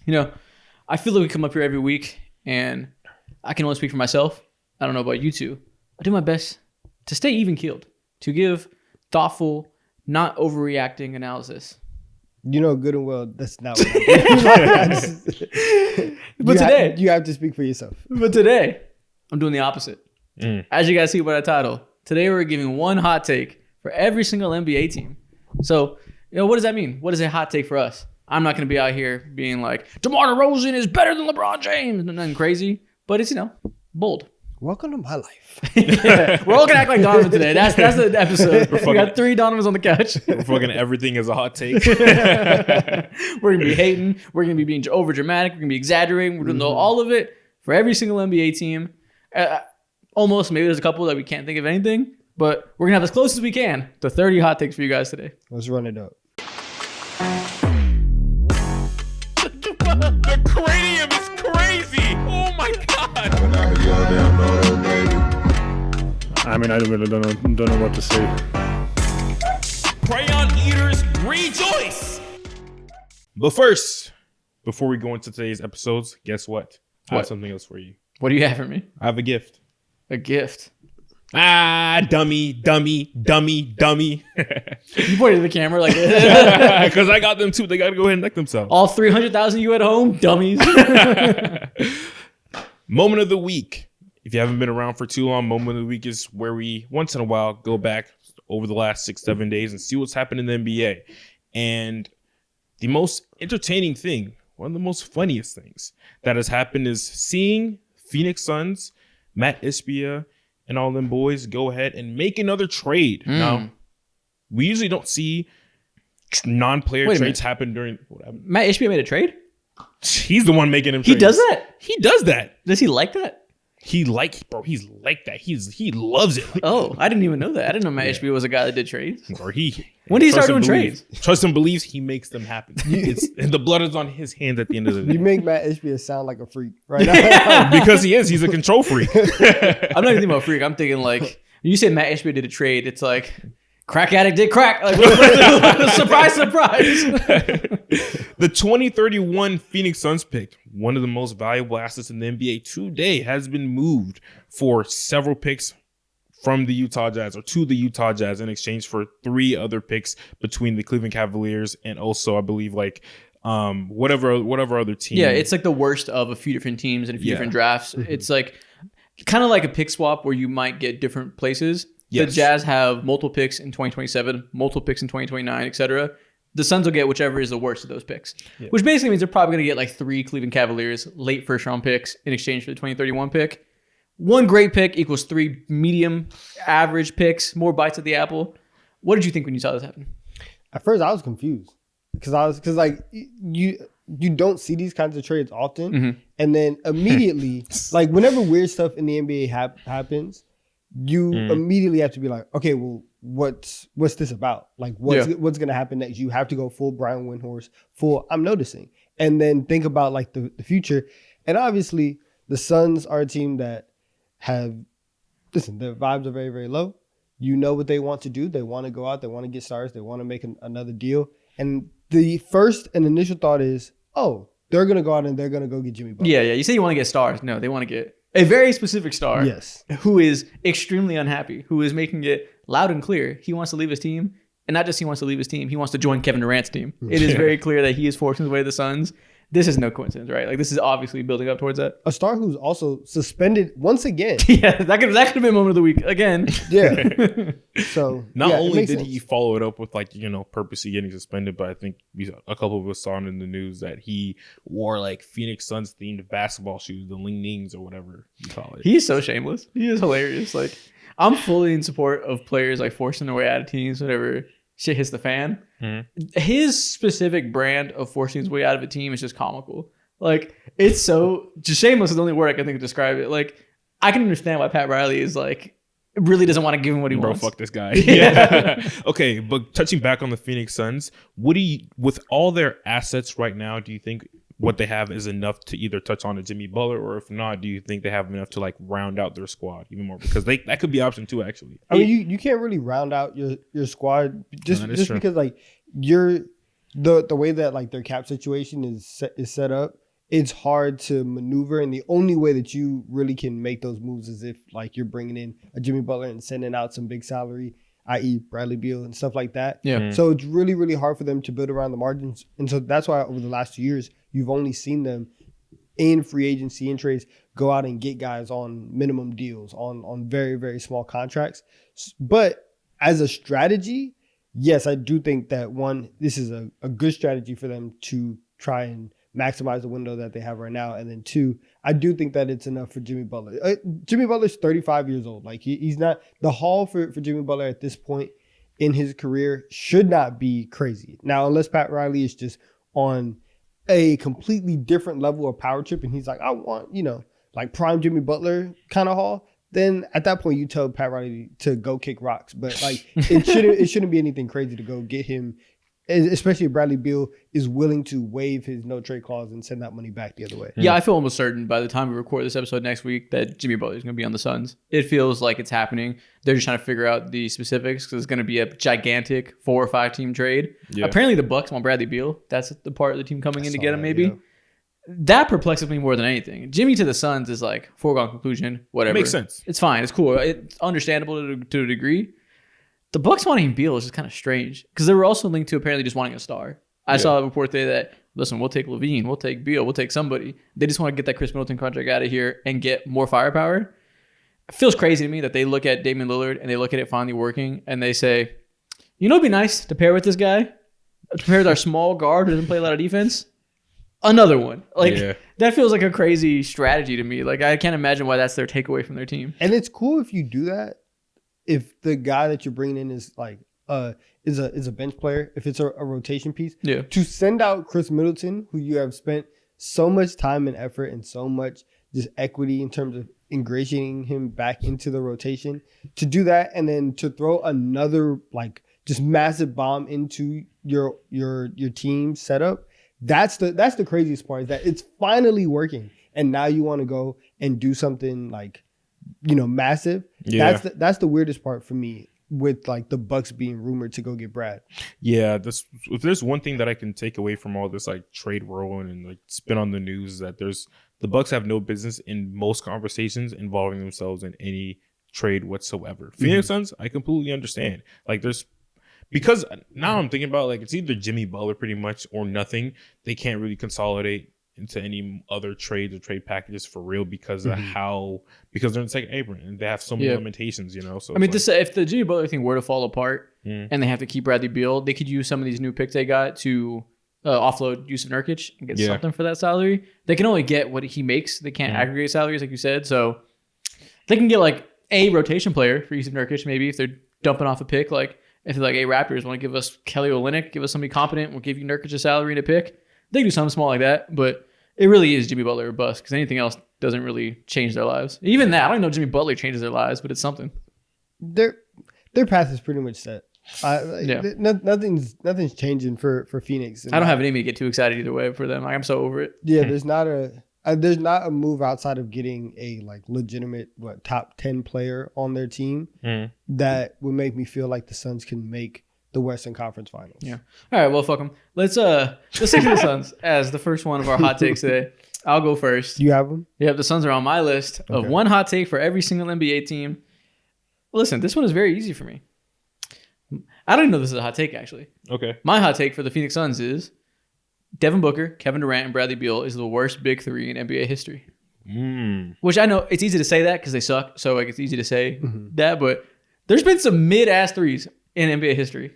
I feel like we come up here every week, and I can only speak for myself. I don't know about you two. I do my best to stay even-keeled, to give thoughtful, not overreacting analysis. You know good and well that's not what I do. But today... you have to speak for yourself. But today, I'm doing the opposite. As you guys see by the title, today we're giving one hot take for every single NBA team. So, what does that mean? What is a hot take for us? I'm not going to be out here being like, DeMar DeRozan is better than LeBron James. Nothing crazy, but it's, bold. Welcome to my life. Yeah, we're all going to act like Donovan today. That's the episode. We got 3 Donovans on the couch. We're fucking everything is a hot take. We're going to be hating. We're going to be being over dramatic. We're going to be exaggerating. We're going to know all of it for every single NBA team. Almost. Maybe there's a couple that we can't think of anything, but we're going to have as close as we can to 30 hot takes for you guys today. Let's run it up. The cranium is crazy. Oh my god. I mean, I really don't know what to say. Crayon eaters rejoice. But first, before we go into today's episodes, guess what? I have something else for you. What do you have for me? I have a gift. A gift. Dummy. You pointed to the camera like this. Because I got them too. They got to go ahead and deck themselves. All 300,000 you at home, dummies. Moment of the week. If you haven't been around for too long, moment of the week is where we once in a while go back over the last 6-7 days and see what's happened in the NBA. And the most entertaining thing, one of the most funniest things that has happened is seeing Phoenix Suns, Matt Ishbia, and all them boys go ahead and make another trade. Now, we usually don't see non-player trades happen during... Matt Ishbia made a trade? He's the one making him trades. He does that? He does that. Does he like that? He's like that. He loves it. I didn't even know that. I didn't know Matt Ishbia was a guy that did trades. Or when did he start doing trades? Trust and believes he makes them happen. And the blood is on his hands at the end of the day. You make Matt Ishbia sound like a freak right now. Because he is. He's a control freak. I'm not even thinking about freak. I'm thinking like, when you say Matt Ishbia did a trade, it's like, crack addict did crack. Like, surprise. The 2031 Phoenix Suns pick, one of the most valuable assets in the NBA today, has been moved for several picks from the Utah Jazz, or to the Utah Jazz, in exchange for 3 other picks between the Cleveland Cavaliers and also, I believe, like whatever other team. Yeah, it's like the worst of a few different teams and a few different drafts. It's like kind of like a pick swap where you might get different places. Yes. The Jazz have multiple picks in 2027, multiple picks in 2029, etc. The Suns will get whichever is the worst of those picks, which basically means they're probably going to get like 3 Cleveland Cavaliers late first-round picks in exchange for the 2031 pick. 1 great pick equals 3 medium average picks, more bites at the apple. What did you think when you saw this happen? At first, I was confused because like you don't see these kinds of trades often, and then immediately, like whenever weird stuff in the NBA happens, you immediately have to be like, okay, well, what's this about? Like, what's going to happen next? You have to go full Brian Windhorst, full I'm noticing, and then think about like the future. And obviously, the Suns are a team that their vibes are very, very low. You know what they want to do. They want to go out. They want to get stars. They want to make another deal. And the first and initial thought is, oh, they're going to go out and they're going to go get Jimmy Butler. Yeah. You say you want to get stars. No, they want to get a very specific star. Yes. Who is extremely unhappy, who is making it loud and clear. He wants to leave his team. And not just he wants to leave his team, he wants to join Kevin Durant's team. It is very clear that he is forcing his way to the Suns. This is no coincidence, right? Like, this is obviously building up towards that. A star who's also suspended once again. Yeah, that could have been moment of the week again. Yeah. So not only did he follow it up with like, purposely getting suspended, but I think a couple of us saw in the news that he wore like Phoenix Suns themed basketball shoes, the Ling Nings or whatever you call it. He's so shameless. He is hilarious. Like, I'm fully in support of players like forcing their way out of teams whenever shit hits the fan. His specific brand of forcing his way out of a team is just comical. Like, it's so just shameless is the only word I can think to describe it. Like, I can understand why Pat Riley is like really doesn't want to give him what he wants. Bro, fuck this guy. Yeah. Okay, but touching back on the Phoenix Suns, with all their assets right now, do you think what they have is enough to either touch on a Jimmy Butler, or if not, do you think they have enough to like round out their squad even more? Because that could be option 2 actually. I mean, you can't really round out your squad just because like you the way that like their cap situation is set up, it's hard to maneuver, and the only way that you really can make those moves is if like you're bringing in a Jimmy Butler and sending out some big salary, i.e. Bradley Beal and stuff like that. Yeah. So it's really, really hard for them to build around the margins. And so that's why over the last 2 years, you've only seen them in free agency and trades go out and get guys on minimum deals, on very, very small contracts. But as a strategy, yes, I do think that one, this is a good strategy for them to try and maximize the window that they have right now. And then two, I do think that it's enough for Jimmy Butler. Jimmy Butler's 35 years old. Like he's not, the haul for Jimmy Butler at this point in his career should not be crazy. Now, unless Pat Riley is just on a completely different level of power trip and he's like, I want, like prime Jimmy Butler kind of haul, then at that point you tell Pat Riley to go kick rocks. But like it shouldn't be anything crazy to go get him, especially if Bradley Beal is willing to waive his no trade clause and send that money back the other way. Yeah, I feel almost certain by the time we record this episode next week that Jimmy Butler is going to be on the Suns. It feels like it's happening. They're just trying to figure out the specifics because it's going to be a gigantic 4 or 5 team trade. Yeah. Apparently the Bucks want Bradley Beal. That's the part of the team coming in to get him maybe. Yeah. That perplexes me more than anything. Jimmy to the Suns is like foregone conclusion, whatever. Makes sense. It's fine. It's cool. It's understandable to a degree. The Bucks wanting Beal is just kind of strange because they were also linked to apparently just wanting a star. I saw a report today that, listen, we'll take Levine, we'll take Beal, we'll take somebody. They just want to get that Chris Middleton contract out of here and get more firepower. It feels crazy to me that they look at Damian Lillard and they look at it finally working and they say, it'd be nice to pair with this guy, to pair with our small guard who doesn't play a lot of defense. Another one. That feels like a crazy strategy to me. Like, I can't imagine why that's their takeaway from their team. And it's cool if you do that. If the guy that you're bringing in is like is a bench player, if it's a rotation piece, to send out Chris Middleton, who you have spent so much time and effort and so much just equity in terms of ingratiating him back into the rotation, to do that and then to throw another like just massive bomb into your team setup, that's the craziest part, is that it's finally working, and now you want to go and do something like massive. Yeah. That's the weirdest part for me with like the Bucks being rumored to go get Brad. Yeah, if there's one thing that I can take away from all this like trade whirlwind and like spin on the news, is that the Bucks have no business in most conversations involving themselves in any trade whatsoever. Phoenix Suns, I completely understand. Like because now I'm thinking about like it's either Jimmy Butler pretty much or nothing. They can't really consolidate into any other trades or trade packages for real because of because they're in the second apron and they have so many limitations, So I mean, if the Jimmy Butler thing were to fall apart and they have to keep Bradley Beal, they could use some of these new picks they got to offload Yusuf Nurkic and get something for that salary. They can only get what he makes. They can't aggregate salaries, like you said. So they can get like a rotation player for Yusuf Nurkic, maybe if they're dumping off a pick. Like if they're like, hey, Raptors want to give us Kelly Olynyk, give us somebody competent, we'll give you Nurkic a salary and a pick. They do something small like that, but it really is Jimmy Butler or bust because anything else doesn't really change their lives. Even that, I don't know if Jimmy Butler changes their lives, but it's something. Their path is pretty much set. Nothing's changing for Phoenix. I don't have it in me to get too excited either way for them. Like, I'm so over it. Yeah, there's not a move outside of getting a like legitimate top 10 player on their team that would make me feel like the Suns can make the Western Conference Finals. Yeah. All right. Well, fuck them. Let's stick to the Suns as the first one of our hot takes today. I'll go first. You have them? Yeah. The Suns are on my list of one hot take for every single NBA team. Listen, this one is very easy for me. I don't even know this is a hot take, actually. Okay. My hot take for the Phoenix Suns is Devin Booker, Kevin Durant, and Bradley Beal is the worst big three in NBA history. Which I know it's easy to say that because they suck. So like it's easy to say that, but there's been some mid-ass threes in NBA history.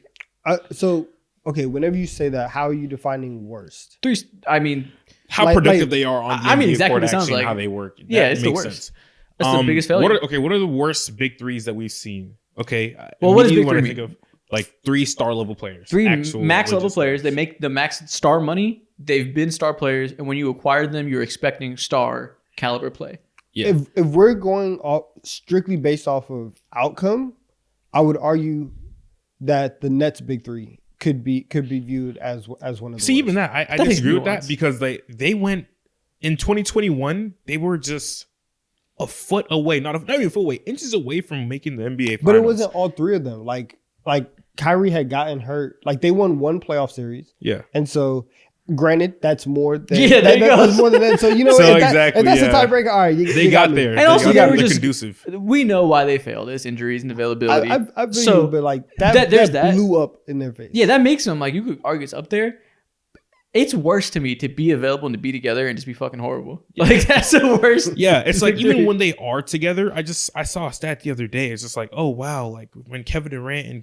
Whenever you say that, how are you defining worst? Threes, I mean... How productive they are on the NBA exactly court, what it sounds like. How they work. It's the worst. Sense. That's the biggest failure. What are the worst big threes that we've seen? Okay. Well, what is big three? Think of like 3 star level players. 3 max level players. They make the max star money. They've been star players. And when you acquire them, you're expecting star caliber play. Yeah. If we're going strictly based off of outcome, I would argue that the Nets big three could be viewed as one of the worst. Even that I disagree with that because they went in 2021. They were just a foot away, not even a foot away, inches away from making the NBA Finals. But it wasn't all 3 of them. Like Kyrie had gotten hurt. Like they won one playoff series. Yeah. And so granted, that's more than that's more than that. So if that's a tiebreaker, all right, they got there. And also they were just conducive. We know why they failed. It's injuries and availability. I feel you, but like that blew up in their face. Yeah, that makes them like you could argue it's up there. It's worse to me to be available and to be together and just be fucking horrible. Like that's the worst. Yeah, it's like even when they are together, I saw a stat the other day. It's just like, oh wow, like when Kevin Durant and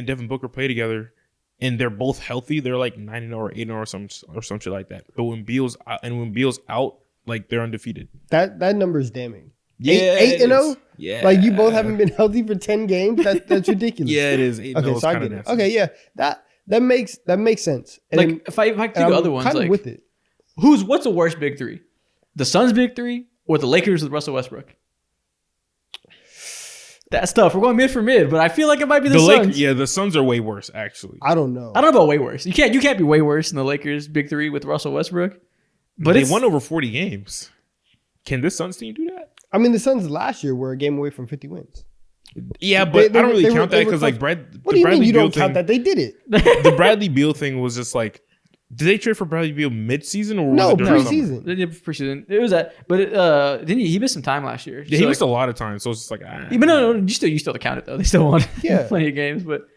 Devin Booker play together and they're both healthy, they're like 9-0 or 8-0 or some shit like that. But when Beal's out, like they're undefeated. That number is damning. Yeah, 8-0. Yeah, like you both haven't been healthy for 10 games. That's ridiculous. Yeah, it is. 8-0 okay, so I get it. Okay, yeah, that makes sense. And like if I take the other ones, like with it. What's the worst big three? The Suns' big three or the Lakers with Russell Westbrook? That's tough. We're going mid for mid, but I feel like it might be the Suns. Yeah, the Suns are way worse, actually. I don't know. I don't know about way worse. You can't be way worse than the Lakers' big three with Russell Westbrook. But they won over 40 games. Can this Suns team do that? I mean, the Suns last year were a game away from 50 wins. Yeah, but I don't really count that because like What do you mean you don't count that? They did it. The Bradley Beal thing was just like, did they trade for Bradley Beal mid-season or was it during preseason? They did preseason. It was that, but didn't he missed some time last year? Yeah, he missed a lot of time, so it's just like but no, you still have to count it though. They still won Yeah. plenty of games, but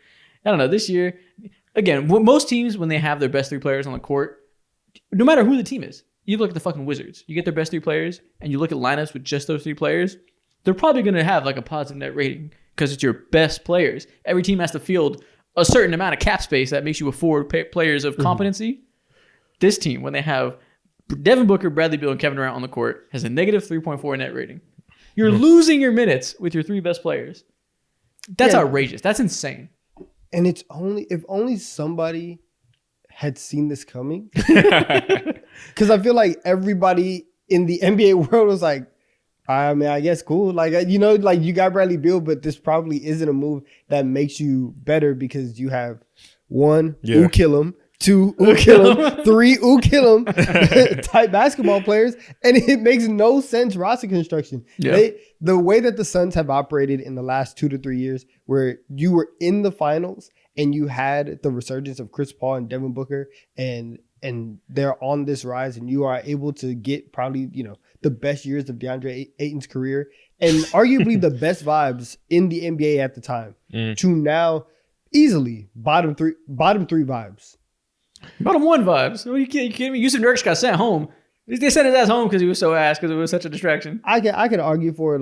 I don't know. This year, again, most teams when they have their best three players on the court, no matter who the team is, you look at the fucking Wizards. You get their best three players, and you look at lineups with just those three players. They're probably going to have like a positive net rating because it's your best players. Every team has to field a certain amount of cap space that makes you afford players of competency. Mm-hmm. This team, when they have Devin Booker, Bradley Beal, and Kevin Durant on the court, has a negative 3.4 net rating. You're losing your minutes with your three best players. That's outrageous. That's insane. And it's if only somebody had seen this coming. Because I feel like everybody in the NBA world was like, I mean, I guess cool. Like, like you got Bradley Beal, but this probably isn't a move that makes you better because you have one, ooh, kill him, two, ooh, kill him, three, ooh, kill him type basketball players. And it makes no sense roster construction. Yeah. The way that the Suns have operated in the last 2 to 3 years where you were in the finals and you had the resurgence of Chris Paul and Devin Booker and they're on this rise and you are able to get probably, the best years of DeAndre Ayton's career and arguably the best vibes in the NBA at the time to now easily bottom three vibes. Bottom one vibes. Are you kidding me? Yusuf Nurkic got sent home. They sent his ass home because he was so ass because it was such a distraction. I could argue for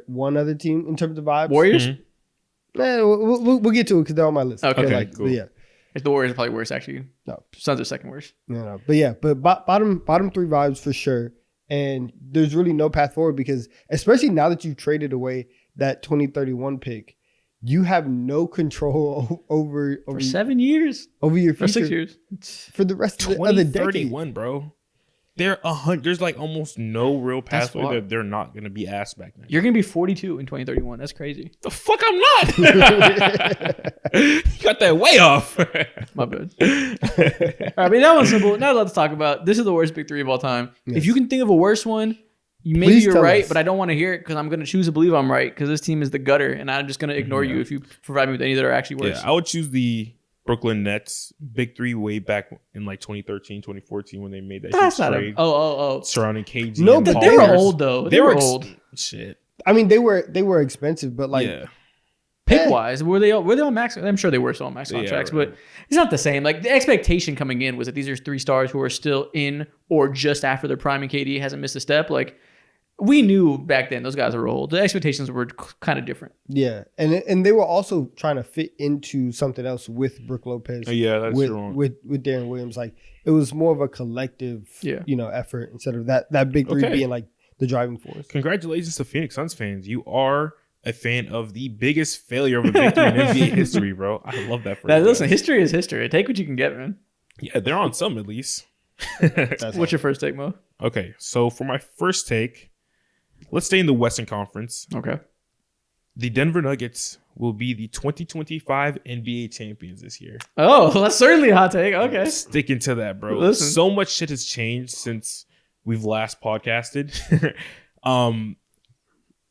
one other team in terms of vibes. Warriors? We'll get to it because they're on my list. Okay, cool. But yeah. The Warriors are probably worse, actually. No. Suns are second worst. No. But bottom three vibes for sure. And there's really no path forward because especially now that you've traded away that 2031 pick, you have no control over for 7 years over your future. Or 6 years For the rest of the decade. 2031, bro. There's like almost no real pathway that they're not going to be asked back then. You're going to be 42 in 2031. That's crazy. The fuck I'm not. You got that way off. My bad. All right, but that one's simple. Not a lot to talk about. This is the worst big three of all time. Yes. If you can think of a worse one, maybe you're right, but I don't want to hear it because I'm going to choose to believe I'm right because this team is the gutter, and I'm just going to ignore you if you provide me with any that are actually worse. Yeah, I would choose the Brooklyn Nets big three way back in like 2013, 2014 when they made that trade. Surrounding KG. No, but they were old though. They were old. Shit. I mean, they were expensive, but like pick wise, were they on max? I'm sure they were still on max contracts, but it's not the same. Like the expectation coming in was that these are three stars who are still in or just after their prime, and KD hasn't missed a step. Like we knew back then those guys were old. The expectations were kind of different. Yeah, and they were also trying to fit into something else with Brook Lopez. Yeah, that's true. With Darren Williams, like it was more of a collective, effort instead of that big three being like the driving force. Congratulations to Phoenix Suns fans. You are a fan of the biggest failure of a victory in NBA history, bro. I love that for you. Listen, history is history. Take what you can get, man. Yeah, they're on some at least. What's your first take, Mo? Okay, so for my first take, let's stay in the Western Conference. Okay. The Denver Nuggets will be the 2025 NBA champions this year. Oh, that's certainly a hot take. Okay. Sticking to that, bro. Listen. So much shit has changed since we've last podcasted.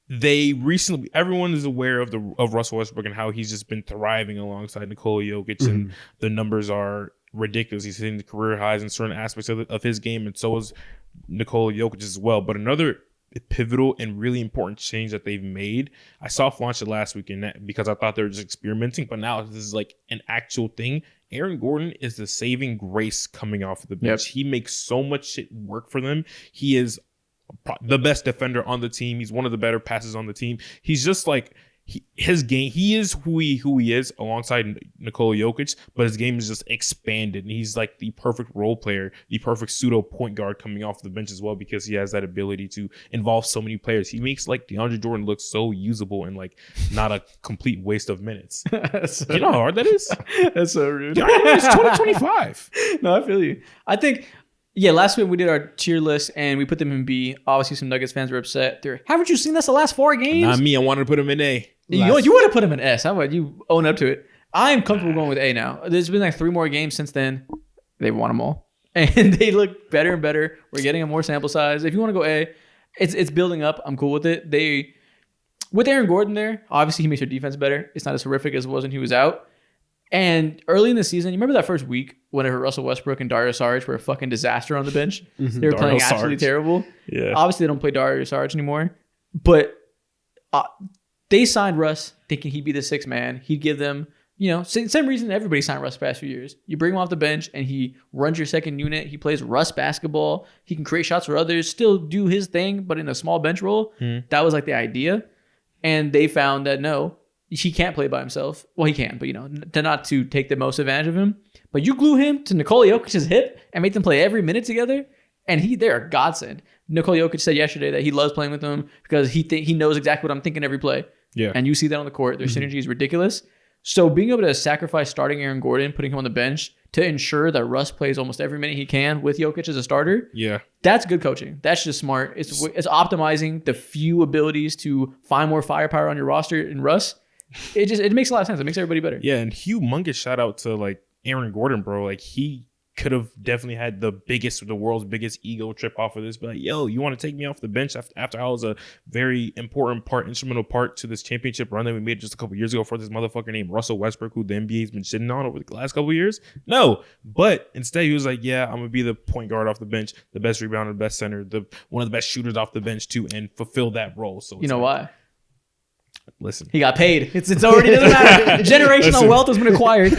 everyone is aware of Russell Westbrook and how he's just been thriving alongside Nikola Jokic, and the numbers are ridiculous. He's hitting the career highs in certain aspects of his game, and so is Nikola Jokic as well. But another pivotal and really important change that they've made, I soft launched it last week because I thought they were just experimenting, but now this is like an actual thing. Aaron Gordon is the saving grace coming off of the bench. He makes so much shit work for them. He is the best defender on the team. He's one of the better passes on the team. He's just like his game. He is who he is alongside Nikola Jokic, but his game is just expanded. And he's like the perfect role player, the perfect pseudo point guard coming off the bench as well, because he has that ability to involve so many players. He makes like DeAndre Jordan look so usable and like not a complete waste of minutes. You know how hard that is? That's so rude. It's 2025. No, I feel you. I think. Yeah, last week we did our tier list and we put them in B. Obviously, some Nuggets fans were upset. Haven't you seen us the last 4 games? Not me. I wanted to put them in A. You want to put them in S. How about you own up to it? I'm comfortable going with A now. There's been like 3 more games since then. They've won them all. And they look better and better. We're getting a more sample size. If you want to go A, it's building up. I'm cool with it. With Aaron Gordon there, obviously he makes their defense better. It's not as horrific as it was when he was out. And early in the season, you remember that first week whenever Russell Westbrook and Dario Saric were a fucking disaster on the bench? They were playing absolutely terrible. Yeah. Obviously, they don't play Dario Saric anymore. But they signed Russ thinking he'd be the 6th man. He'd give them, same reason everybody signed Russ the past few years. You bring him off the bench and he runs your second unit. He plays Russ basketball. He can create shots for others, still do his thing, but in a small bench role. That was like the idea. And they found that no, he can't play by himself. Well, he can, but not to take the most advantage of him. But you glue him to Nikola Jokic's hip and make them play every minute together, and they're a godsend. Nikola Jokic said yesterday that he loves playing with them because he knows exactly what I'm thinking every play. Yeah, and you see that on the court. Their synergy is ridiculous. So being able to sacrifice starting Aaron Gordon, putting him on the bench to ensure that Russ plays almost every minute he can with Jokic as a starter, that's good coaching. That's just smart. It's optimizing the few abilities to find more firepower on your roster in Russ. It makes a lot of sense. It makes everybody better. Yeah, and humongous shout out to like Aaron Gordon, bro. Like he could have definitely had the world's biggest ego trip off of this. But like, yo, you want to take me off the bench after I was a very instrumental part to this championship run that we made just a couple years ago for this motherfucker named Russell Westbrook, who the NBA's been shitting on over the last couple of years? No, but instead he was like, yeah, I'm gonna be the point guard off the bench, the best rebounder, the best center, one of the best shooters off the bench too, and fulfill that role. So you know why? Listen, he got paid. It's already doesn't matter. Generational wealth has been acquired.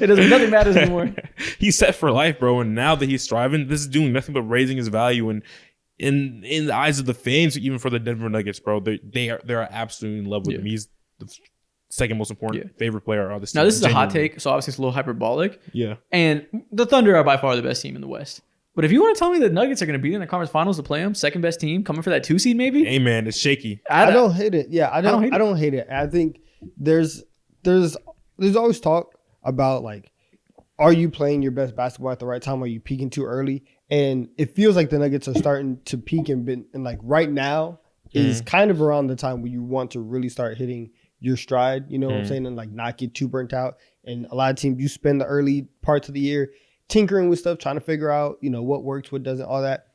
Nothing matters anymore. He's set for life, bro. And now that he's thriving, this is doing nothing but raising his value and in the eyes of the fans, even for the Denver Nuggets, bro. They're absolutely in love with him. He's the second most important favorite player on this team. Now this is a hot take, so obviously it's a little hyperbolic. Yeah. And the Thunder are by far the best team in the West. But if you want to tell me the Nuggets are going to be in the conference finals to play them, second best team, coming for that 2 seed maybe? Hey man, it's shaky. I don't hate it. Yeah, I don't hate it. I think there's always talk about like, are you playing your best basketball at the right time? Are you peaking too early? And it feels like the Nuggets are starting to peak and like right now is kind of around the time where you want to really start hitting your stride. You know what I'm saying? And like not get too burnt out. And a lot of teams, you spend the early parts of the year tinkering with stuff, trying to figure out, what works, what doesn't, all that.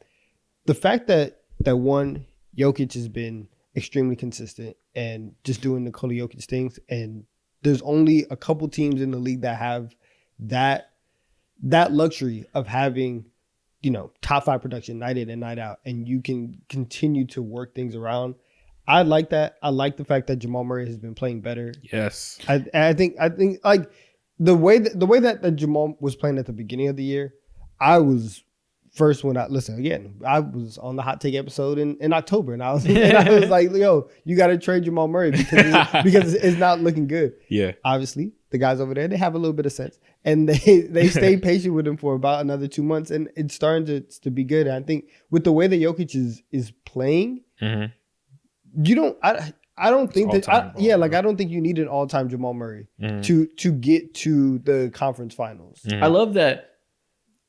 The fact that Jokic has been extremely consistent and just doing Nikola Jokic things, and there's only a couple teams in the league that have that luxury of having, top 5 production night in and night out, and you can continue to work things around. I like that. I like the fact that Jamal Murray has been playing better. Yes. I think like the way that Jamal was playing at the beginning of the year, I was first when I was on the hot take episode in October, and I was like, yo, you got to trade Jamal Murray because it's not looking good. Yeah. Obviously, the guys over there, they have a little bit of sense, and they stayed patient with him for about another 2 months, and it's starting to be good. And I think with the way that Jokic is playing, you don't. I don't think I don't think you need an all-time Jamal Murray to get to the conference finals. I love that.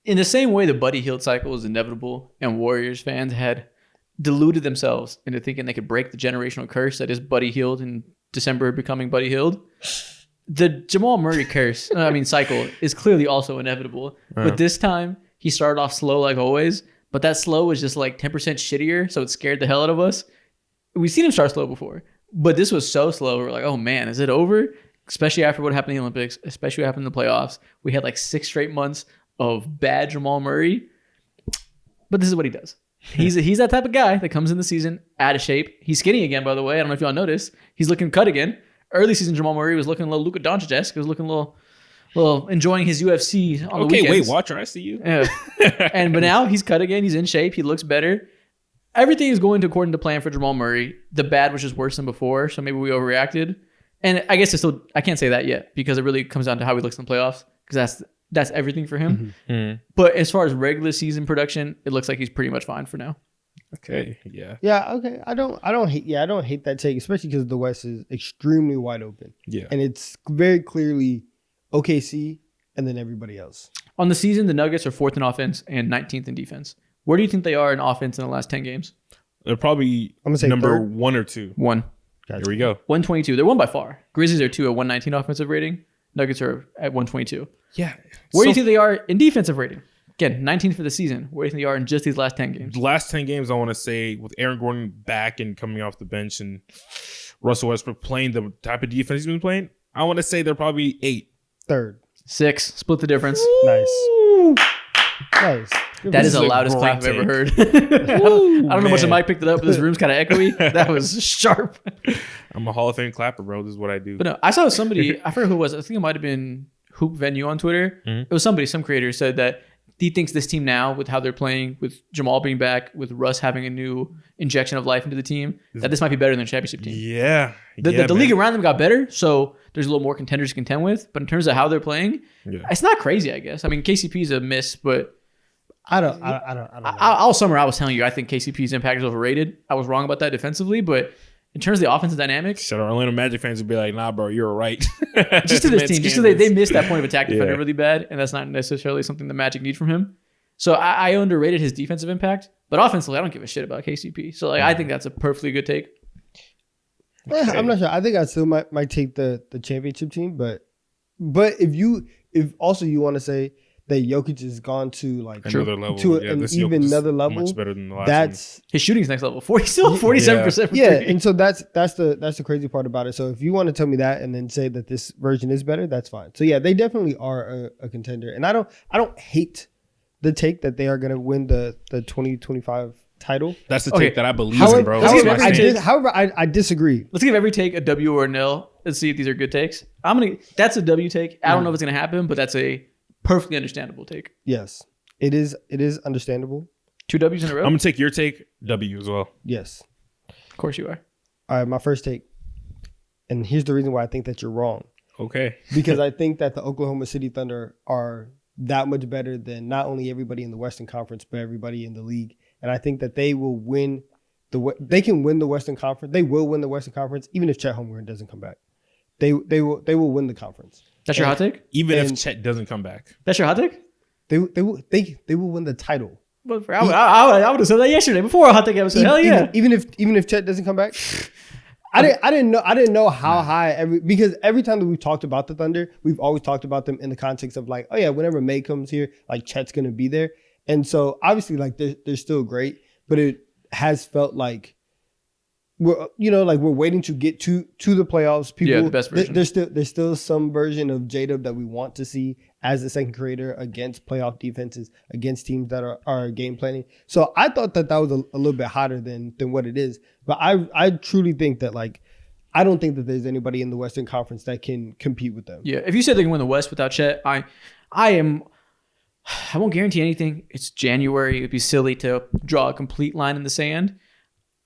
In the same way the Buddy Hield cycle is inevitable and Warriors fans had deluded themselves into thinking they could break the generational curse that is Buddy Hield in December becoming Buddy Hield, the Jamal Murray cycle is clearly also inevitable. But this time he started off slow like always, but that slow was just like 10% shittier, so it scared the hell out of us. we've seen him start slow before, but this was so slow. We're like, oh man, is it over? Especially after what happened in the Olympics, especially what happened in the playoffs. We had like 6 straight months of bad Jamal Murray. But this is what he does. He's that type of guy that comes in the season out of shape. He's skinny again, by the way. I don't know if y'all noticed. He's looking cut again. Early season Jamal Murray was looking a little Luka Doncic-esque. He was looking a little enjoying his UFC on the weekends. Okay, wait, watcher, I see you. Yeah. But now he's cut again. He's in shape. He looks better. Everything is going according to plan for Jamal Murray. The bad was just worse than before, so maybe we overreacted. And I guess I can't say that yet because it really comes down to how he looks in the playoffs because that's everything for him. Mm-hmm. But as far as regular season production, it looks like he's pretty much fine for now. Okay, yeah. Yeah, okay. I don't hate that take, especially because the West is extremely wide open. Yeah. And it's very clearly OKC and then everybody else. On the season, the Nuggets are 4th in offense and 19th in defense. Where do you think they are in offense in the last 10 games? They're probably I'm gonna say number third. 1 or 2. 1. Gotcha. Here we go. 122. They're 1 by far. Grizzlies are 2 at 119 offensive rating. Nuggets are at 122. Yeah. Where do you think they are in defensive rating? Again, 19th for the season. Where do you think they are in just these last 10 games? The last 10 games, I want to say, with Aaron Gordon back and coming off the bench and Russell Westbrook playing the type of defense he's been playing, I want to say they're probably 8. Third. 6. Split the difference. Nice. That is the loudest clap I've ever heard. I don't know how much the mic picked it up, but this room's kind of echoey. That was sharp. I'm a Hall of Fame clapper, bro. This is what I do. But no, I saw somebody, I forget who it was. I think it might have been Hoop Venue on Twitter. Mm-hmm. It was some creator said that he thinks this team now, with how they're playing, with Jamal being back, with Russ having a new injection of life into the team, that this might be better than a championship team. Yeah. The league around them got better, so there's a little more contenders to contend with. But in terms of how they're playing, it's not crazy, I guess. I mean, KCP's a miss, but I don't know. All summer I was telling you I think KCP's impact is overrated. I was wrong about that defensively, but in terms of the offensive dynamics, shout out Orlando Magic fans would be like, nah, bro, you're right. Just to this team, just so they missed that point of attack defender really bad, and that's not necessarily something the Magic need from him. So I underrated his defensive impact, but offensively, I don't give a shit about KCP. So I think that's a perfectly good take. Okay. I'm not sure. I think I still might take the championship team, but if also you want to say that Jokic has gone to like another level, to an even another level, much better than the last one. His shooting's next level. 47% for 3. And so that's the crazy part about it. So if you want to tell me that and then say that this version is better, that's fine. So yeah, they definitely are a contender, and I don't hate the take that they are going to win the 2025 title. That's the take that I believe in, bro. However, I disagree. Let's give every take a W or an L. Let's see if these are good takes. That's a W take. I don't know if it's going to happen, but that's a perfectly understandable take. Yes, it is understandable. 2 W's in a row? I'm going to take your take, W as well. Yes. Of course you are. All right, my first take. And here's the reason why I think that you're wrong. Okay. Because I think that the Oklahoma City Thunder are that much better than not only everybody in the Western Conference, but everybody in the league. And I think that they will win they can win the Western Conference. They will win the Western Conference, even if Chet Holmgren doesn't come back. They will win the conference. That's your hot take? Even if Chet doesn't come back. That's your hot take? They will win the title. But I would have said that yesterday before a hot take episode. Hell yeah. Even if Chet doesn't come back. I didn't know how high because every time that we've talked about the Thunder, we've always talked about them in the context of like, oh yeah, whenever May comes here, like Chet's gonna be there. And so obviously like they're still great, but it has felt like we're waiting to get to the playoffs. People, the best version. There's still some version of J-Dub that we want to see as the second creator against playoff defenses, against teams that are game planning. So I thought that was a little bit hotter than what it is. But I truly think that like I don't think that there's anybody in the Western Conference that can compete with them. Yeah, if you said they can win the West without Chet, I won't guarantee anything. It's January. It'd be silly to draw a complete line in the sand.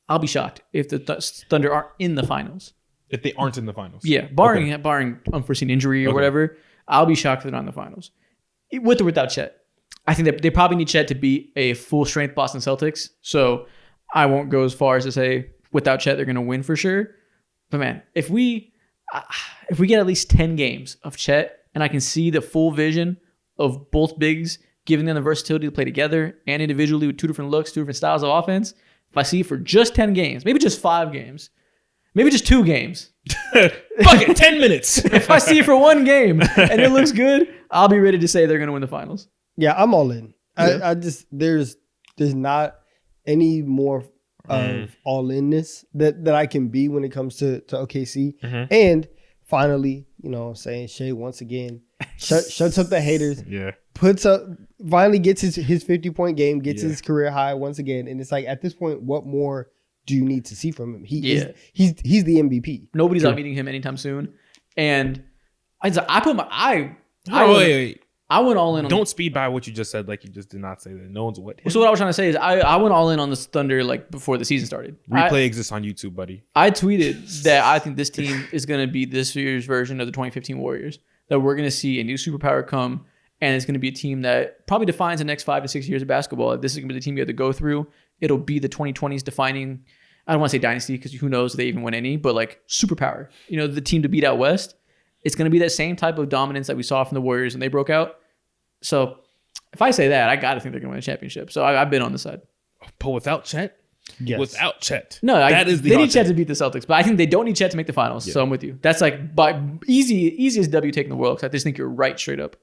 I'll be shocked if the Thunder aren't in the finals. If they aren't in the finals? Yeah, barring unforeseen injury or whatever, I'll be shocked if they're not in the finals. With or without Chet. I think that they probably need Chet to be a full-strength Boston Celtics. So I won't go as far as to say without Chet they're going to win for sure. But man, if we get at least 10 games of Chet and I can see the full vision of both bigs giving them the versatility to play together and individually with 2 different looks, 2 different styles of offense, if I see it for just 10 games, maybe just 5 games, maybe just 2 games. Fuck it, 10 minutes. If I see it for 1 game and it looks good, I'll be ready to say they're going to win the finals. Yeah, I'm all in. Yeah. I just there's not any more of all-inness that I can be when it comes to OKC. And finally, you know what I'm saying, Shea once again shuts up the haters. Yeah. Finally gets his 50-point game, gets his career high once again. And it's like, at this point, what more do you need to see from him? He's the MVP. Nobody's out meeting him anytime soon. And I went all in on Don't speed by what you just said like you just did not say that. No one's what. So what I was trying to say is I went all in on this Thunder like before the season started. Replay exists on YouTube, buddy. I tweeted that I think this team is going to be this year's version of the 2015 Warriors. That we're going to see a new superpower come, and it's going to be a team that probably defines the next 5 to 6 years of basketball. If this is going to be the team you have to go through, it'll be the 2020s defining. I don't want to say dynasty because who knows if they even win any, but like superpower. You know, the team to beat out West. It's going to be that same type of dominance that we saw from the Warriors when they broke out. So if I say that, I got to think they're going to win a championship. So I've been on the side. But without Chet? Yes. Without Chet. No, they need Chet to beat the Celtics, but I think they don't need Chet to make the finals. Yeah. So I'm with you. That's like easiest W take in the world because I just think you're right straight up.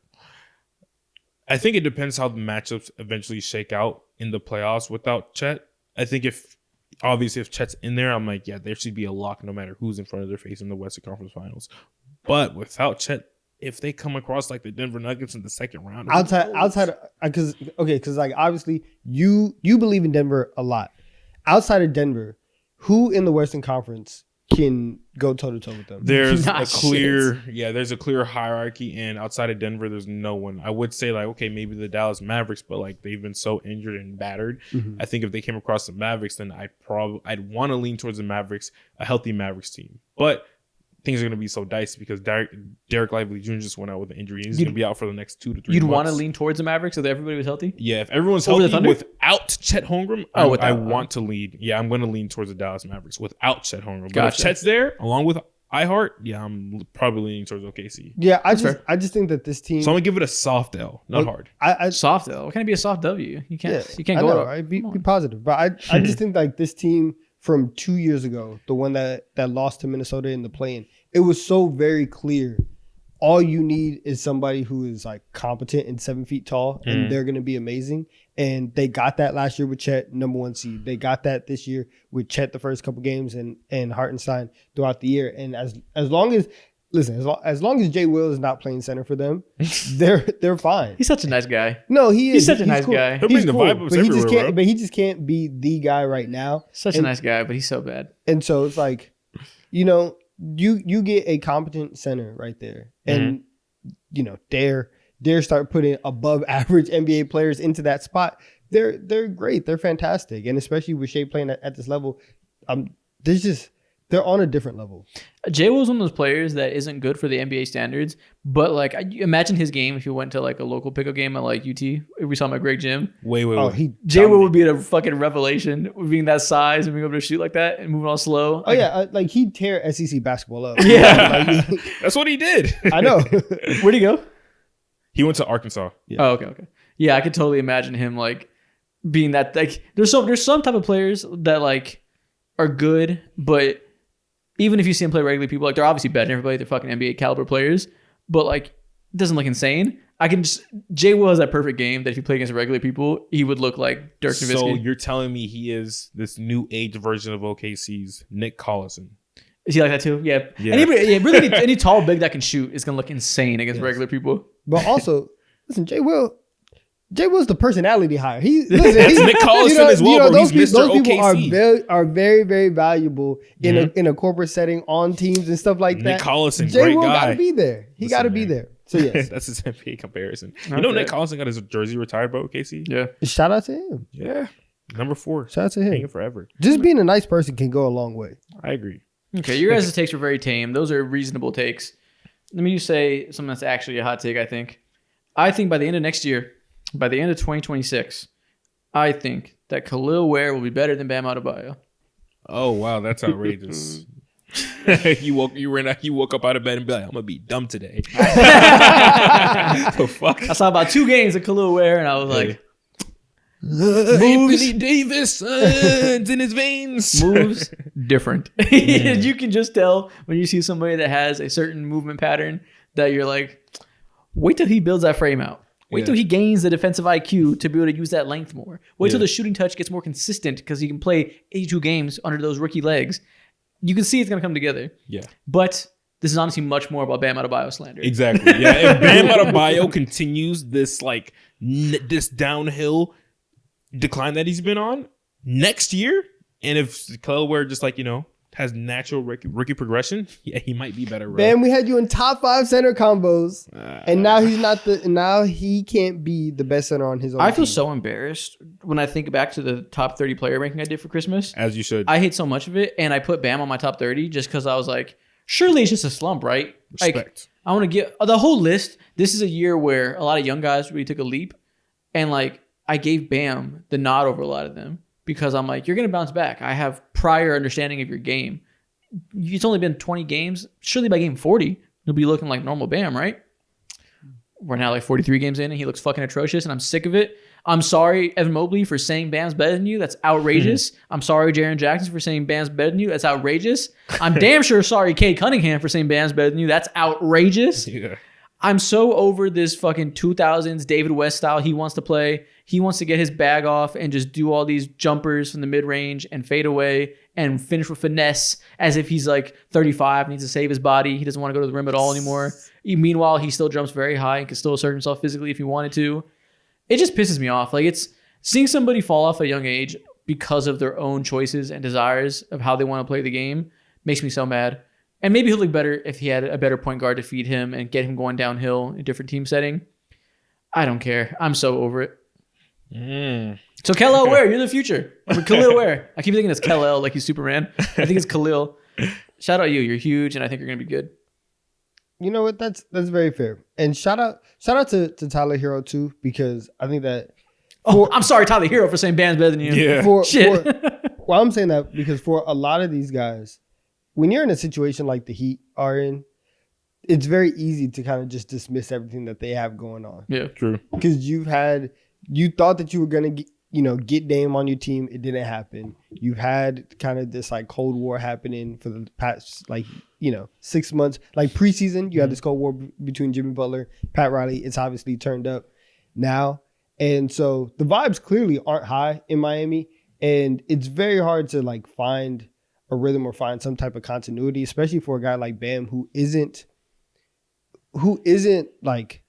I think it depends how the matchups eventually shake out in the playoffs without Chet. I think if Chet's in there, I'm like, yeah, there should be a lock no matter who's in front of their face in the Western Conference Finals. But without Chet, if they come across like the Denver Nuggets in the second round, outside because like obviously you believe in Denver a lot. Outside of Denver, who in the Western Conference can go toe to toe with them? There's a clear hierarchy, and outside of Denver, there's no one. I would say like, okay, maybe the Dallas Mavericks, but like they've been so injured and battered. I think if they came across the Mavericks, then I'd want to lean towards the Mavericks, a healthy Mavericks team, but things are going to be so dicey because Derek Lively Jr. just went out with an injury. He's going to be out for the next 2 to 3 months. You'd want to lean towards the Mavericks if everybody was healthy? Yeah, if everyone's healthy without Chet Holmgren, I want to lean. Yeah, I'm going to lean towards the Dallas Mavericks without Chet Holmgren. But if Chet's there, along with iHeart, yeah, I'm probably leaning towards OKC. Yeah, I just think that this team. So I'm going to give it a soft L, not hard. Soft L? What can it be a soft W? You can't go up. Right? Be positive. But I just think like this team from 2 years ago, the one that lost to Minnesota in the play-in, it was so very clear. All you need is somebody who is like competent and 7 feet tall, and they're going to be amazing. And they got that last year with Chet, number 1 seed. They got that this year with Chet the first couple games and Hartenstein throughout the year. And as long as Jay Will is not playing center for them, they're fine. He's such a nice guy. No, he is. He's such a nice guy. He'll bring the vibe everywhere, but he just can't be the guy right now. Such a nice guy, but he's so bad. And so it's like, you know, you get a competent center right there, and you know, dare start putting above average NBA players into that spot. They're great. They're fantastic, and especially with Shea playing at this level, they're on a different level. Jay was one of those players that isn't good for the NBA standards, but like imagine his game if he went to like a local pickup game at like UT. If we saw him at Greg Gym. Jay would be a fucking revelation, being that size and being able to shoot like that and moving all slow. Like he'd tear SEC basketball up. Yeah, that's what he did. I know. Where'd he go? He went to Arkansas. Yeah. Oh, okay. Yeah, I could totally imagine him like being that. Like, there's some type of players that like are good, but even if you see him play regular people, like they're obviously better than everybody. They're fucking NBA caliber players, but like it doesn't look insane. Jay Will has that perfect game that if he played against regular people, he would look like Dirk Nowitzki. So you're telling me he is this new age version of OKC's Nick Collison? Is he like that too? Yeah. Really, any tall big that can shoot is gonna look insane against regular people. But also, listen, Jay Will's the personality hire. He's Nick Collison as well, but he's Mr. OKC. People are very, very valuable in a corporate setting on teams and stuff like that. Nick Collison, Jay great Will guy. Gotta be there. He got to be there. So yes, that's his NBA comparison. You know, Nick Collison got his jersey retired by OKC. Yeah, shout out to him. Yeah, number 4. Shout out to him. Hanging forever. Just being a nice person can go a long way. I agree. Okay, your guys' takes were very tame. Those are reasonable takes. Let me just say something that's actually a hot take, I think. I think by the end of next year, by the end of 2026, I think that Khalil Ware will be better than Bam Adebayo. Oh, wow. That's outrageous. You woke up out of bed and be like, I'm going to be dumb today. The fuck? I saw about 2 games of Khalil Ware, and I was like, Anthony Davis in his veins. Moves different. You can just tell when you see somebody that has a certain movement pattern that you're like, wait till he builds that frame out. Wait till he gains the defensive IQ to be able to use that length more. Wait till the shooting touch gets more consistent because he can play 82 games under those rookie legs. You can see it's going to come together. Yeah. But this is honestly much more about Bam Adebayo slander. Exactly. Yeah. If Bam Adebayo continues this like this downhill decline that he's been on next year, and if Kelly Ware just like, has natural rookie progression, he might be better. Bro. Bam, we had you in top 5 center combos, and now he's not now he can't be the best center on his own I feel team. so embarrassed when I think back to the top 30 player ranking I did for Christmas. As you should. I hate so much of it, and I put Bam on my top 30 just because I was like, surely it's just a slump, right? Respect. Like, I want to get the whole list. This is a year where a lot of young guys really took a leap, and like I gave Bam the nod over a lot of them. Because I'm like, you're going to bounce back. I have prior understanding of your game. It's only been 20 games. Surely by game 40, you'll be looking like normal Bam, right? We're now like 43 games in, and he looks fucking atrocious, and I'm sick of it. I'm sorry, Evan Mobley, for saying Bam's better than you. That's outrageous. I'm sorry, Jaren Jackson, for saying Bam's better than you. That's outrageous. I'm damn sure sorry, Cade Cunningham, for saying Bam's better than you. That's outrageous. Yeah. I'm so over this fucking 2000s David West style he wants to play. He wants to get his bag off and just do all these jumpers from the mid-range and fade away and finish with finesse as if he's like 35, needs to save his body. He doesn't want to go to the rim at all anymore. Meanwhile, he still jumps very high and can still assert himself physically if he wanted to. It just pisses me off. Like, it's seeing somebody fall off at a young age because of their own choices and desires of how they want to play the game makes me so mad. And maybe he'll look better if he had a better point guard to feed him and get him going downhill in a different team setting. I don't care. I'm so over it. So Khalil Ware, you're the future. Khalil Ware. I keep thinking it's Khalil like he's Superman. I think it's Khalil. Shout out you. You're huge, and I think you're going to be good. You know what? That's very fair. And shout out to Tyler Hero too, because I think that. I'm sorry, Tyler Hero, for saying Bam's better than you. Yeah. Shit. Well, I'm saying that because for a lot of these guys, when you're in a situation like the Heat are in, it's very easy to kind of just dismiss everything that they have going on. Yeah, true. Because you thought that you were gonna get Dame on your team. It didn't happen. You've had kind of this like Cold War happening for the past 6 months. Like preseason, you had this Cold War between Jimmy Butler, Pat Riley. It's obviously turned up now, and so the vibes clearly aren't high in Miami, and it's very hard to like find a rhythm or find some type of continuity, especially for a guy like Bam who isn't like,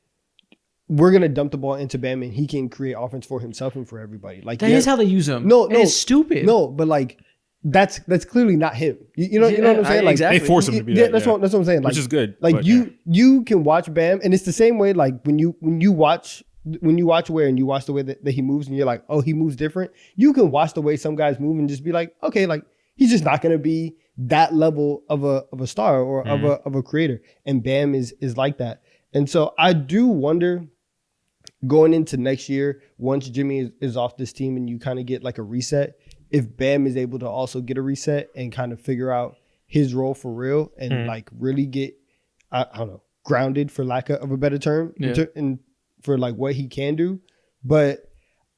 we're gonna dump the ball into Bam and he can create offense for himself and for everybody. Like that is how they use him. No, it's stupid. No, but like that's clearly not him. You know what I'm saying? Like exactly. They force him to be that. That's what I'm saying. Like, which is good. Like you can watch Bam, and it's the same way. Like when you watch Ware and you watch the way that he moves, and you're like, oh, he moves different. You can watch the way some guys move and just be like, okay, like he's just not gonna be that level of a star or of a creator. And Bam is like that. And so I do wonder, going into next year, once Jimmy is off this team and you kind of get like a reset, if Bam is able to also get a reset and kind of figure out his role for real and like really get, I don't know, grounded, for lack of a better term, and for like what he can do. But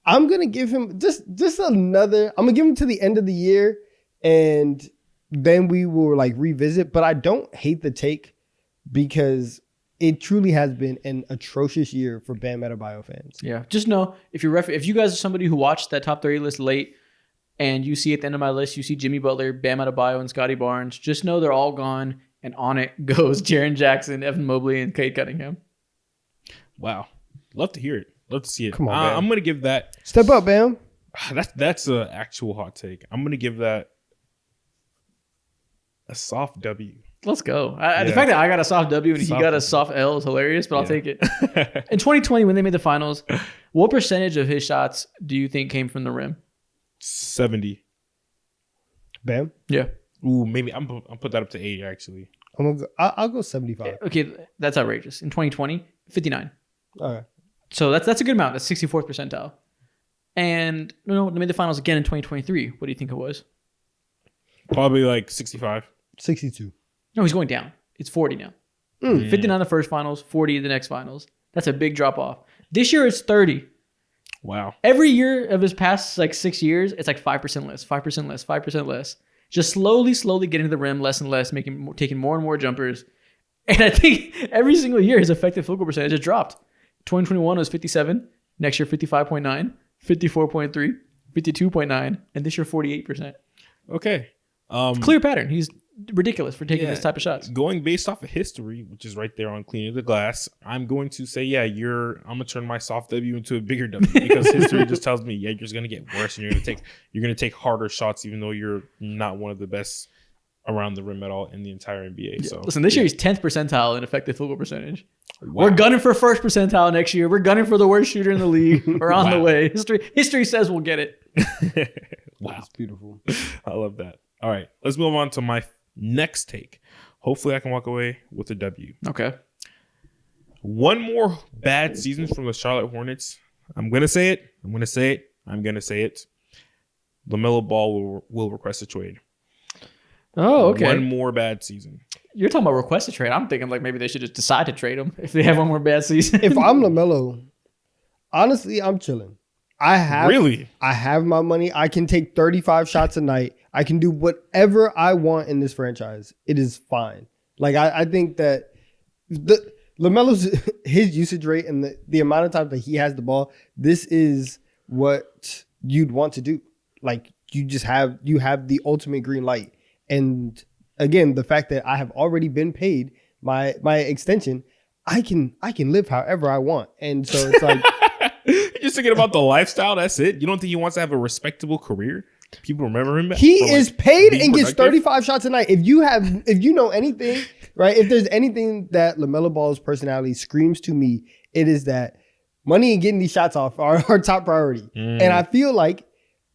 I'm going to give him just another, I'm going to give him to the end of the year, and then we will like revisit. But I don't hate the take, because it truly has been an atrocious year for Bam Adebayo fans. Yeah, just know if you guys are somebody who watched that top 30 list late, and you see at the end of my list, you see Jimmy Butler, Bam Adebayo, and Scotty Barnes, just know they're all gone, and on it goes Jaren Jackson, Evan Mobley, and Cade Cunningham. Wow, love to hear it. Love to see it. Come on, Bam. I'm gonna give that. Step up, Bam. That's an actual hot take. I'm gonna give that a soft W. Let's go. The fact that I got a soft W and he got a soft L is hilarious, but I'll take it. In 2020, when they made the finals, what percentage of his shots do you think came from the rim? 70. Bam. Yeah. Ooh, maybe I'm put that up to 80 actually. I'll go 75. Okay, that's outrageous. In 2020, 59. All right. So that's a good amount. That's 64th percentile. And they made the finals again in 2023. What do you think it was? Probably like 65. 62. No, he's going down. It's 40 now. 59 the first finals, 40 the next finals. That's a big drop off. This year it's 30. Wow. Every year of his past 6 years, it's like 5% less, 5% less, 5% less. Just slowly getting to the rim less and less, taking more and more jumpers. And I think every single year his effective field goal percentage has dropped. 2021 was 57. Next year, 55.9, 54.3, 52.9, and this year, 48%. Okay. Clear pattern. He's ridiculous for taking this type of shots. Going based off of history, which is right there on cleaning the glass, I'm going to say, I'm going to turn my soft W into a bigger W because history just tells me, you're just going to get worse and you're going to take harder shots, even though you're not one of the best around the rim at all in the entire NBA. Yeah. So listen, this year he's 10th percentile in effective field goal percentage. Wow. We're gunning for first percentile next year. We're gunning for the worst shooter in the league. We're on the way. History says we'll get it. Wow. That's beautiful. I love that. All right, let's move on to my next take. Hopefully I can walk away with a W. Okay. One more bad season from the Charlotte Hornets. I'm going to say it. LaMelo Ball will request a trade. Oh, okay. One more bad season. You're talking about request a trade. I'm thinking like maybe they should just decide to trade him if they have one more bad season. If I'm LaMelo, honestly, I'm chilling. I have my money. I can take 35 shots a night. I can do whatever I want in this franchise. It is fine. Like I think that LaMelo's his usage rate and the amount of time that he has the ball, this is what you'd want to do. Like you have the ultimate green light. And again, the fact that I have already been paid my extension, I can live however I want. And so it's like you're just thinking about the lifestyle. That's it. You don't think he wants to have a respectable career? People remember him. He is paid and gets 35 shots a night. If you know anything, right? If there's anything that LaMelo Ball's personality screams to me, it is that money and getting these shots off are our top priority. And I feel like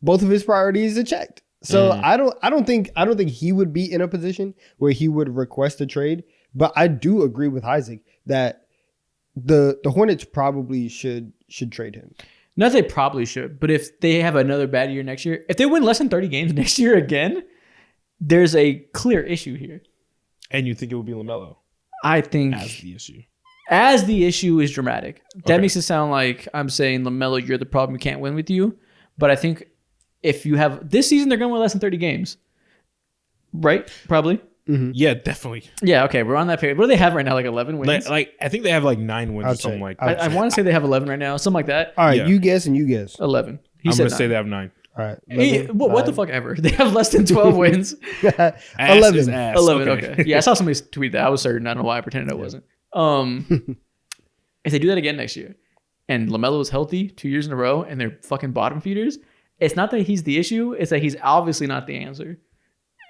both of his priorities are checked. So I don't think he would be in a position where he would request a trade. But I do agree with Isaac that the Hornets probably should trade him. Not they probably should, but if they have another bad year next year, if they win less than 30 games next year again, there's a clear issue here. And you think it would be LaMelo? I think as the issue is dramatic. That makes it sound like I'm saying LaMelo, you're the problem. We can't win with you. But I think if you have this season, they're going to win less than 30 games, right? Probably. Mm-hmm. Yeah, definitely. Yeah, okay, we're on that page. What do they have right now? Like 11 wins? Like I think they have like 9 wins or something like that. I want to say they have 11 right now, something like that. All right, you guess and you guess. 11. I'm going to say they have 9. All right. 11, what the fuck ever? They have less than 12 wins. 11. 11, okay. Yeah, I saw somebody tweet that. I was certain. I don't know why I pretended I wasn't. If they do that again next year, and LaMelo is healthy 2 years in a row, and they're fucking bottom feeders, it's not that he's the issue. It's that he's obviously not the answer.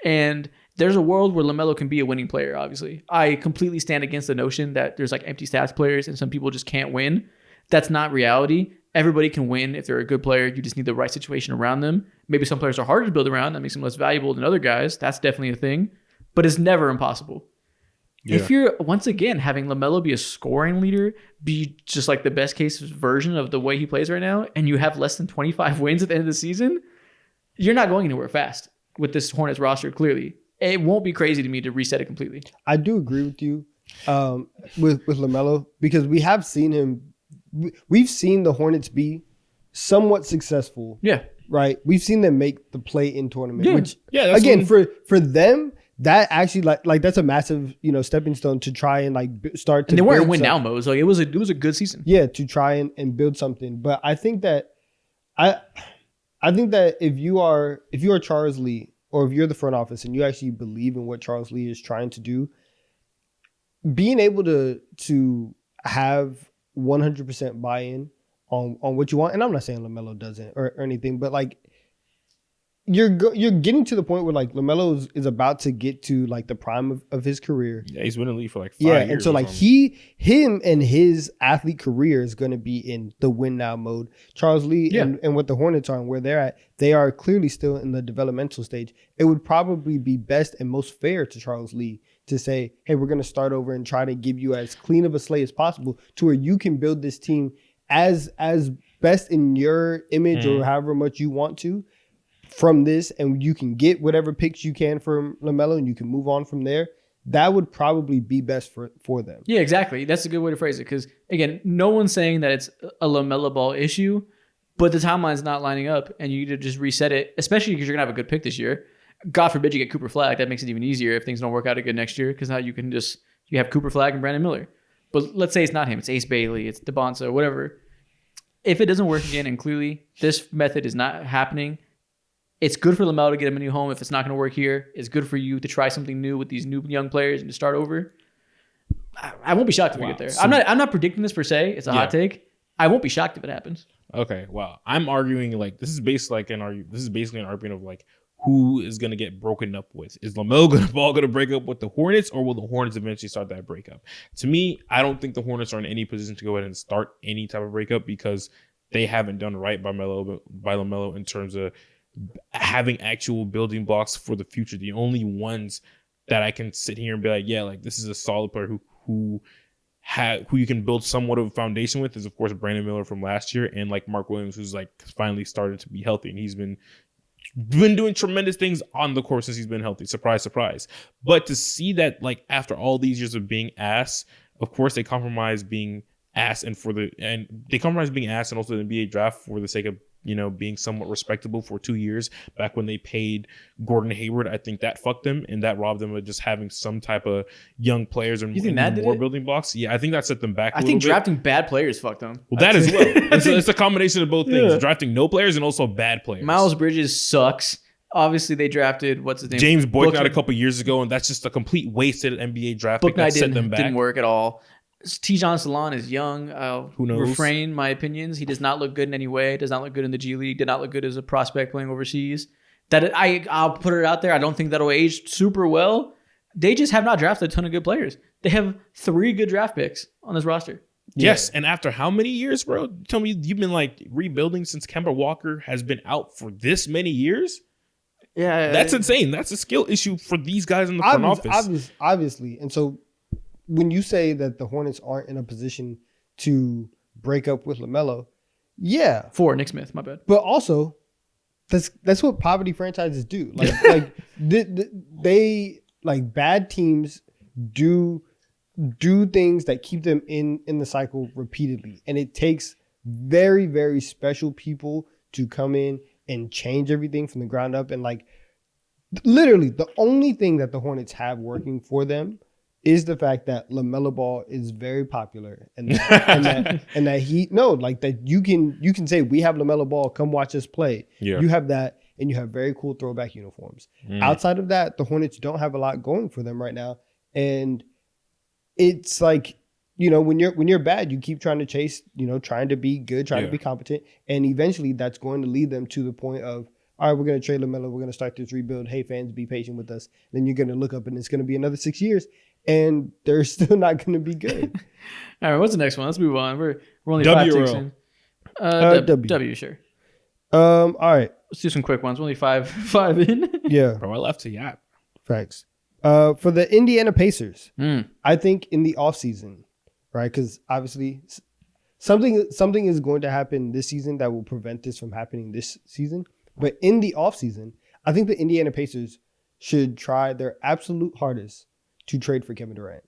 And there's a world where LaMelo can be a winning player, obviously. I completely stand against the notion that there's like empty stats players and some people just can't win. That's not reality. Everybody can win if they're a good player. You just need the right situation around them. Maybe some players are harder to build around. That makes them less valuable than other guys. That's definitely a thing. But it's never impossible. Yeah. If you're, once again, having LaMelo be a scoring leader, be just like the best case version of the way he plays right now, and you have less than 25 wins at the end of the season, you're not going anywhere fast with this Hornets roster, clearly. It won't be crazy to me to reset it completely. I do agree with you with LaMelo because we have seen him. We've seen the Hornets be somewhat successful. Yeah. Right? We've seen them make the play-in tournament. Yeah. Which, again, for them, that actually like that's a massive stepping stone to try and like start to. And they weren't in win now mode. So it was a good season. Yeah, to try and build something. But I think that if you are Charles Lee, or if you're the front office and you actually believe in what Charles Lee is trying to do, being able to have 100% buy-in on what you want, and I'm not saying LaMelo doesn't or anything, but like you're getting to the point where like LaMelo is about to get to like the prime of his career. Yeah, he's been in the league for like 5 years. And so like him and his athlete career is going to be in the win now mode. Charles Lee and what the Hornets are and where they're at, they are clearly still in the developmental stage. It would probably be best and most fair to Charles Lee to say, hey, we're going to start over and try to give you as clean of a slate as possible to where you can build this team as best in your image or however much you want to from this, and you can get whatever picks you can from LaMelo and you can move on from there. That would probably be best for them. Yeah, exactly. That's a good way to phrase it because, again, no one's saying that it's a LaMelo Ball issue, but the timeline's not lining up and you need to just reset it, especially because you're going to have a good pick this year. God forbid you get Cooper Flagg. That makes it even easier if things don't work out good next year because now you have Cooper Flagg and Brandon Miller. but let's say it's not him. It's Ace Bailey. It's DeBonsa, whatever. If it doesn't work again, and clearly this method is not happening, it's good for LaMelo to get him a new home. If it's not going to work here, it's good for you to try something new with these new young players and to start over. I won't be shocked if we get there. So, I'm not predicting this per se. It's a hot take. I won't be shocked if it happens. Okay, well, I'm arguing this is basically an argument of like who is going to get broken up with. Is LaMelo Ball going to break up with the Hornets, or will the Hornets eventually start that breakup? To me, I don't think the Hornets are in any position to go ahead and start any type of breakup because they haven't done right by LaMelo in terms of having actual building blocks for the future. The only ones that I can sit here and be like, yeah, like this is a solid player who you can build somewhat of a foundation with is of course Brandon Miller from last year, and like Mark Williams, who's like finally started to be healthy, and he's been doing tremendous things on the court since he's been healthy. Surprise, surprise. But to see that like after all these years of being ass, of course they compromise being ass and also the NBA draft for the sake of being somewhat respectable for 2 years back when they paid Gordon Hayward. I think that fucked them and that robbed them of just having some type of young players and more building blocks. Yeah, I think that set them back. I think drafting bad players fucked them. Well, that as well. It's a combination of both things: drafting no players and also bad players. Miles Bridges sucks. Obviously, they drafed what's his name, James Boycott a couple years ago, and that's just a complete wasted NBA draft pick that set them back. Didn't work at all. Tijon Salon is young. Who knows? Refrain my opinions. He does not look good in any way. Does not look good in the G League. Did not look good as a prospect playing overseas. I'll put it out there. I don't think that'll age super well. They just have not drafted a ton of good players. They have 3 good draft picks on this roster. Yes, and after how many years, bro? Tell me you've been like rebuilding since Kemba Walker has been out for this many years? Yeah. That's insane. That's a skill issue for these guys in the front office. Obviously. And so when you say that the Hornets aren't in a position to break up with LaMelo, yeah. For Nick Smith, my bad. But also, that's what poverty franchises do. Like they bad teams do things that keep them in the cycle repeatedly. And it takes very, very special people to come in and change everything from the ground up. And like literally the only thing that the Hornets have working for them is the fact that LaMelo Ball is very popular and that you can say we have LaMelo Ball, come watch us play. Yeah. You have that, and you have very cool throwback uniforms. Outside of that, the Hornets don't have a lot going for them right now, and it's like when you're bad, you keep trying to chase, trying to be good, trying to be competent, and eventually that's going to lead them to the point of, all right, we're going to trade LaMelo, we're going to start this rebuild. Hey fans, be patient with us. Then you're going to look up and it's going to be another 6 years. And they're still not going to be good. All right, what's the next one? Let's move on. We're only W 5 ticks in. W, sure. All right. Let's do some quick ones. We're only five in. Yeah. Bro, I left to yap. Facts. For the Indiana Pacers, I think in the offseason, right? Because obviously something is going to happen this season that will prevent this from happening this season. But in the offseason, I think the Indiana Pacers should try their absolute hardest to trade for Kevin Durant.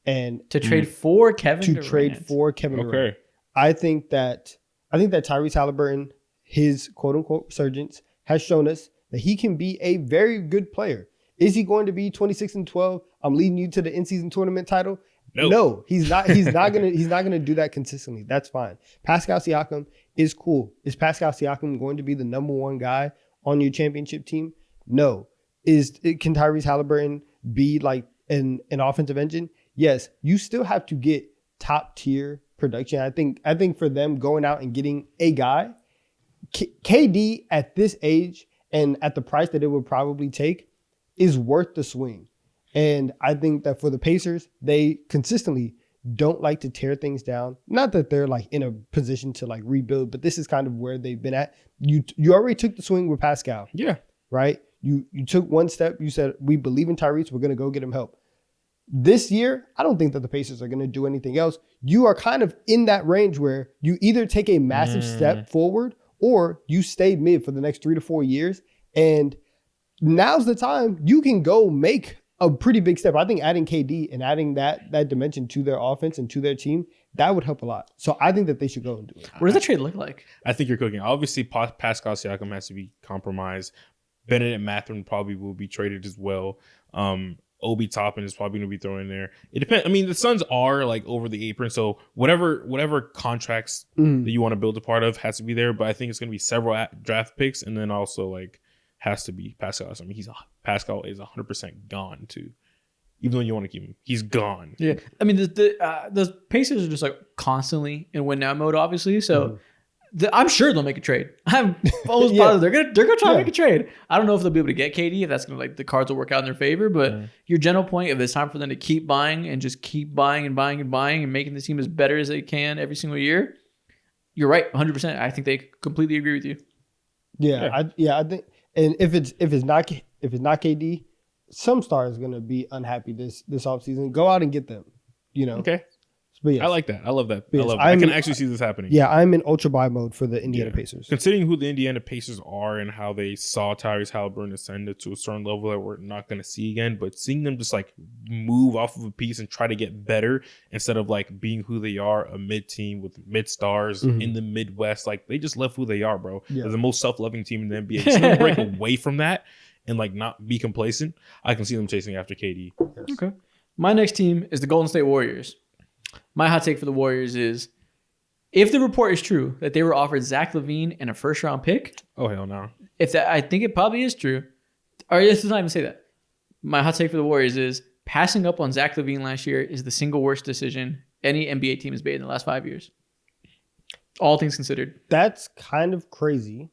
And to trade for Kevin Durant. I think that Tyrese Halliburton, his quote unquote resurgence, has shown us that he can be a very good player. Is he going to be 26-12? I'm leading you to the in-season tournament title. No, he's not. He's not gonna do that consistently. That's fine. Pascal Siakam is cool. Is Pascal Siakam going to be the number 1 guy on your championship team? No. Can Tyrese Halliburton be like an offensive engine? Yes. You still have to get top tier production. I think for them going out and getting a guy, KD at this age and at the price that it would probably take is worth the swing. And I think that for the Pacers, they consistently don't like to tear things down. Not that they're like in a position to like rebuild, but this is kind of where they've been at. You already took the swing with Pascal. Yeah. Right? You took one step. You said, we believe in Tyrese. We're going to go get him help. This year, I don't think that the Pacers are going to do anything else. You are kind of in that range where you either take a massive step forward or you stay mid for the next 3 to 4 years. And now's the time you can go make a pretty big step. I think adding KD and adding that dimension to their offense and to their team, that would help a lot. So I think that they should go and do it. What does that trade look like? I think you're cooking. Obviously, Pascal Siakam has to be compromised. Bennett and Mathurin probably will be traded as well. Obi Toppin is probably going to be thrown in there. It depends. I mean, the Suns are like over the apron, so whatever contracts that you want to build a part of has to be there. But I think it's going to be several draft picks, and then also like has to be Pascal. I mean, Pascal is 100% gone too. Even though you want to keep him, he's gone. Yeah, I mean the Pacers are just like constantly in win now mode, obviously. So I'm sure they'll make a trade. I'm almost positive they're gonna try to make a trade. I don't know if they'll be able to get KD, if that's gonna like the cards will work out in their favor. But your general point, if it's time for them to keep buying and just keep buying and buying and buying and making the team as better as they can every single year, you're right, 100%. I think they completely agree with you. I think, and if it's not KD, some star is gonna be unhappy this offseason. Go out and get them. Okay. But yes. I like that. I love that. Yes, I can actually see this happening. Yeah, I'm in ultra buy mode for the Indiana Pacers. Considering who the Indiana Pacers are and how they saw Tyrese Halliburton ascend to a certain level that we're not going to see again, but seeing them just like move off of a piece and try to get better instead of like being who they are, a mid team with mid stars in the Midwest, like they just left who they are, bro. Yeah. They're the most self-loving team in the NBA. Just to break away from that and like not be complacent, I can see them chasing after KD. Yes. Okay. My next team is the Golden State Warriors. My hot take for the Warriors is, if the report is true that they were offered Zach LaVine and a first-round pick. Oh, hell no. I think it probably is true. Or let's not even say that. My hot take for the Warriors is, passing up on Zach LaVine last year is the single worst decision any NBA team has made in the last 5 years. All things considered. That's kind of crazy.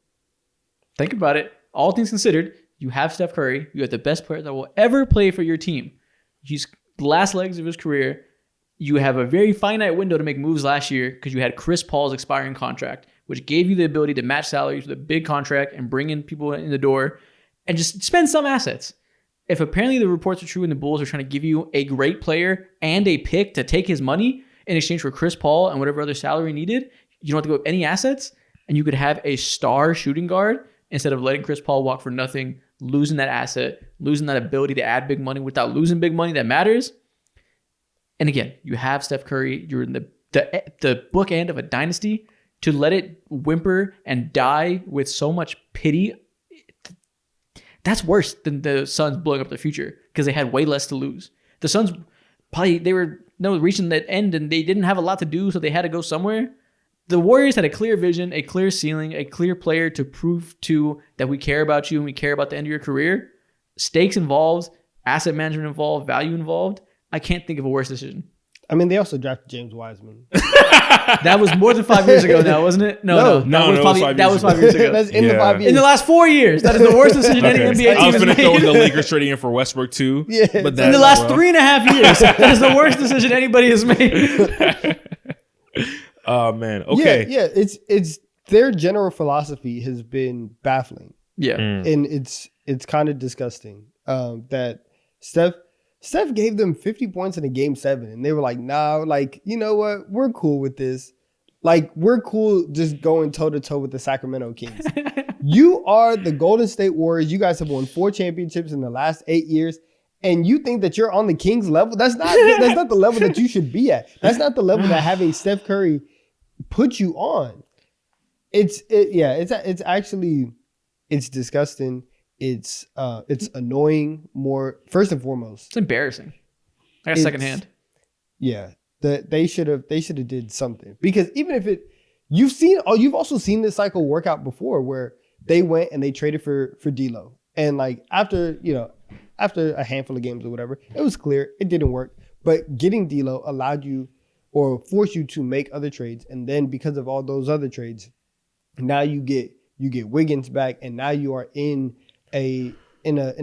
Think about it. All things considered, you have Steph Curry. You have the best player that will ever play for your team. He's the last legs of his career. You have a very finite window to make moves last year because you had Chris Paul's expiring contract, which gave you the ability to match salaries with a big contract and bring in people in the door and just spend some assets. If apparently the reports are true and the Bulls are trying to give you a great player and a pick to take his money in exchange for Chris Paul and whatever other salary needed, you don't have to go with any assets, and you could have a star shooting guard instead of letting Chris Paul walk for nothing, losing that asset, losing that ability to add big money without losing big money that matters. And again, you have Steph Curry. You're in the bookend of a dynasty. To let it whimper and die with so much pity, that's worse than the Suns blowing up their future because they had way less to lose. The Suns they were reaching that end and they didn't have a lot to do, so they had to go somewhere. The Warriors had a clear vision, a clear ceiling, a clear player to prove to that we care about you and we care about the end of your career. Stakes involved, asset management involved, value involved. I can't think of a worse decision. I mean, they also drafted James Wiseman. That was more than 5 years ago now, wasn't it? No. That was 5 years ago. That's in the 5 years. In the last 4 years. That is the worst decision any NBA team has made. I was going to throw in the Lakers trading in for Westbrook too. Yeah. But in the last 3.5 years. That is the worst decision anybody has made. Oh, man. Okay. Yeah. It's their general philosophy has been baffling. Yeah. And it's kind of disgusting that Steph gave them 50 points in a game 7, and they were like, nah, like, you know what? We're cool with this. Like, we're cool just going toe-to-toe with the Sacramento Kings. You are the Golden State Warriors. You guys have won 4 championships in the last 8 years, and you think that you're on the Kings level? That's not the level that you should be at. That's not the level that having Steph Curry put you on. It's actually disgusting. It's annoying more first and foremost. It's embarrassing. I got secondhand. Yeah. They should have did something. Because even if you've also seen this cycle work out before where they went and they traded for D'Lo. And like after a handful of games or whatever, it was clear it didn't work. But getting D'Lo allowed you or forced you to make other trades. And then because of all those other trades, now you get Wiggins back, and now you are in a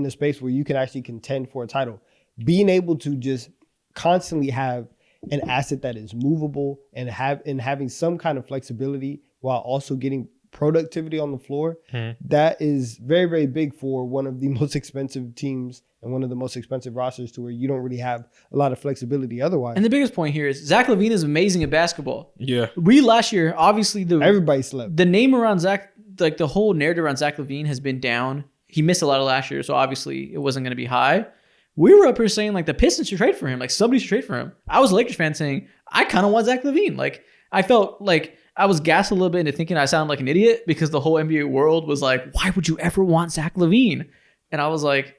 space where you can actually contend for a title. Being able to just constantly have an asset that is movable and having some kind of flexibility while also getting productivity on the floor, that is very, very big for one of the most expensive teams and one of the most expensive rosters, to where you don't really have a lot of flexibility otherwise. And the biggest point here is Zach LaVine is amazing at basketball. Yeah. Last year, obviously everybody slept. The name around Zach, like the whole narrative around Zach LaVine has been down. He missed a lot of last year, so obviously it wasn't going to be high. We were up here saying like the Pistons should trade for him. Like somebody should trade for him. I was a Lakers fan saying I kind of want Zach LaVine. Like I felt like I was gassed a little bit into thinking I sounded like an idiot because the whole NBA world was like, why would you ever want Zach LaVine? And I was like,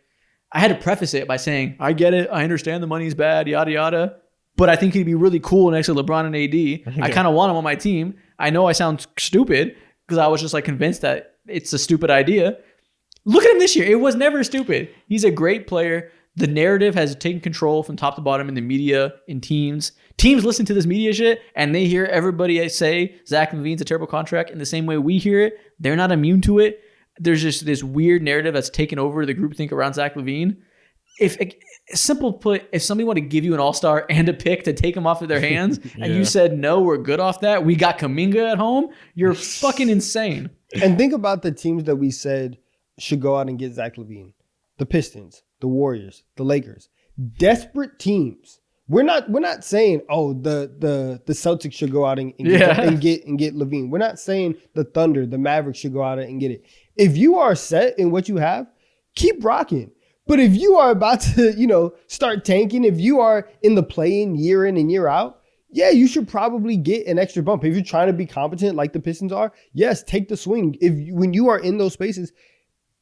I had to preface it by saying, I get it. I understand the money's bad, yada, yada. But I think he'd be really cool next to LeBron and AD. I kind of want him on my team. I know I sound stupid because I was just like convinced that it's a stupid idea. Look at him this year. It was never stupid. He's a great player. The narrative has taken control from top to bottom in the media, in teams. Teams listen to this media shit and they hear everybody say Zach LaVine's a terrible contract in the same way we hear it. They're not immune to it. There's just this weird narrative that's taken over the groupthink around Zach LaVine. If somebody wanted to give you an all-star and a pick to take him off of their hands and you said, no, we're good off that. We got Kuminga at home. You're fucking insane. And think about the teams that we said should go out and get Zach LaVine. The Pistons, the Warriors, the Lakers. Desperate teams. We're not saying, the Celtics should go out and get LaVine. We're not saying the Thunder, the Mavericks should go out and get it. If you are set in what you have, keep rocking. But if you are about to, start tanking, if you are in the play-in year in and year out, yeah, you should probably get an extra bump. If you're trying to be competent like the Pistons are, yes, take the swing. When you are in those spaces,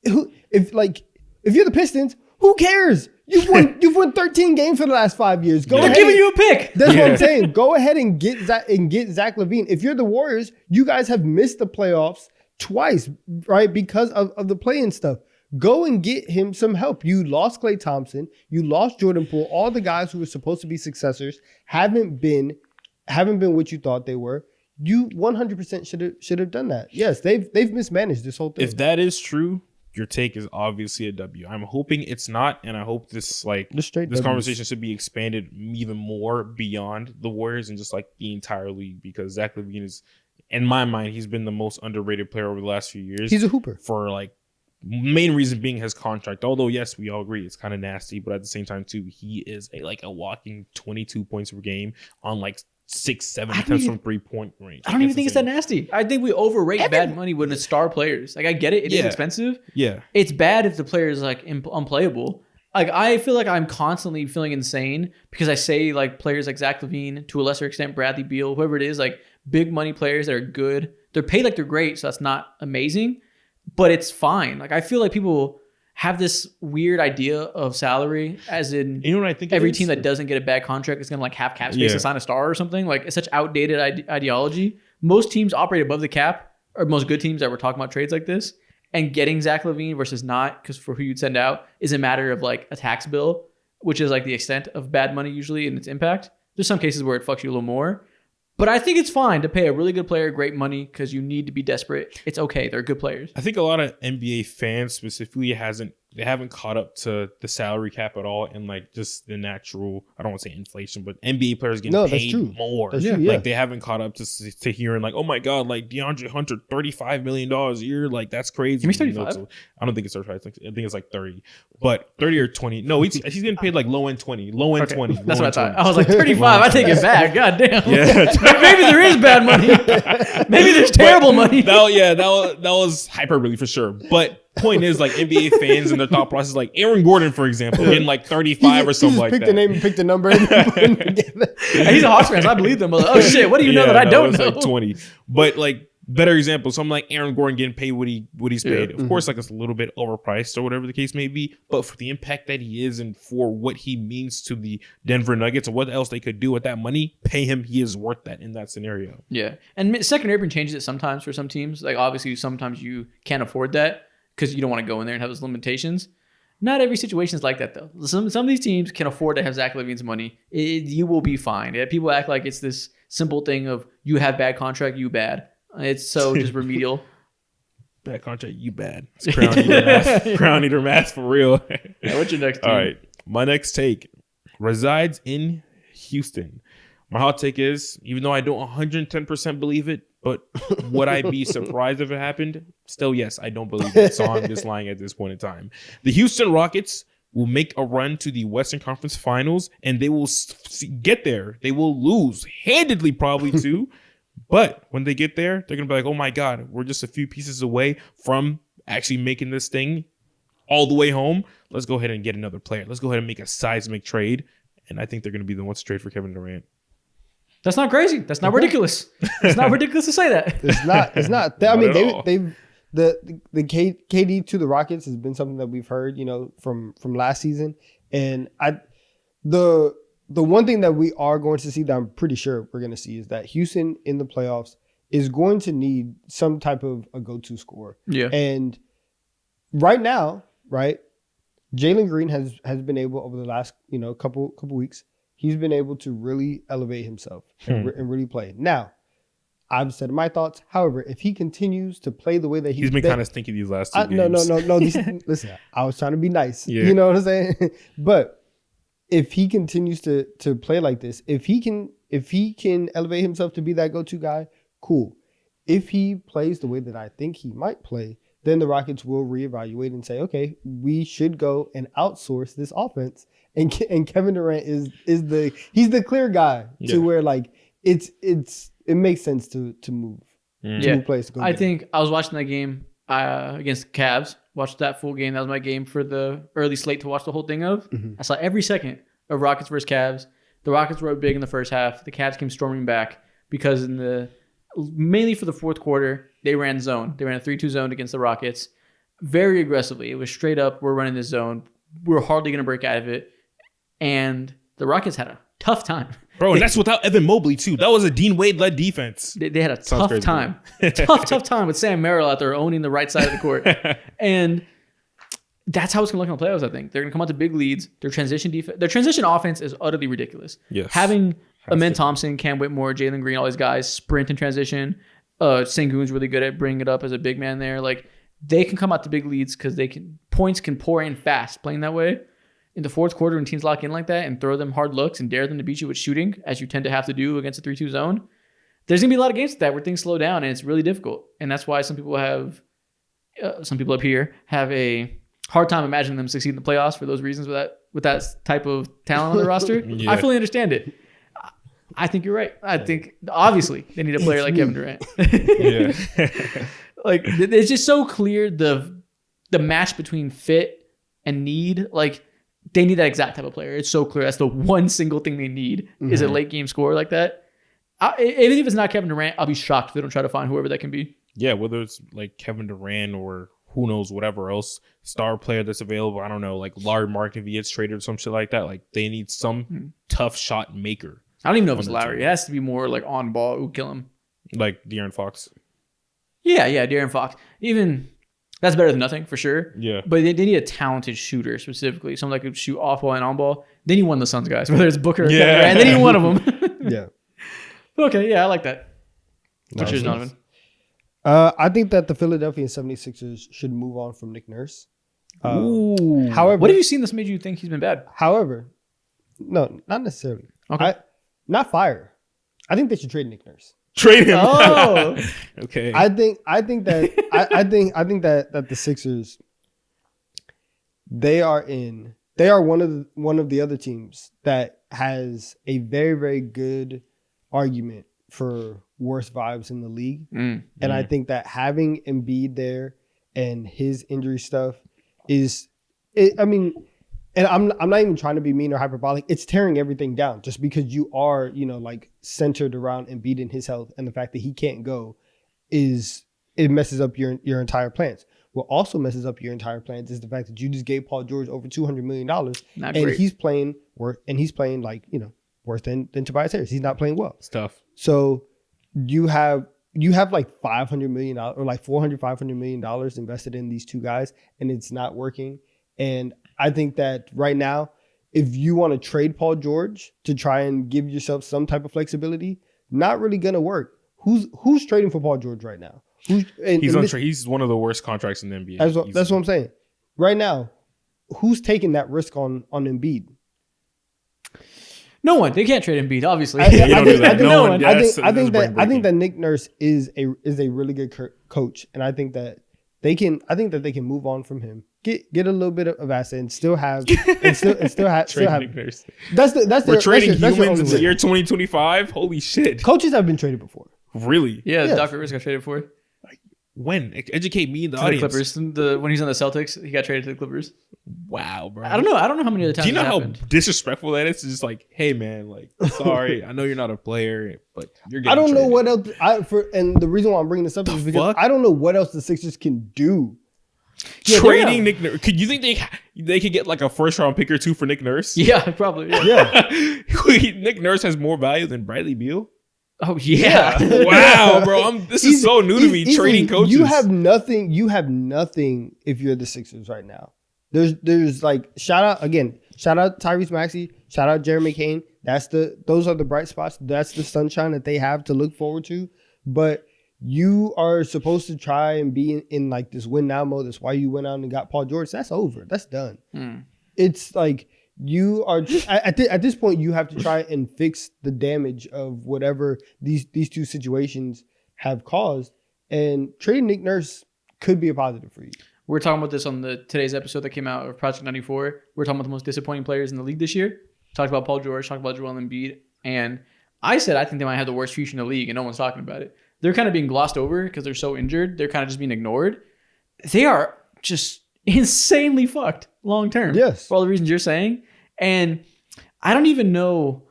if you're the Pistons, who cares? You've won 13 games for the last 5 years. They're giving you a pick. That's what I'm saying. Go ahead and get Zach LaVine. If you're the Warriors, you guys have missed the playoffs twice, right? Because of the play-in stuff. Go and get him some help. You lost Klay Thompson. You lost Jordan Poole. All the guys who were supposed to be successors haven't been what you thought they were. You 100% should have done that. Yes, they've mismanaged this whole thing. If that is true, your take is obviously a W. I'm hoping it's not, and I hope this conversation should be expanded even more beyond the Warriors and just like the entire league, because Zach LaVine is, in my mind, he's been the most underrated player over the last few years. He's a hooper. For like main reason being his contract. Although yes, we all agree it's kind of nasty, but at the same time too, he is a walking 22 points per game on like 6-7 attempts from 3-point range. I don't even think it's that nasty. I think we overrate bad money when it's star players. Like I get it, it is expensive. Yeah, it's bad if the player is like unplayable. Like I feel like I'm constantly feeling insane because I say like players like Zach LaVine, to a lesser extent Bradley Beal, whoever it is, like big money players that are good. They're paid like they're great, so that's not amazing. But it's fine. Like I feel like people have this weird idea of salary, as in what I think every team that doesn't get a bad contract is gonna like have cap space to sign a star or something. Like it's such outdated ideology. Most teams operate above the cap, or most good teams that we're talking about trades like this. And getting Zach LaVine versus not, because for who you'd send out is a matter of like a tax bill, which is like the extent of bad money usually and its impact. There's some cases where it fucks you a little more. But I think it's fine to pay a really good player great money because you need to be desperate. It's okay. They're good players. I think a lot of NBA fans specifically haven't caught up to the salary cap at all, and like just the natural, I don't want to say inflation, but NBA players getting paid more. That's true, yeah. Like they haven't caught up to hearing like, oh my God, like DeAndre Hunter, $35 million a year. Like that's crazy. Give me 35. I don't think it's 35. I think it's like 30, but 30 or 20. No, he's getting paid like low end 20. That's what I thought. I was like 35. I take it back. God damn. Yeah. Maybe there is bad money. Maybe there's terrible money. That was hyperbole for sure. But point is, like NBA fans and their thought process, like Aaron Gordon, for example, getting like 35 or something like that. Pick the name and pick the number. And he's a Hawks fan, so I believe them. Like, oh shit, what do you know that I don't know? Like 20, but like better example. So I'm like Aaron Gordon getting paid what he's paid. Of course, like it's a little bit overpriced or whatever the case may be, but for the impact that he is and for what he means to the Denver Nuggets and what else they could do with that money, pay him. He is worth that in that scenario. Yeah, and second urban changes it sometimes for some teams. Like obviously, sometimes you can't afford that because you don't want to go in there and have those limitations. Not every situation is like that, though. Some of these teams can afford to have Zach LaVine's money. You will be fine. Yeah, people act like it's this simple thing of you have bad contract, you bad. It's so just remedial. Bad contract, you bad. It's crown eater math. Crown eater math for real. Yeah, what's your next team? All right. My next take resides in Houston. My hot take is, even though I don't 110% believe it, but would I be surprised if it happened? Still, yes, I don't believe it. So I'm just lying at this point in time. The Houston Rockets will make a run to the Western Conference Finals, and they will get there. They will lose handedly, probably too. But when they get there, they're going to be like, oh my God, we're just a few pieces away from actually making this thing all the way home. Let's go ahead and get another player. Let's go ahead and make a seismic trade. And I think they're going to be the ones to trade for Kevin Durant. That's not crazy. That's not ridiculous. It's not ridiculous to say that. It's not. I mean, KD to the Rockets has been something that we've heard, from last season, and the one thing that we are going to see that I'm pretty sure we're going to see is that Houston in the playoffs is going to need some type of a go-to scorer. Yeah. And right now, right, Jalen Green has been able over the last, couple weeks, he's been able to really elevate himself and really play. Now, I've said my thoughts. However, if he continues to play the way that he's been kind of stinky these last two games. No. Listen, I was trying to be nice. Yeah. You know what I'm saying? But if he continues to play like this, if he can elevate himself to be that go-to guy, cool. If he plays the way that I think he might play, then the Rockets will reevaluate and say, okay, we should go and outsource this offense. And Kevin Durant is the clear guy to where like it makes sense to move to a place to go. I think I was watching that game against the Cavs. Watched that full game. That was my game for the early slate to watch the whole thing of. Mm-hmm. I saw every second of Rockets versus Cavs. The Rockets were up big in the first half. The Cavs came storming back because mainly for the fourth quarter, they ran zone. They ran a 3-2 zone against the Rockets very aggressively. It was straight up, we're running this zone. We're hardly going to break out of it. And the Rockets had a tough time. Bro, and that's without Evan Mobley, too. That was a Dean Wade-led defense. They had a tough time. tough time with Sam Merrill out there owning the right side of the court. And that's how it's going to look in the playoffs, I think. They're going to come out to big leads. Their transition offense is utterly ridiculous. Yes. Having Amen Thompson, Cam Whitmore, Jalen Green, all these guys sprint in transition. Sengun's really good at bringing it up as a big man there. Like, they can come out to big leads because points can pour in fast playing that way. In the fourth quarter, when teams lock in like that and throw them hard looks and dare them to beat you with shooting, as you tend to have to do against a 3-2 zone, there's going to be a lot of games like that where things slow down and it's really difficult. And that's why some people up here have a hard time imagining them succeed in the playoffs for those reasons with that type of talent on the roster. Yeah. I fully understand it. I think you're right. I think obviously they need a player like Kevin Durant. Yeah. Like, it's just so clear the match between fit and need. Like, they need that exact type of player. It's so clear. That's the one single thing they need is a late game scorer like that. Even if it's not Kevin Durant, I'll be shocked if they don't try to find whoever that can be. Yeah, whether it's like Kevin Durant or who knows, whatever else star player that's available. I don't know, like Larry Mark if he gets traded or some shit like that. Like, they need some tough shot maker. I don't even know if it's Larry. Team. It has to be more like on ball. Who kill him? Like De'Aaron Fox. Yeah, De'Aaron Fox. Even that's better than nothing for sure. Yeah. But they need a talented shooter specifically. Someone that could shoot off ball and on ball. They need one of the Suns guys, whether it's Booker or Kevin Durant. They need one of them. Yeah. Okay, yeah, I like that. What's yours, Donovan? I think that the Philadelphia 76ers should move on from Nick Nurse. However, what have you seen that's made you think he's been bad? However, no, not necessarily. Okay. Not fire. I think they should trade Nick Nurse. Trade him. Oh, okay. I think that the Sixers, they are one of the other teams that has a very, very good argument for worst vibes in the league. And I think that having Embiid there and his injury stuff and I'm not even trying to be mean or hyperbolic. It's tearing everything down just because you are, like centered around Embiid and his health, and the fact that he can't go it messes up your entire plans. What also messes up your entire plans is the fact that you just gave Paul George over $200 million, he's playing like, worse than Tobias Harris. He's not playing well. It's tough. So you have like $500 million or like $500 million invested in these two guys, and it's not working. And I think that right now, if you want to trade Paul George to try and give yourself some type of flexibility, not really going to work. Who's trading for Paul George right now? He's one of the worst contracts in the NBA. That's what I'm saying. Right now, who's taking that risk on Embiid? No one. They can't trade Embiid, obviously. I think that Nick Nurse is a really good coach, and I think that they can move on from him. Get a little bit of asset and still have Nick Nurse. We're trading humans in the year 2025. Holy shit! Coaches have been traded before. Really? Yeah. Doc Rivers got traded for. When? Educate me in the To audience. the Clippers. When he's on the Celtics, he got traded to the Clippers. Wow, bro. I don't know how many other times. Do you know how happened. disrespectful that is? It's just like, hey man, like, sorry, I know you're not a player, but you're getting I don't know traded. what else. And the reason why I'm bringing this up is because I don't know what else the Sixers can do. Trading Nick Nurse. Could you think they could get like a first round pick or two for Nick Nurse? Yeah, probably. Yeah. Nick Nurse has more value than Bradley Beal. Oh yeah. Wow, bro. This is so new to me. Trading coaches. You have nothing. You have nothing if you're the Sixers right now. There's like shout out Tyrese Maxey, shout out Jeremy McCain. Those are the bright spots. That's the sunshine that they have to look forward to. But you are supposed to try and be in like this win now mode. That's why you went out and got Paul George. That's over. That's done. It's like you are at this point. You have to try and fix the damage of whatever these two situations have caused. And trading Nick Nurse could be a positive for you. We're talking about this on today's episode that came out of Project 94. We're talking about the most disappointing players in the league this year. Talked about Paul George, talked about Joel Embiid. And I said I think they might have the worst future in the league, and no one's talking about it. They're kind of being glossed over because they're so injured. They're kind of just being ignored. They are just insanely fucked long term. Yes. For all the reasons you're saying. And I don't even know.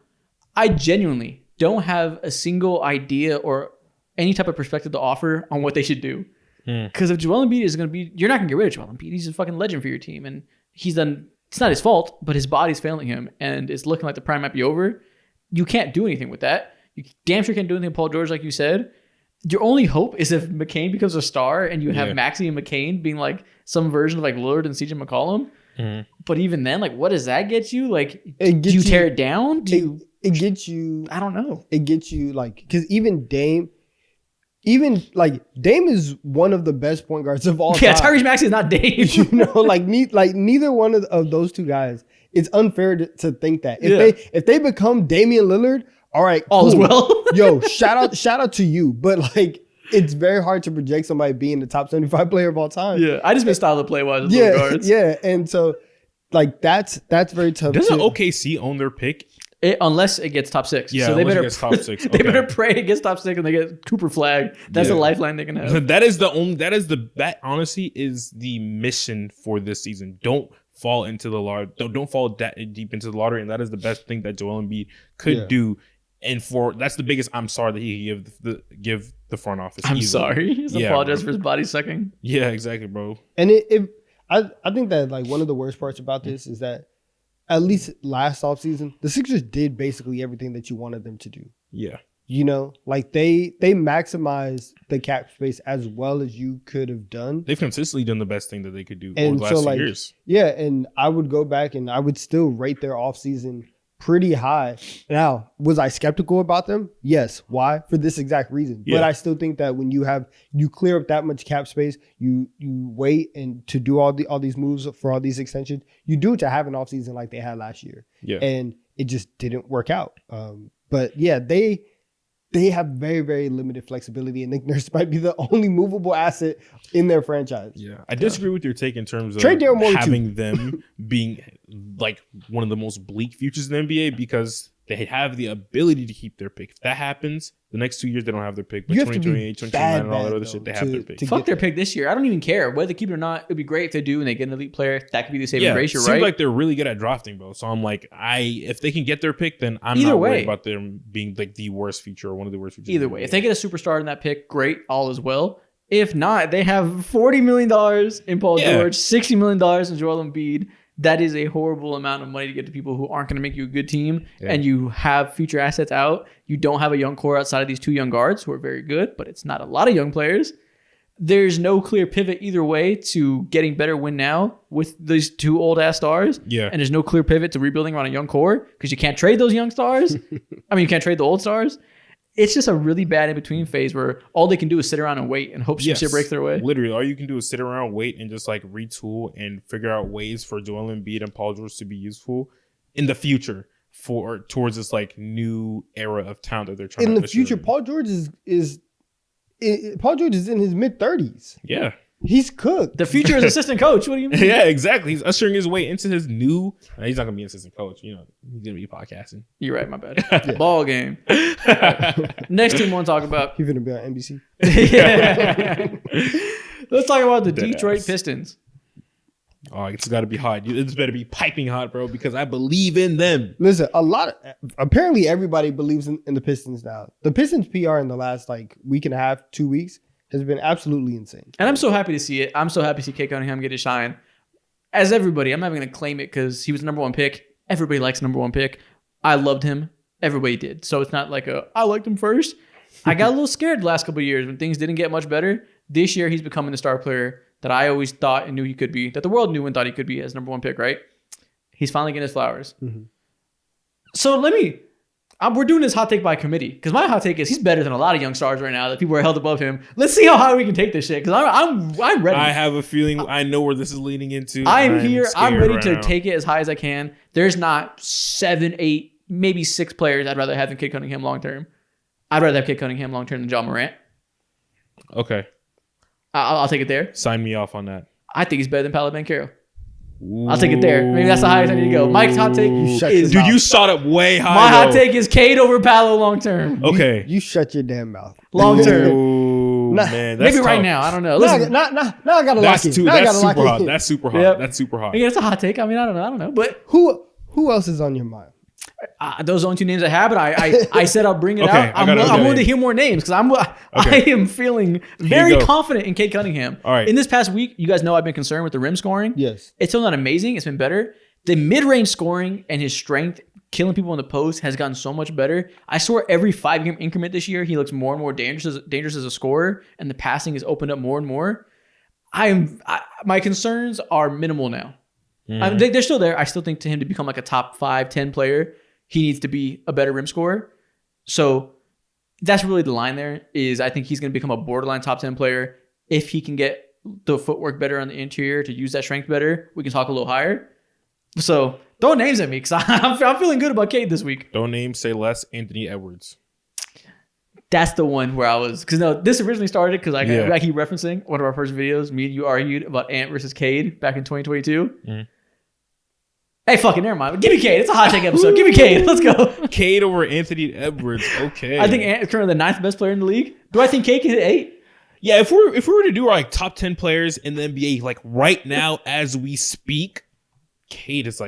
I genuinely don't have a single idea or any type of perspective to offer on what they should do. Because if Joel Embiid is going to be, you're not going to get rid of Joel Embiid. He's a fucking legend for your team. And he's done, it's not his fault, but his body's failing him. And it's looking like the prime might be over. You can't do anything with that. You damn sure can't do anything with Paul George, like you said. Your only hope is if McCain becomes a star and you have Maxey and McCain being like some version of like Lillard and CJ McCollum. But even then, like, what does that get you? Like, do you tear it down? It gets you. I don't know. It gets you like, because even Dame is one of the best point guards of all time. Yeah, Tyrese Maxey is not Dame. Neither one of those two guys. It's unfair to think that if they become Damian Lillard, all right, all is well. Yo, shout out to you. But like, it's very hard to project somebody being the top 75 player of all time. Yeah, I just been style of play wise with little guards. Yeah, and so like that's very tough. Doesn't OKC own their pick? Unless it gets top 6. Yeah, so they better top 6. They better pray it gets top 6 and they get Cooper Flag. That's the lifeline they can have. That honestly is the mission for this season. Don't fall into the lottery. Don't fall that deep into the lottery, and that is the best thing that Joel Embiid could do. And that's the biggest I'm sorry that he give the front office. I'm sorry. He's apologized for his body sucking. Yeah, exactly, bro. And I think that like one of the worst parts about this is that at least last offseason, the Sixers did basically everything that you wanted them to do. Yeah. You know, like they maximized the cap space as well as you could have done. They've consistently done the best thing that they could do over the last 2 years. Yeah, and I would go back and I would still rate their offseason pretty high. Now, was I skeptical about them? Yes. Why? For this exact reason. Yeah. But I still think that when you clear up that much cap space, you wait and to do all these moves for all these extensions, you do it to have an offseason like they had last year. Yeah. And it just didn't work out. But yeah, they have very, very limited flexibility, and Nick Nurse might be the only movable asset in their franchise. Yeah, I disagree with your take in terms of having them being like one of the most bleak futures in the NBA because they have the ability to keep their pick. If that happens, the next 2 years they don't have their pick. But 2028, 2029, and all that other shit, they have their pick. Fuck their pick this year. I don't even care whether they keep it or not. It'd be great if they do and they get an elite player. That could be the saving grace. You're right. Seems like they're really good at drafting, bro. So I'm like, if they can get their pick, then I'm not worried about them being like the worst future or one of the worst futures. Either way, if they get a superstar in that pick, great, all is well. If not, they have $40 million in Paul George, $60 million in Joel Embiid. That is a horrible amount of money to get to people who aren't going to make you a good team. Yeah. And you have future assets out. You don't have a young core outside of these 2 young guards who are very good, but it's not a lot of young players. There's no clear pivot either way to getting better win now with these 2 old ass stars. Yeah. And there's no clear pivot to rebuilding around a young core because you can't trade those young stars. I mean, you can't trade the old stars. It's just a really bad in-between phase where all they can do is sit around and wait and hope shit breaks their way. Literally, all you can do is sit around, wait, and just like retool and figure out ways for Joel Embiid and Paul George to be useful in the future towards this like new era of talent that they're trying to in the future. Paul George is in his mid-30s. Yeah. He's cooked. The future is assistant coach. What do you mean? Yeah, exactly. He's ushering his way into his new. He's not gonna be an assistant coach. You know, he's gonna be podcasting. You're right. My bad. Ball game. Next team I want to talk about. He's gonna be on NBC. Yeah. Let's talk about the Dead Detroit ass. Pistons. Oh, it's got to be hot. It's better be piping hot, bro, because I believe in them. Listen, apparently everybody believes in the Pistons now. The Pistons PR in the last week and a half, 2 weeks has been absolutely insane. And I'm so happy to see it. I'm so happy to see Kate Cunningham get a shine. As everybody, I'm not even going to claim it because he was the number one pick. Everybody likes the number one pick. I loved him. Everybody did. So it's not like I liked him first. I got a little scared the last couple of years when things didn't get much better. This year, he's becoming the star player that I always thought and knew he could be, that the world knew and thought he could be as number one pick, right? He's finally getting his flowers. Mm-hmm. So we're doing this hot take by committee because my hot take is he's better than a lot of young stars right now that people are held above him. Let's see how high we can take this shit because I'm ready. I have a feeling I know where this is leading into. I'm here. I'm ready right to now. take it as high as I can. There's not 7, 8, maybe 6 players I'd rather have than Kate Cunningham long term. I'd rather have Kate Cunningham long term than John Morant. Okay. I'll take it there. Sign me off on that. I think he's better than Paolo Banchero. I'll take it there. Maybe that's the highest I need to go. Mike's hot take is... Dude, you shot up way high. My hot take is Cade over Paolo long term. Okay. You shut your damn mouth. Long term. Ooh, man, that's Maybe right tough. now. I don't know. Listen, Now I gotta lock That's in. too. Now I That's gotta lock super hot. in. That's super hot. Yep. That's super hot. yeah, it's a hot take. I mean, I don't know. But Who else is on your mind? those are the only 2 names I have, but I said I'll bring it Okay, out. I I'm willing to hear more names because I am feeling very confident in Cade Cunningham. All right. In this past week, you guys know I've been concerned with the rim scoring. Yes. It's still not amazing. It's been better. The mid-range scoring and his strength, killing people in the post, has gotten so much better. I swear every 5-game increment this year, he looks more and more dangerous as a scorer, and the passing has opened up more and more. My concerns are minimal now. They're still there. I still think to him to become like a top 5, 10 player, he needs to be a better rim scorer. So that's really the line there is I think he's going to become a borderline top 10 player. If he can get the footwork better on the interior to use that strength better, we can talk a little higher. So throw names at me because I'm feeling good about Cade this week. Don't name, say less. Anthony Edwards. That's the one where I was, because this originally started because I keep referencing one of our first videos. Me and you argued about Ant versus Cade back in 2022. Mm-hmm. Hey, fucking never mind. Give me Cade. It's a hot take episode. Give me Cade. Let's go. Cade over Anthony Edwards. Okay. I think Ant is currently the 9th best player in the league. Do I think Cade can hit 8? Yeah, if we were to do our top 10 players in the NBA right now as we speak, Cade is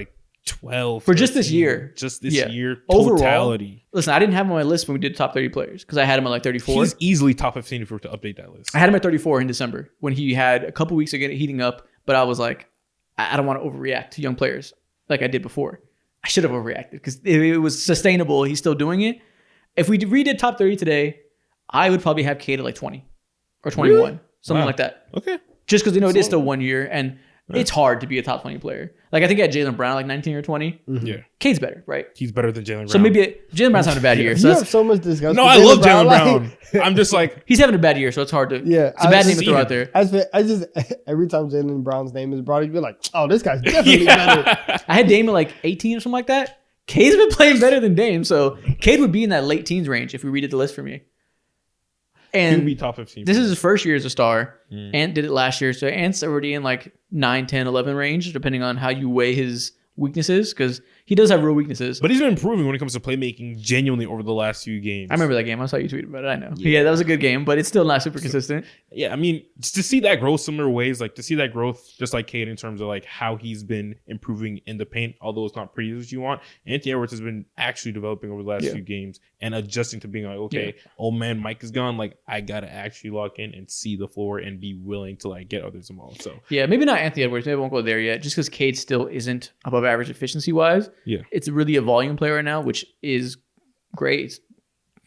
12 for just this year. Just this year. Overall, totality. Listen, I didn't have him on my list when we did top 30 players because I had him at 34. He's easily top 15 if we were to update that list. I had him at 34 in December when he had a couple weeks of getting heating up, but I was like, I don't want to overreact to young players like I did before. I should have overreacted because it was sustainable. He's still doing it. If we redid top 30 today, I would probably have Cade at 20 or 21, really? Something like that. Okay. Just because it is still 1 year and it's hard to be a top 20 player. I think I had Jaylen Brown 19 or 20. Mm-hmm. Yeah. Cade's better, right? He's better than Jaylen Brown. So maybe Jaylen Brown's having a bad year. So you have so much disgust. No, I love Jaylen Brown. I'm just he's having a bad year, so it's hard to. Yeah, it's a bad name to throw out there. I just every time Jaylen Brown's name is brought, you'd be like, "Oh, this guy's definitely better." I had Dame at 18 or something like that. Cade's been playing better than Dame, so Cade would be in that late teens range if we redid the list for me. And he'll be top 15. This is his first year as a star. Ant did it last year, so Ant's already in 9, 10, 11 range, depending on how you weigh his weaknesses, because he does have real weaknesses. But he's been improving when it comes to playmaking genuinely over the last few games. I remember that game. I saw you tweet about it. I know. Yeah, that was a good game, but it's still not super consistent. Yeah, I mean, just to see that growth similar ways, to see that growth just like Cade in terms of how he's been improving in the paint, although it's not pretty as you want. Anthony Edwards has been actually developing over the last few games and adjusting to being old man Mike is gone. I gotta actually lock in and see the floor and be willing to get others involved. So yeah, maybe not Anthony Edwards. Maybe I won't go there yet, just because Cade still isn't above average efficiency wise. Yeah, it's really a volume player right now, which is great.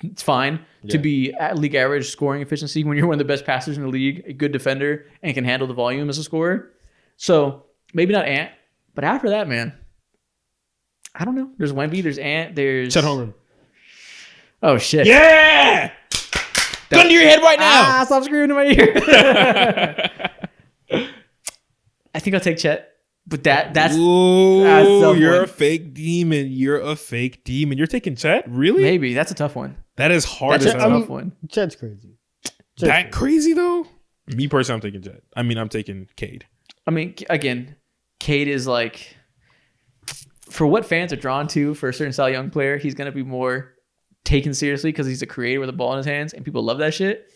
It's fine to be at league average scoring efficiency when you're one of the best passers in the league, a good defender, and can handle the volume as a scorer. So maybe not Ant, but after that, man, I don't know. There's Wemby, there's Ant, there's Chet Holmgren. Oh shit! Yeah, gun to your head right now. Stop screaming in my ear. I think I'll take Chet. But that's you're a fake demon. You're a fake demon. You're taking Chet? Really? Maybe. That's a tough one. That is hard. That's a tough one. Chet's crazy. Crazy though? Me personally, I'm taking Jet. I'm taking Cade. I mean, again, Cade is like, for what fans are drawn to for a certain style young player, he's going to be more taken seriously because he's a creator with a ball in his hands and people love that shit.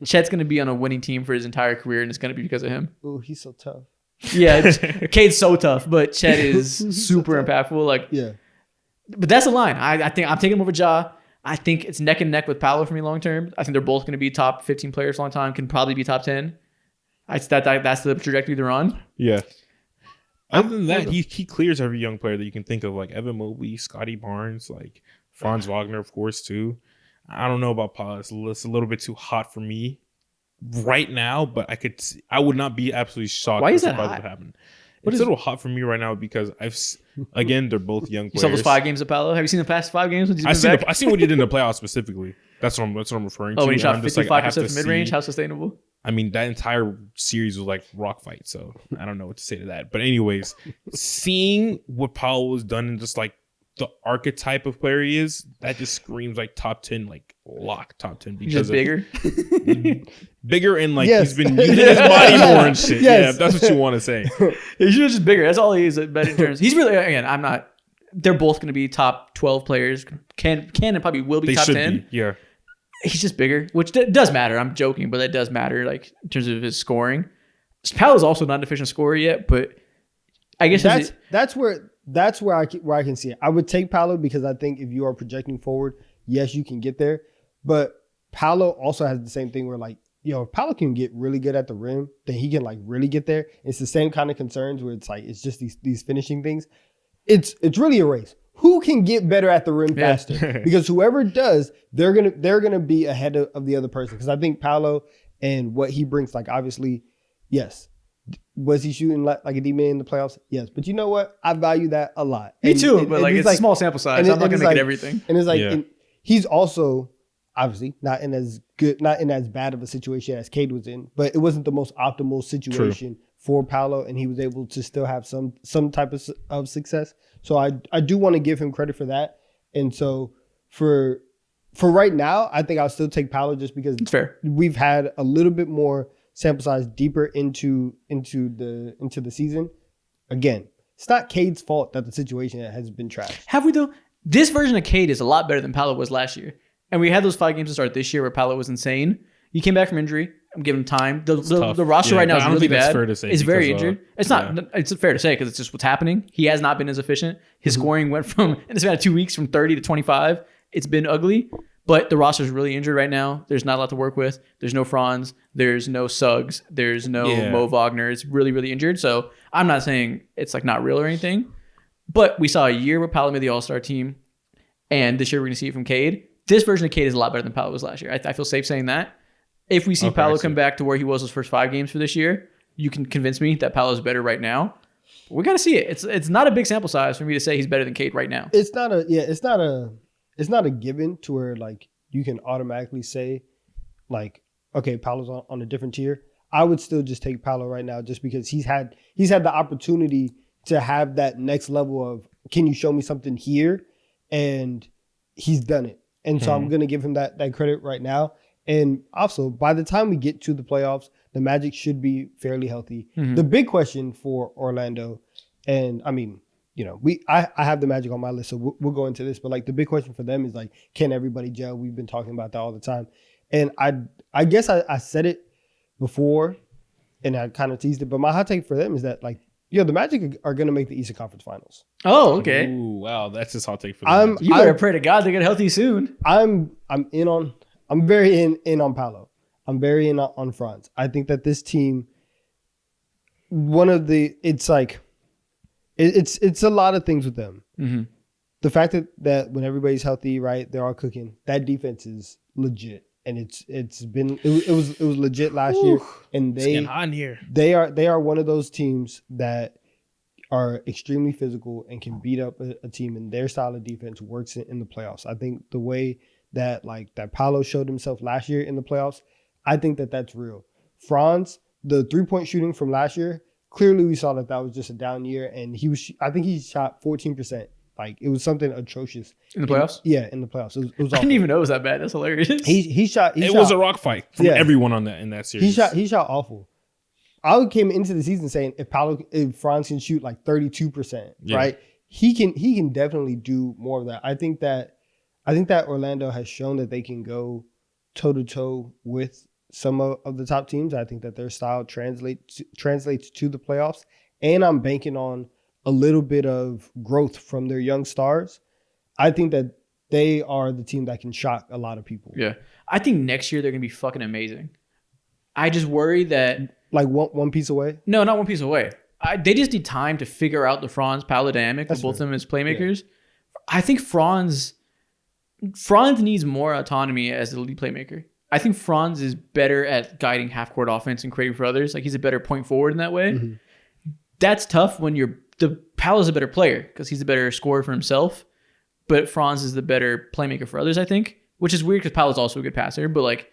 Chet's going to be on a winning team for his entire career and it's going to be because of him. Oh, he's so tough. Yeah, Cade's so tough, but Chet is super impactful. Like, yeah. But that's the line. I think I'm taking him over Ja. I think it's neck and neck with Paolo for me long term. I think they're both going to be top 15 players for a long time. Can probably be top 10. That's the trajectory they're on. Yeah. Other than that, he clears every young player that you can think of, like Evan Mobley, Scotty Barnes, like Franz Wagner, of course, too. I don't know about Paolo. It's a little bit too hot for me right now, but I would not be absolutely shocked. Why is that hot? Would happen. It's a little hot for me right now because they're both young players. You saw those 5 games of Paolo? Have you seen the past 5 games? I seen what he did in the playoffs specifically. That's what I'm referring to. Oh, when he shot 55% from mid-range, how sustainable? I mean, that entire series was like rock fight, so I don't know what to say to that. But anyways, seeing what Paolo has done and just like the archetype of player he is, that just screams like top 10, like lock top 10 because he's bigger. Bigger and like he's been using his body more and shit. Yes. Yeah, that's what you want to say. He's just bigger. That's all he is. But in terms, he's really, again, I'm not. They're both going to be top 12 players. Can and probably will be top 10. Yeah. He's just bigger, which does matter. I'm joking, but that does matter. Like in terms of his scoring, Paolo's also not an efficient scorer yet, but I guess that's where I can see it. I would take Paolo because I think if you are projecting forward, yes, you can get there. But Paolo also has the same thing where like, if Paolo can get really good at the rim, then he can like really get there. It's the same kind of concerns where it's like it's just these finishing things. It's really a race. Who can get better at the rim faster? Because whoever does, they're gonna be ahead of the other person. Because I think Paolo and what he brings, like obviously, yes. Was he shooting like a D-man in the playoffs? Yes. But you know what? I value that a lot. Me too, but like it's a small sample size. I'm not gonna get everything. And it's like and he's also obviously not in as bad of a situation as Cade was in, but it wasn't the most optimal situation for Paolo, and he was able to still have some type of success. So I do want to give him credit for that. And so for right now, I think I'll still take Paolo just because it's fair. We've had a little bit more sample size deeper into the season. Again, it's not Cade's fault that the situation has been trash. Have we though? This version of Cade is a lot better than Paolo was last year. And we had those 5 games to start this year where Paolo was insane. He came back from injury. I'm giving him time. The roster right now is really bad. Fair to say it's very injured. It's not. It's fair to say because it's just what's happening. He has not been as efficient. His scoring went from in the span of 2 weeks from 30 to 25. It's been ugly. But the roster is really injured right now. There's not a lot to work with. There's no Franz. There's no Suggs. There's no Mo Wagner. It's really, really injured. So I'm not saying it's like not real or anything. But we saw a year where Paolo made the All-Star team. And this year we're going to see it from Cade. This version of Cade is a lot better than Paolo was last year. I feel safe saying that. If we see Paolo come back to where he was those first 5 games for this year, you can convince me that Paolo is better right now. But we got to see it. It's not a big sample size for me to say he's better than Cade right now. It's not a given to where like you can automatically say like, okay, Paolo's on a different tier. I would still just take Paolo right now just because he's had the opportunity to have that next level of, can you show me something here? And he's done it. And so I'm going to give him that credit right now. And also, by the time we get to the playoffs, the Magic should be fairly healthy. Mm-hmm. The big question for Orlando, and I mean, I have the Magic on my list, so we'll go into this. But like the big question for them is like, can everybody gel? We've been talking about that all the time. And I guess I said it before, and I kind of teased it. But my hot take for them is that like, the Magic are going to make the Eastern Conference Finals. Oh, okay. Ooh, wow, that's his hot take for them. You better pray to God they get healthy soon. I'm very in on Paolo. I'm very in on Franz. I think that this team, it's a lot of things with them. Mm-hmm. The fact that when everybody's healthy, right, they're all cooking. That defense is legit, and it was legit last year. And they are one of those teams that are extremely physical and can beat up a team, and their style of defense works in the playoffs. I think the way that Paolo showed himself last year in the playoffs, I think that's real. Franz, the 3-point shooting from last year, clearly we saw that was just a down year, and I think he shot 14% Like it was something atrocious in the playoffs. In the playoffs, it was I didn't even know it was that bad. That's hilarious. He shot. It was a rock fight from everyone on that in that series. He shot awful. I came into the season saying if Franz can shoot like 32%, right? He can definitely do more of that. I think that Orlando has shown that they can go toe to toe with some of the top teams. I think that their style translates to the playoffs, and I'm banking on a little bit of growth from their young stars. I think that they are the team that can shock a lot of people. Yeah, I think next year they're gonna be fucking amazing. I just worry that like one piece away. No, not one piece away. They just need time to figure out the Franz Paolo dynamic with both of them as playmakers. Yeah. I think Franz needs more autonomy as the lead playmaker. I think Franz is better at guiding half-court offense and creating for others. Like he's a better point forward in that way. Mm-hmm. That's tough when Paolo's a better player because he's a better scorer for himself, but Franz is the better playmaker for others, I think, which is weird because Paolo's also a good passer, but like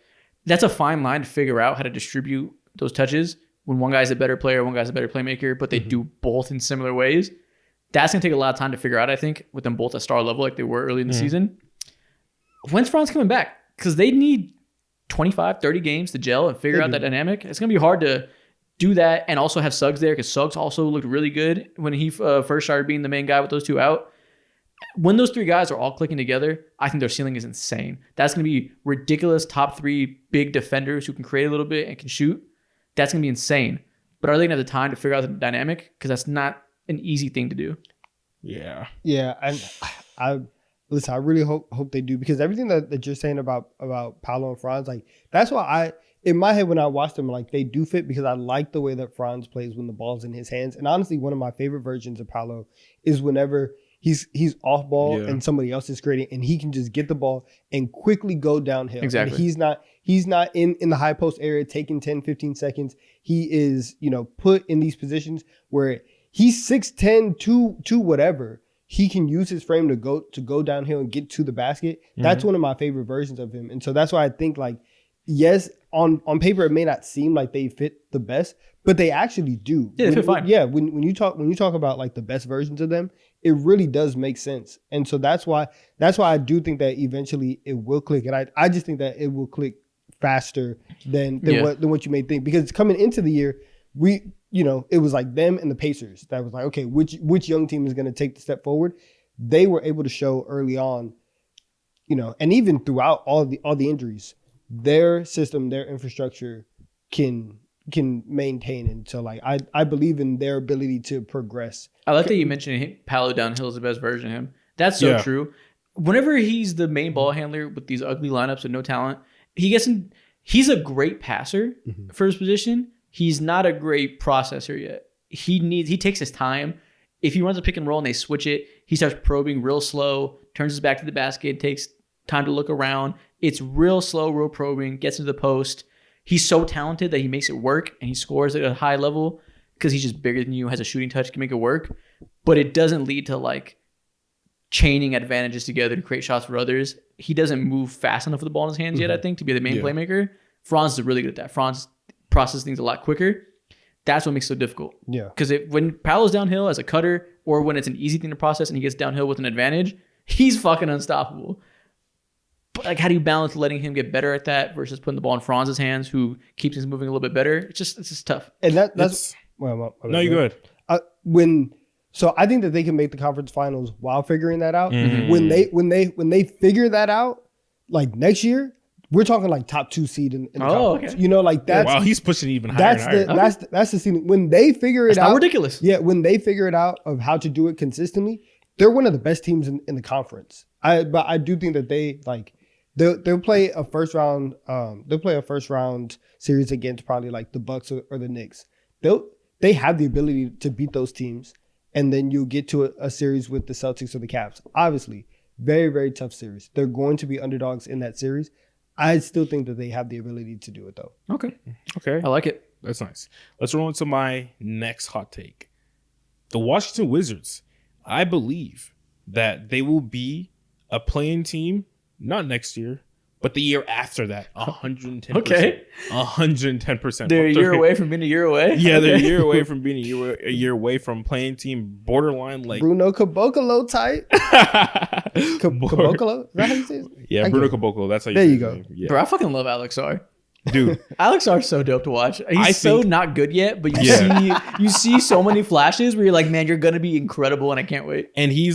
that's a fine line to figure out how to distribute those touches when one guy's a better player, one guy's a better playmaker, but they do both in similar ways. That's going to take a lot of time to figure out, I think, with them both at star level like they were early in the season. When's Franz coming back? Because they need 25, 30 games to gel and figure out that dynamic. It's going to be hard to do that and also have Suggs there because Suggs also looked really good when he first started being the main guy with those two out. When those three guys are all clicking together, I think their ceiling is insane. That's going to be ridiculous top three big defenders who can create a little bit and can shoot. That's going to be insane. But are they going to have the time to figure out the dynamic? Because that's not an easy thing to do. Yeah. Yeah. And I really hope they do, because everything that you're saying about Paolo and Franz, like that's why in my head when I watch them, like they do fit because I like the way that Franz plays when the ball's in his hands. And honestly, one of my favorite versions of Paolo is whenever he's off ball and somebody else is creating and he can just get the ball and quickly go downhill. Exactly. And he's not in the high post area taking 10, 15 seconds. He is, put in these positions where he's 6'10", 2 whatever. He can use his frame to go downhill and get to the basket. That's one of my favorite versions of him. And so that's why I think, like, yes, on paper it may not seem like they fit the best, but they actually do. Yeah, they fit fine. Yeah, when you talk about like the best versions of them, it really does make sense. And so that's why I do think that eventually it will click. And I just think that it will click faster than what you may think. Because coming into the year, it was like them and the Pacers that was like, okay, which young team is going to take the step forward? They were able to show early on, and even throughout all the injuries, their system, their infrastructure can maintain. And so like I believe in their ability to progress. I like that you mentioned Paolo downhill is the best version of him. That's so true. Whenever he's the main ball handler with these ugly lineups with no talent, he's a great passer for his position. He's not a great processor yet. He takes his time. If he runs a pick and roll and they switch it, he starts probing real slow, turns his back to the basket, takes time to look around. It's real slow, real probing, gets into the post. He's so talented that he makes it work and he scores at a high level because he's just bigger than you, has a shooting touch, can make it work. But it doesn't lead to like chaining advantages together to create shots for others. He doesn't move fast enough with the ball in his hands yet, I think, to be the main playmaker. Franz is really good at that. Franz process things a lot quicker. That's what makes it so difficult. Yeah. Because when Paolo's downhill as a cutter or when it's an easy thing to process and he gets downhill with an advantage, he's fucking unstoppable. But like, how do you balance letting him get better at that versus putting the ball in Franz's hands, who keeps things moving a little bit better? It's just tough. And that's no, you go ahead. So I think that they can make the conference finals while figuring that out. When they figure that out, like next year, we're talking like top 2 seed in the conference. Okay. Like that's wow, he's pushing even higher. That's the ceiling. When they figure it out, not ridiculous. Yeah, when they figure it out of how to do it consistently, they're one of the best teams in the conference. But I do think that they like they'll play a first round. They'll play a first round series against probably like the Bucks or the Knicks. They have the ability to beat those teams, and then you'll get to a series with the Celtics or the Cavs. Obviously, very, very tough series. They're going to be underdogs in that series. I still think that they have the ability to do it, though. Okay. I like it. That's nice. Let's roll into my next hot take. The Washington Wizards. I believe that they will be a playing team, not next year, But the year after that, 110%. Okay. 110%. They're a year away from being a year away? Yeah, they're a year away from being a year away from playing team borderline like Bruno Caboclo type. Caboclo? Is that how you say it? Yeah, Bruno Caboclo. That's how you there say you his go. name. Yeah. Bro, I fucking love Alex R. Dude. Alex R's so dope to watch. He's so not good yet, but you see so many flashes where you're like, man, you're gonna be incredible, and I can't wait. And he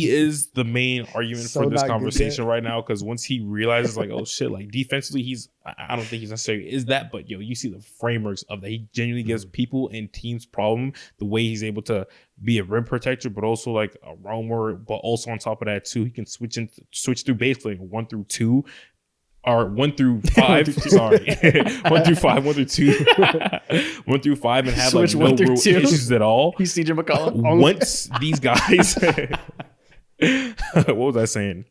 is the main argument for this conversation right now, because once he realizes like, oh shit, like defensively, I don't think he's necessarily is that, but you see the frameworks of that. He genuinely gives people and teams problem the way he's able to be a rim protector, but also like a roamer, but also on top of that too, he can switch through basically 1 through 2. Or 1 through 5, sorry, 1 through 5, 1 through 2, 1 through 5, and have like no real issues at all. He's CJ McCollum. Once these guys, what was I saying?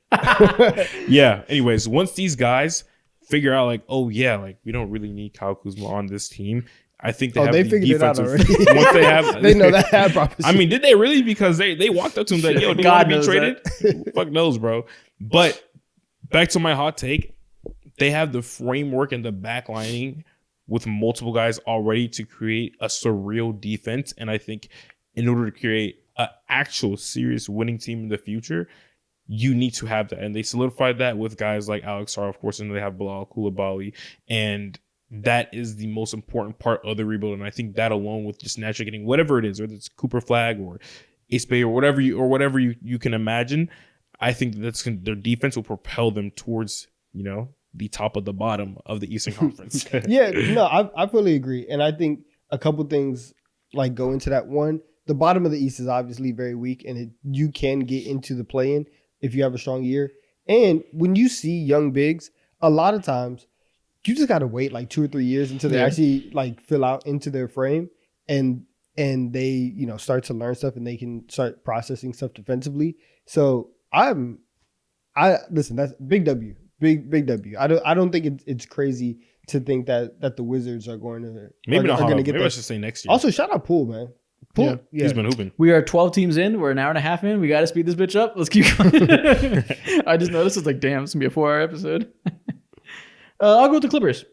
Yeah. Anyways, once these guys figure out like, oh yeah, like we don't really need Kyle Kuzma on this team. I think they figured it out already. Once they have, they know that proposition. I mean, did they really? Because they walked up to him like, yo, do you want to be traded? Fuck knows, bro. But back to my hot take. They have the framework and the backlining with multiple guys already to create a surreal defense. And I think in order to create an actual serious winning team in the future, you need to have that. And they solidified that with guys like Alex Sarr, of course, and they have Bilal Coulibaly. And that is the most important part of the rebuild. And I think that alone with just naturally getting whatever it is, whether it's Cooper Flag or Ace Bay or whatever you can imagine, I think their defense will propel them towards, the top of the bottom of the Eastern Conference. Yeah, no, I fully agree. And I think a couple things like go into that. One, the bottom of the East is obviously very weak, and you can get into the play-in if you have a strong year. And when you see young bigs, a lot of times you just got to wait like 2 or 3 years until they actually like fill out into their frame and they, start to learn stuff and they can start processing stuff defensively. So listen, that's big W. Big W. I don't think it's crazy to think that the Wizards are going to maybe are not. Get maybe I should say next year. Also, shout out Poole, man. Poole, yeah. He's been hooping. We are 12 teams in. We're an hour and a half in. We got to speed this bitch up. Let's keep going. I just noticed it's like, damn, it's gonna be a 4-hour episode. I'll go with the Clippers.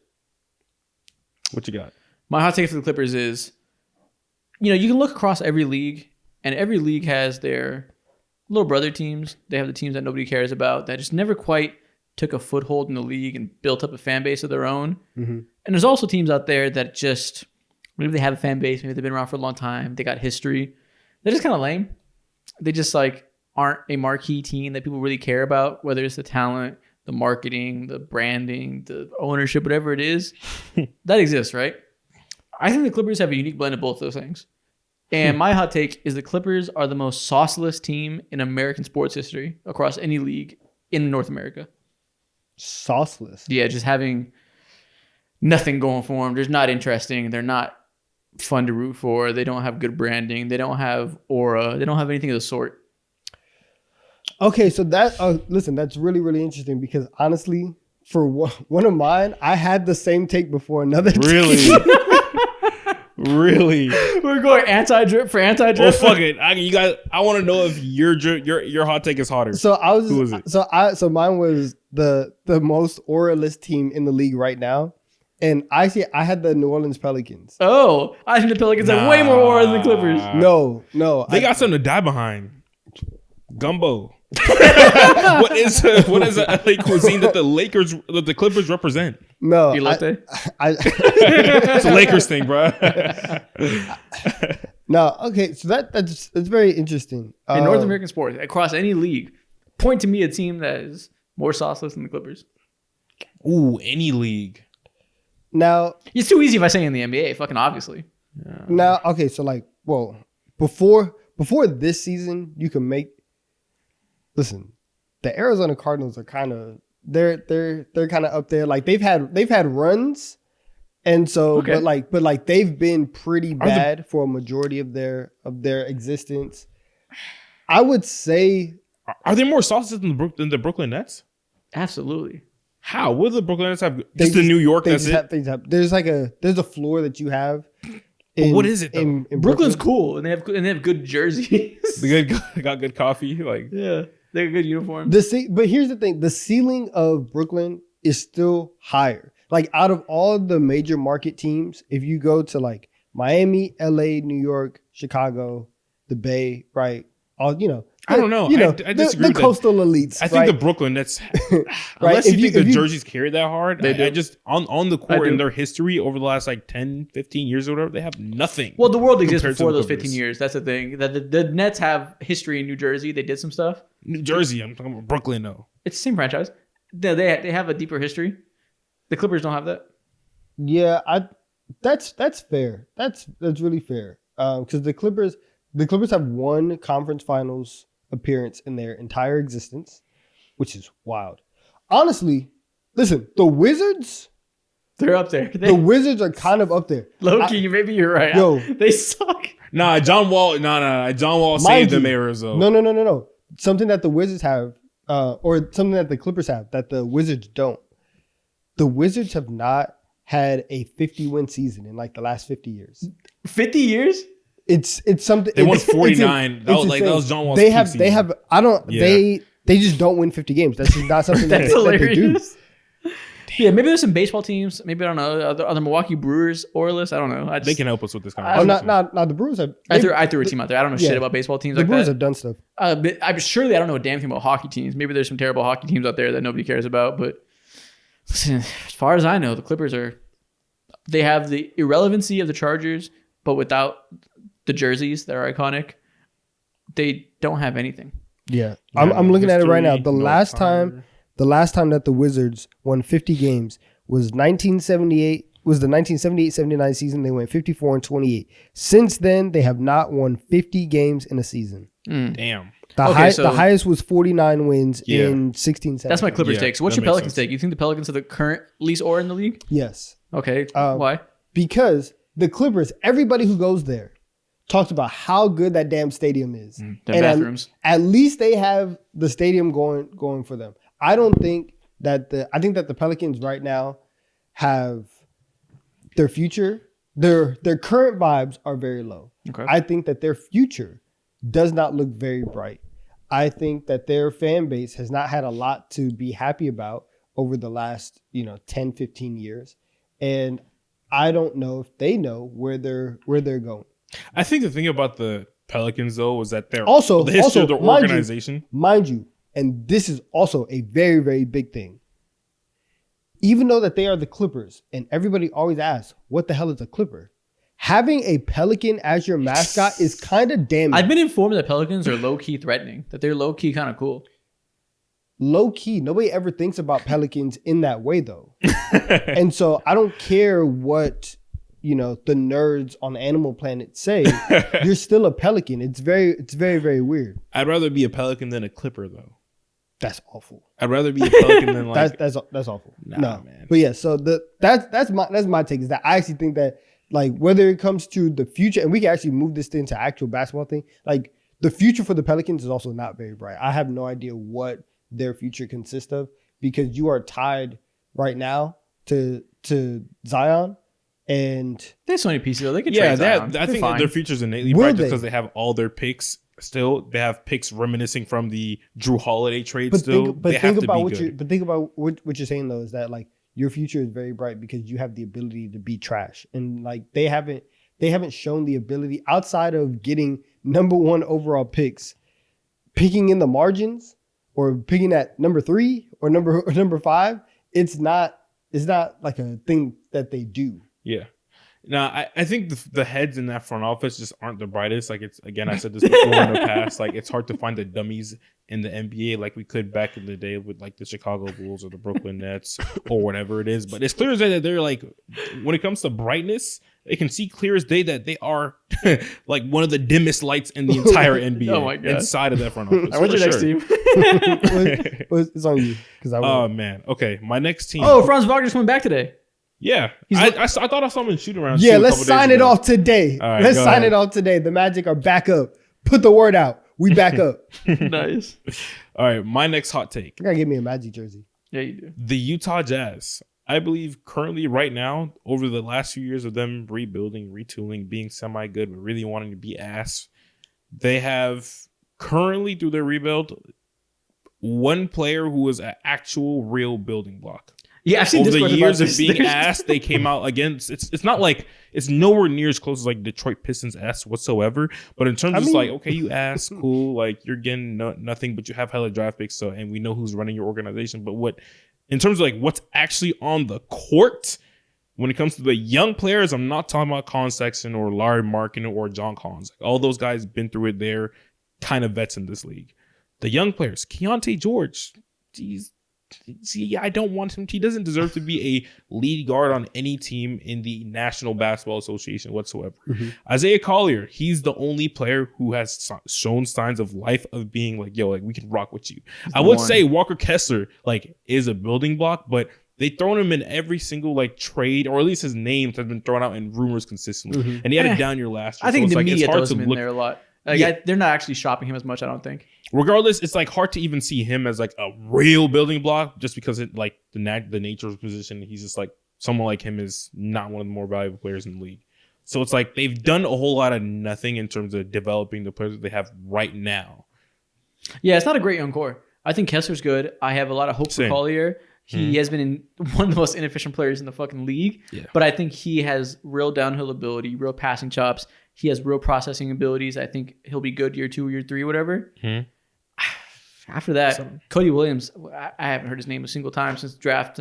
What you got? My hot take for the Clippers is, you can look across every league, and every league has their little brother teams. They have the teams that nobody cares about that just never quite took a foothold in the league and built up a fan base of their own. Mm-hmm. And there's also teams out there that just, maybe they have a fan base, maybe they've been around for a long time, they got history. They're just kind of lame. They just like aren't a marquee team that people really care about, whether it's the talent, the marketing, the branding, the ownership, whatever it is. That exists, right? I think the Clippers have a unique blend of both those things. And my hot take is the Clippers are the most sauceless team in American sports history across any league in North America. Sauceless. Yeah, just having nothing going for them. They're not interesting. They're not fun to root for. They don't have good branding. They don't have aura. They don't have anything of the sort. Okay, so listen, that's really, really interesting because honestly, for one of mine, I had the same take before another Really? Really? We're going anti-drip for anti-drip. Well, fuck it. I want to know if your hot take is hotter. So I was. Who was it? So mine was the most aura-less team in the league right now, and I had the New Orleans Pelicans. Oh, I think the Pelicans have way more aura than the Clippers. No, they got something to die behind. Gumbo. What is the LA cuisine that the Clippers represent? No, Elote? It's a Lakers thing, bro. No, okay, so that's very interesting. In North American sports, across any league, point to me a team that is more sauceless than the Clippers. Ooh, any league. Now it's too easy if I say in the NBA. Fucking obviously. Yeah. Now, okay, so like, well, before this season, you can make. Listen, the Arizona Cardinals are kind of they're kind of up there. Like they've had runs, and so okay. but like they've been pretty bad for a majority of their existence. I would say, are they more sauces than the Brooklyn Nets? Absolutely. How? What do the Brooklyn Nets have? Just in New York, that's it. There's a floor that you have. What is it though? In Brooklyn's cool, and they have good jerseys. They got good coffee, like yeah. They're a good uniform. But here's the thing: the ceiling of Brooklyn is still higher. Like out of all the major market teams, if you go to like Miami, LA, New York, Chicago, the Bay, right? All I don't know. I disagree. The coastal elites. I think the Brooklyn Nets, unless you think the jerseys carry that hard, I just on the court in their history over the last like 10, 15 years or whatever, they have nothing. Well, the world exists before those 15 years. That's the thing. That the Nets have history in New Jersey. They did some stuff. New Jersey, I'm talking about Brooklyn though. It's the same franchise. They have a deeper history. The Clippers don't have that. Yeah, that's fair. That's really fair. Because the Clippers have one conference finals appearance in their entire existence, which is wild. Honestly, listen, the Wizards, they're up there. The Wizards are kind of up there. Low-key, maybe you're right. Yo, they suck. Nah, John Wall saved them errors though. No. Something that the Wizards have, or something that the Clippers have that the Wizards don't. The Wizards have not had a 50-win season in like the last 50 years. 50 years? It's something. They won 49. That was John Wall's. They have. I don't. Yeah. They just don't win 50 games. That's just not something that they do. Yeah, maybe there's some baseball teams. Maybe I don't know. Are the Milwaukee Brewers scoreless? I don't know. They can help us with this conversation. Not the Brewers have. I threw a team out there. I don't know shit about baseball teams. The Brewers have done stuff. But I'm surely I don't know a damn thing about hockey teams. Maybe there's some terrible hockey teams out there that nobody cares about. But listen, as far as I know, the Clippers they have the irrelevancy of the Chargers, but without the jerseys that are iconic, they don't have anything. Yeah, I'm looking at it right now. The last time that the Wizards won 50 games was 1978. Was the 1978-79 season. They went 54-28. Since then, they have not won 50 games in a season. Damn. The highest was 49 wins in 16-17. That's my Clippers take. So what's your Pelicans take? You think the Pelicans are the current least or in the league? Yes. Okay. Why? Because the Clippers, everybody who goes there talks about how good that damn stadium is. Their bathrooms. At least they have the stadium going for them. I think that the Pelicans right now have their future. Their current vibes are very low. Okay. I think that their future does not look very bright. I think that their fan base has not had a lot to be happy about over the last 10, 15 years. And I don't know if they know where they're going. I think the thing about the Pelicans though was that they're also the history of their organization. Mind you, and this is also a very, very big thing. Even though that they are the Clippers, and everybody always asks, what the hell is a Clipper? Having a Pelican as your mascot is kind of damning. I've been informed that Pelicans are low-key threatening, that they're low-key kind of cool. Low-key. Nobody ever thinks about Pelicans in that way, though. And so I don't care what, the nerds on Animal Planet say. You're still a Pelican. It's very, very weird. I'd rather be a Pelican than a Clipper, though. That's awful. I'd rather be a Pelican than like that's awful. Nah, man. But yeah, so that's my take is that I actually think that like whether it comes to the future, and we can actually move this into actual basketball thing, like the future for the Pelicans is also not very bright. I have no idea what their future consists of because you are tied right now to Zion, and they have so many pieces though. They can trade Zion. I think that their future's innately bright just because they have all their picks. Still, they have picks reminiscing from the Drew Holiday trade. But think about what you're saying though is that like your future is very bright because you have the ability to be trash, and like they haven't shown the ability outside of getting number 1 overall picks, picking in the margins or picking at number 3 or number 5. It's not like a thing that they do. Yeah. Now, I think the heads in that front office just aren't the brightest. Like it's again, I said this before in the past. Like it's hard to find the dummies in the NBA like we could back in the day with like the Chicago Bulls or the Brooklyn Nets or whatever it is. But it's clear as day that they're like, when it comes to brightness, they can see clear as day that they are like one of the dimmest lights in the entire NBA. Oh my God. Inside of that front office. What's your next team? It's on you oh man, okay, my next team. Oh, Franz Wagner's coming back today. Yeah, I thought I saw him in shoot around. Yeah, let's sign it off today. All right, let's sign it off today. The Magic are back up. Put the word out. We back up. Nice. All right, my next hot take. You gotta give me a Magic jersey. Yeah, you do. The Utah Jazz. I believe currently right now, over the last few years of them rebuilding, retooling, being semi-good, but really wanting to be ass, they have currently through their rebuild one player who was an actual real building block. Yeah, I've seen over the Discord years about of being asked, they came out against. It's not like it's nowhere near as close as like Detroit Pistons asked whatsoever. But in terms of like, okay, you ask, cool, like you're getting nothing, but you have hella draft picks, so and we know who's running your organization. But what in terms of like what's actually on the court when it comes to the young players, I'm not talking about Colin Sexton or Larry Markin or John Collins. Like, all those guys been through it. They're kind of vets in this league. The young players, Keontae George, I don't want him. He doesn't deserve to be a lead guard on any team in the National Basketball Association whatsoever. Isaiah Collier, he's the only player who has shown signs of life of being like, yo, like we can rock with you. I would say Walker Kessler like is a building block, but they thrown him in every single like trade, or at least his name has been thrown out in rumors consistently. And he had it down your last year. I think so the it's media hard throws to him in look there a lot. Like they're not actually shopping him as much, I don't think. Regardless, it's like hard to even see him as like a real building block just because it like the nature of his position. He's just like someone like him is not one of the more valuable players in the league. So it's like they've done a whole lot of nothing in terms of developing the players that they have right now. Yeah, it's not a great young core. I think Kessler's good. I have a lot of hope for Collier. He has been one of the most inefficient players in the fucking league. Yeah. But I think he has real downhill ability, real passing chops. He has real processing abilities. I think he'll be good year 2, year 3, whatever. After that, Cody Williams, I haven't heard his name a single time since the draft.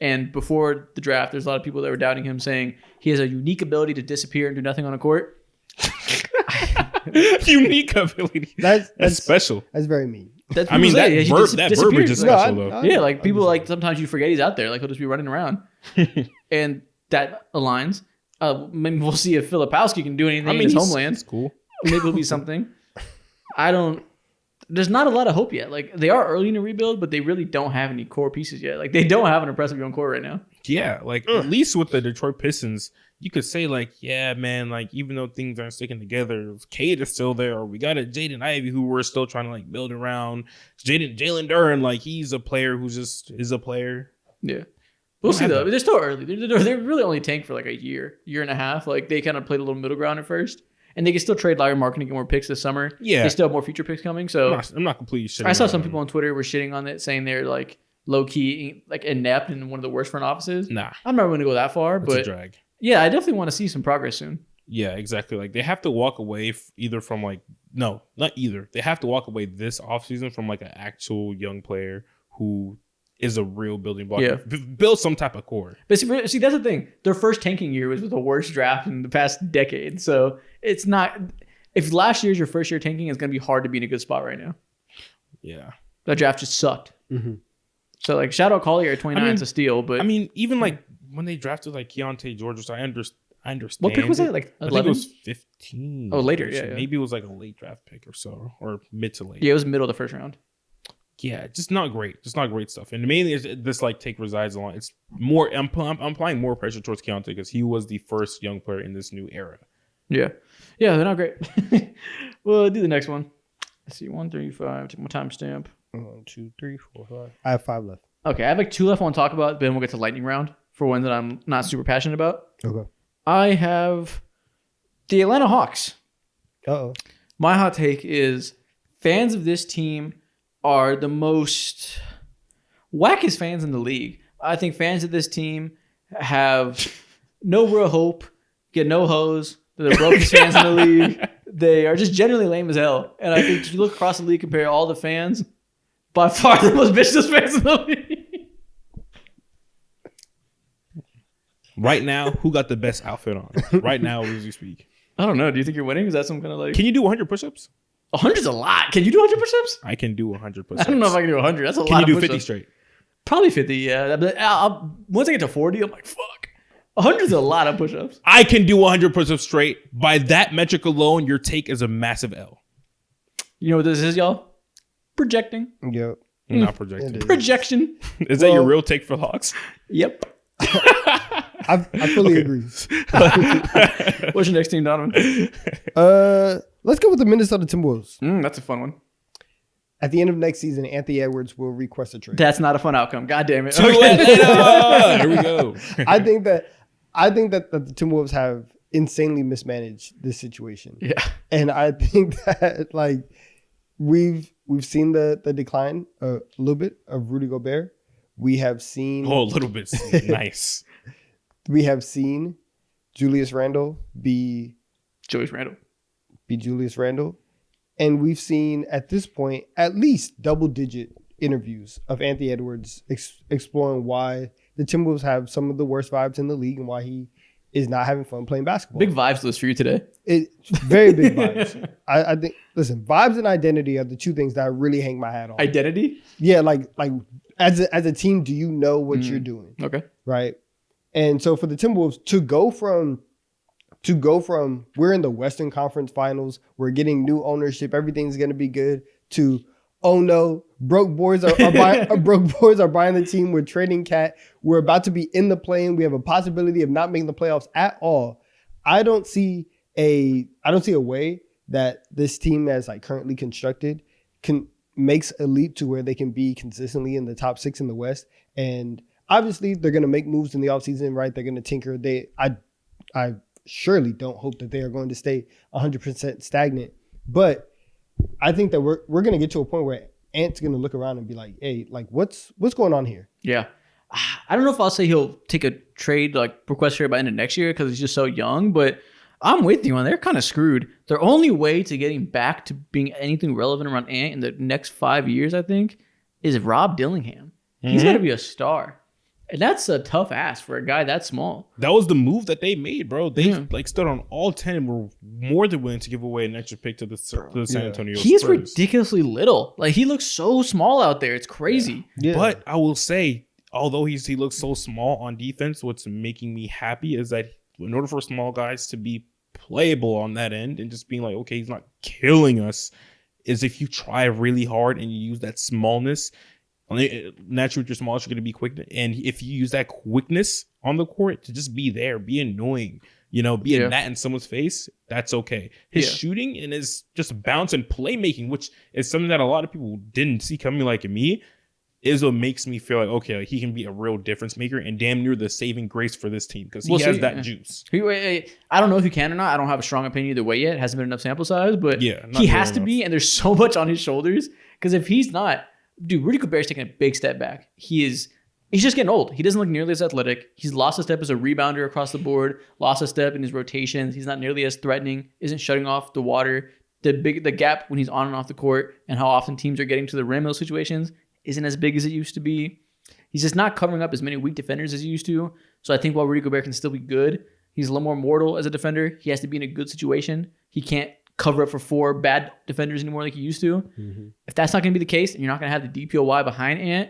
And before the draft, there's a lot of people that were doubting him, saying he has a unique ability to disappear and do nothing on a court. Unique ability. That's special. That's very mean. That verbiage is special, though. Yeah, like people like sometimes you forget he's out there. Like he'll just be running around. And that aligns. Maybe we'll see if Filipowski can do anything in his homeland. That's cool. Maybe it'll be something. There's not a lot of hope yet. Like they are early in a rebuild, but they really don't have any core pieces yet. Like they don't have an impressive young core right now. Yeah, like at least with the Detroit Pistons, you could say like, yeah, man, like even though things aren't sticking together, Cade is still there, or we got a Jaden Ivey who we're still trying to like build around. Jalen Duren, like he's a player who just is a player. Yeah. We'll see though. They're still early. They're really only tanked for like a year and a half. Like they kind of played a little middle ground at first. And they can still trade Larry Markin to get more picks this summer. Yeah. They still have more future picks coming. So I'm not completely shitting. I saw some people on Twitter were shitting on it, saying they're like low key, like inept and one of the worst front offices. Nah. I'm not going to go that far, but a drag. Yeah, I definitely want to see some progress soon. Yeah, exactly. Like they have to walk away either from like, no, not either. They have to walk away this offseason from like an actual young player who is a real building block. Yeah. Build some type of core. But see, that's the thing. Their first tanking year was the worst draft in the past decade. So it's not... If last year's your first year tanking, it's going to be hard to be in a good spot right now. Yeah. That draft just sucked. So, like, shout out Collier at 29. It's a steal, but... I mean, even, like, when they drafted, like, Keontae George, I understand. What pick was it? Like, 11? I think it was 15. Oh, later, yeah. Maybe it was, like, a late draft pick or so, or mid to late. Yeah, it was middle of the first round. Yeah, just not great. Just not great stuff. And mainly, this, like, take resides along. It's more... I'm applying more pressure towards Keontae because he was the first young player in this new era. Yeah. Yeah, they're not great. We'll do the next one. Let's see. 135. Take my timestamp. 1, 2, 3, 4, 5. I have 5 left. Okay, I have like 2 left I want to talk about, but then we'll get to lightning round for ones that I'm not super passionate about. Okay. I have the Atlanta Hawks. Uh-oh. My hot take is fans of this team are the most wackest fans in the league. I think fans of this team have no real hope, get no hose. They're the brokest fans in the league. They are just generally lame as hell. And I think if you look across the league, compare all the fans, by far the most vicious fans in the league. Right now, who got the best outfit on? Right now, as we speak. I don't know. Do you think you're winning? Is that some kind of like... Can you do 100 push-ups? 100's a lot. Can you do 100 push-ups? I can do 100 push-ups. I don't know if I can do 100. That's a lot of push-ups. Can you do 50 push-ups. straight? Probably 50, yeah. But once I get to 40, I'm like, fuck. 100's a lot of push-ups. I can do 100 push-ups straight. By that metric alone, your take is a massive L. You know what this is, y'all? Projecting. Yep. Not projecting. Projection. Is that your real take for the Hawks? Yep. I fully agree. What's your next team, Donovan? Let's go with the Minnesota Timberwolves. That's a fun one. At the end of next season, Anthony Edwards will request a trade. That's not a fun outcome. God damn it. Here we go. I think that the Timberwolves have insanely mismanaged this situation. Yeah. And I think that like we've we've seen the decline a little bit of Rudy Gobert. We have seen a little bit nice. We have seen Julius Randle be Julius Randle. And we've seen at this point at least double-digit interviews of Anthony Edwards exploring why the Timberwolves have some of the worst vibes in the league and why he is not having fun playing basketball. Big vibes list for you today. It's very big vibes. I think, listen, vibes and identity are the two things that I really hang my hat on. Identity? Yeah, like as a team, do you know what you're doing? Okay. Right? And so for the Timberwolves to go from we're in the Western Conference Finals, we're getting new ownership, everything's going to be good, to oh no, broke boys are buying the team, we're trading Cat, we're about to be in the play-in, we have a possibility of not making the playoffs at all. I don't see a way that this team as like currently constructed makes a leap to where they can be consistently in the top 6 in the West. And obviously they're going to make moves in the offseason, right? They're going to tinker. I surely don't hope that they are going to stay 100% stagnant. But I think that we're going to get to a point where Ant's going to look around and be like, hey, like what's going on here? Yeah. I don't know if I'll say he'll take a trade like request trade by end of next year because he's just so young, but I'm with you on they're kind of screwed. Their only way to getting back to being anything relevant around Ant in the next 5 years, I think, is Rob Dillingham. He's got to be a star. And that's a tough ask for a guy that small. That was the move that they made, bro. They like stood on all 10 and were more than willing to give away an extra pick to the San Antonio Spurs. He's ridiculously little. Like he looks so small out there. It's crazy. Yeah. But I will say, although he looks so small on defense, what's making me happy is that in order for small guys to be playable on that end and just being like, okay, he's not killing us, is if you try really hard and you use that smallness. Naturally, with your smallest, you're going to be quick. And if you use that quickness on the court to just be there, be annoying, be a gnat in someone's face, that's okay. His shooting and his just bounce and playmaking, which is something that a lot of people didn't see coming like me, is what makes me feel like, okay, like he can be a real difference maker and damn near the saving grace for this team because he has that juice. I don't know if he can or not. I don't have a strong opinion either way yet. It hasn't been enough sample size, but he has to be, and there's so much on his shoulders because if he's not, dude, Rudy Gobert's taking a big step back. He's just getting old. He doesn't look nearly as athletic. He's lost a step as a rebounder across the board, lost a step in his rotations. He's not nearly as threatening, isn't shutting off the water. The gap when he's on and off the court and how often teams are getting to the rim in those situations isn't as big as it used to be. He's just not covering up as many weak defenders as he used to. So I think while Rudy Gobert can still be good, he's a little more mortal as a defender. He has to be in a good situation. He can't cover up for 4 bad defenders anymore like he used to. Mm-hmm. If that's not going to be the case and you're not going to have the DPOY behind Ant,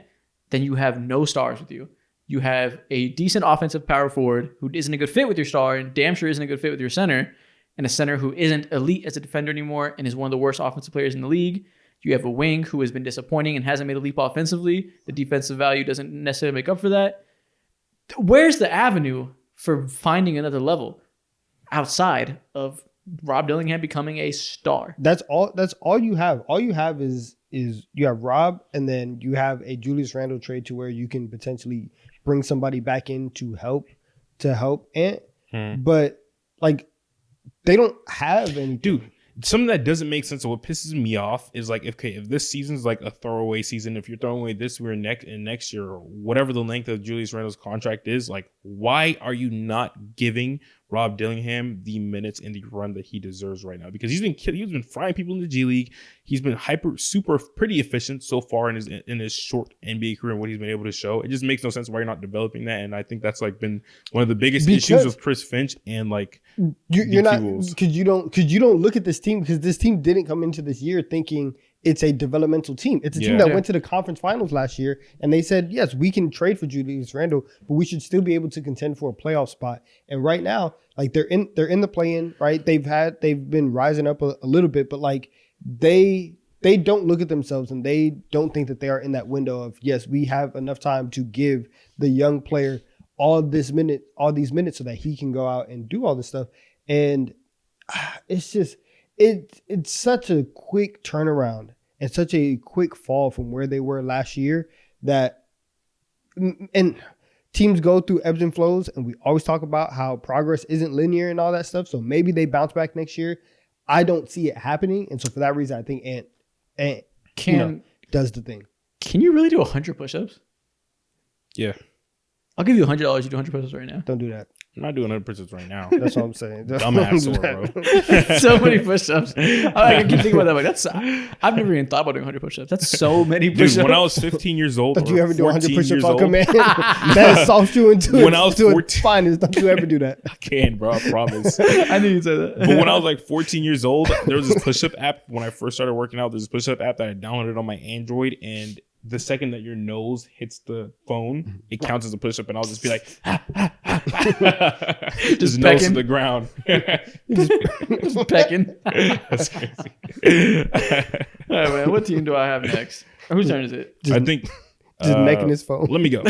then you have no stars with you. You have a decent offensive power forward who isn't a good fit with your star and damn sure isn't a good fit with your center, and a center who isn't elite as a defender anymore and is one of the worst offensive players in the league. You have a wing who has been disappointing and hasn't made a leap offensively. The defensive value doesn't necessarily make up for that. Where's the avenue for finding another level outside of Rob Dillingham becoming a star? That's all you have. All you have is you have Rob, and then you have a Julius Randle trade to where you can potentially bring somebody back in to help Ant. But like they don't have any. Dude, something that doesn't make sense. What pisses me off is like, okay, if this season's like a throwaway season, if you're throwing away this year and next year, or whatever the length of Julius Randle's contract is, like, why are you not giving Rob Dillingham the minutes in the run that he deserves right now? Because he's been frying people in the G League. He's been pretty efficient so far in his short NBA career and what he's been able to show. It just makes no sense why you're not developing that. And I think that's like been one of the biggest issues with Chris Finch and like you're not, because you don't look at this team, because this team didn't come into this year thinking it's a developmental team. It's a team that went to the conference finals last year, and they said, yes, we can trade for Julius Randle, but we should still be able to contend for a playoff spot. And right now, like they're in the play-in, right? They've been rising up a little bit, but like they don't look at themselves and they don't think that they are in that window of, yes, we have enough time to give the young player all these minutes so that he can go out and do all this stuff. And it's just it's such a quick turnaround and such a quick fall from where they were last year that, and teams go through ebbs and flows, and we always talk about how progress isn't linear and all that stuff. So maybe they bounce back next year. I don't see it happening. And so for that reason, I think does the thing. Can you really do 100 push-ups? Yeah. I'll give you $100. You do 100 push-ups right now. Don't do that. I'm not doing 100% right now. That's what I'm saying. Dumb asshole, bro. So many push-ups. I keep thinking about that. I've never even thought about doing 100 push-ups. That's so many push-ups. Dude, when I was 15 years old, Don't you ever do 100 push-ups on old, command? That is soft shoe into When I was 14, finest. Don't you ever do that? I can, bro. I promise. I knew you'd say that. But when I was like 14 years old, there was this push-up app. When I first started working out, there's this push-up app that I downloaded on my Android, and the second that your nose hits the phone, it counts as a push-up, and I'll just be like, just nose to the ground. just pecking. That's crazy. All right, man. What team do I have next? Whose turn is it? I think Just making his phone. Let me go.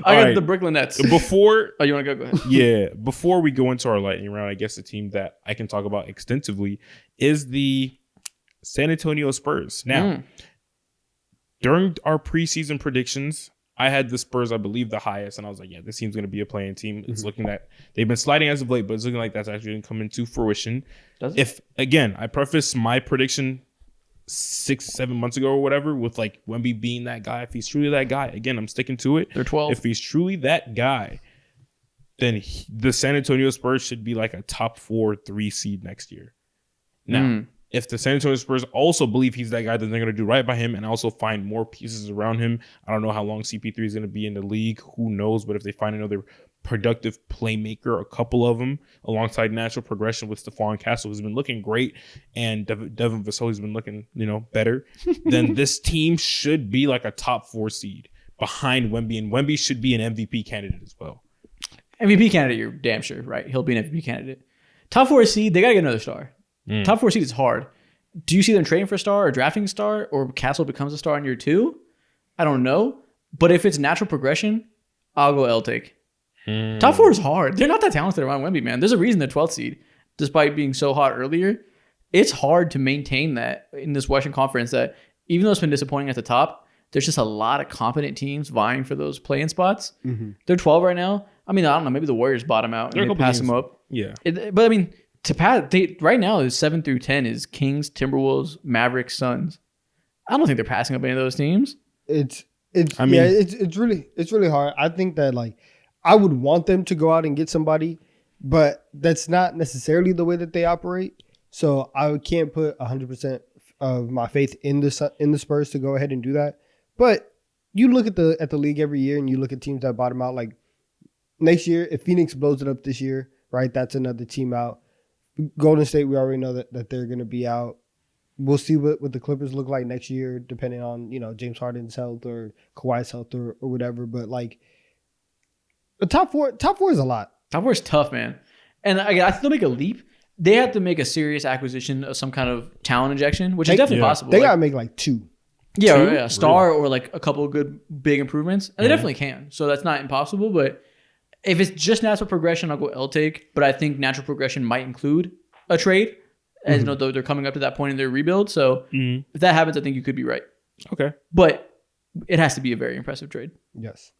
I got the Brooklyn Nets. Before, oh, you want to go? Go ahead. Yeah, before we go into our lightning round, I guess the team that I can talk about extensively is the San Antonio Spurs. Now, during our preseason predictions, I had the Spurs, I believe, the highest, and I was like, yeah, this team's going to be a playing team. It's looking that they've been sliding as of late, but it's looking like that's actually going to come into fruition. If, again, I preface my prediction 6-7 months ago or whatever with like Wemby being that guy, if he's truly that guy, again, I'm sticking to it. They're 12. If he's truly that guy, then the San Antonio Spurs should be like a top 4-3 seed next year. Now, if the San Antonio Spurs also believe he's that guy, then they're going to do right by him and also find more pieces around him. I don't know how long CP3 is going to be in the league. Who knows? But if they find another productive playmaker, a couple of them, alongside natural progression with Stephon Castle, who's been looking great, and Devin Vassell's been looking, better, then this team should be like a top 4 seed behind Wemby, and Wemby should be an MVP candidate as well. MVP candidate, you're damn sure, right? He'll be an MVP candidate. Top 4 seed, they got to get another star. Top 4 seed is hard. Do you see them trading for a star or drafting a star, or Castle becomes a star in year 2? I don't know. But if it's natural progression, I'll go L-Take. Top 4 is hard. They're not that talented around Wemby, man. There's a reason they're 12th seed, despite being so hot earlier. It's hard to maintain that in this Western Conference, that even though it's been disappointing at the top, there's just a lot of competent teams vying for those play-in spots. They're 12 right now. I mean, I don't know. Maybe the Warriors bottom out and they pass them up. Yeah. But I mean, to pass, right now is 7 through 10 is Kings, Timberwolves, Mavericks, Suns. I don't think they're passing up any of those teams. It's really hard. I think that like I would want them to go out and get somebody, but that's not necessarily the way that they operate. So I can't put 100% of my faith in the Spurs to go ahead and do that. But you look at the league every year, and you look at teams that bottom out. Like next year, if Phoenix blows it up this year, right, that's another team out. Golden State, we already know that they're going to be out. We'll see what the Clippers look like next year, depending on James Harden's health or Kawhi's health or whatever. But like the top four is a lot. Top 4 is tough, man. And I think they'll make a leap. They have to make a serious acquisition of some kind of talent injection, which is definitely possible. They gotta make like 2. Yeah, a star or like a couple of good big improvements, and they definitely can. So that's not impossible, but. If it's just natural progression, I'll go L-Take. But I think natural progression might include a trade, as though they're coming up to that point in their rebuild. So if that happens, I think you could be right. Okay. But it has to be a very impressive trade. Yes.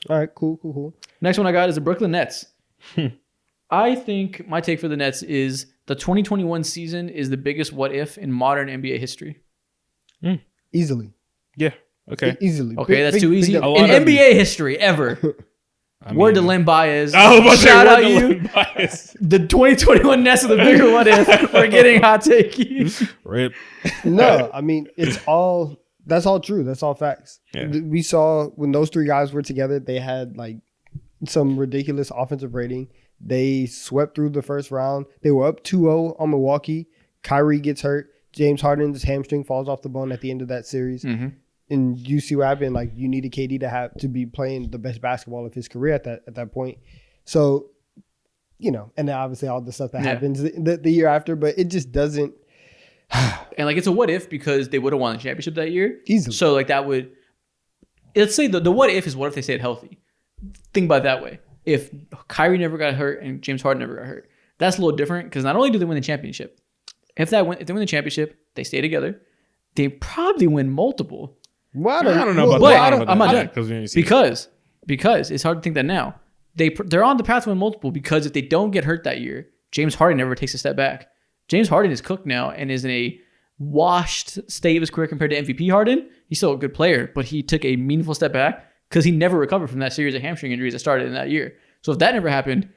All right, cool. Next one I got is the Brooklyn Nets. I think my take for the Nets is the 2021 season is the biggest what if in modern NBA history. Easily. Yeah. Okay. Easily. Okay, that's too easy. In NBA history, ever. Word to Len Baez. Shout out you. The 2021 Nets are the bigger what if. We're getting hot takey. Rip. No, I mean, that's all true. That's all facts. Yeah. We saw when those 3 guys were together, they had like some ridiculous offensive rating. They swept through the first round. They were up 2-0 on Milwaukee. Kyrie gets hurt. James Harden's hamstring falls off the bone at the end of that series. And you see what happened. Like you needed KD to be playing the best basketball of his career at that point. So, and then obviously all the stuff that happens the year after, but it just doesn't. And like it's a what if because they would have won the championship that year. Easily. So like that would. Let's say the what if is what if they stayed healthy. Think about it that way. If Kyrie never got hurt and James Harden never got hurt, that's a little different because not only do they win the championship, if they win the championship, they stay together. They probably win multiple. Well, I don't know about that. I'm not done. Because it's hard to think that now. They're on the path to win multiple because if they don't get hurt that year, James Harden never takes a step back. James Harden is cooked now and is in a washed state of his career compared to MVP Harden, he's still a good player, but he took a meaningful step back because he never recovered from that series of hamstring injuries that started in that year. So if that never happened,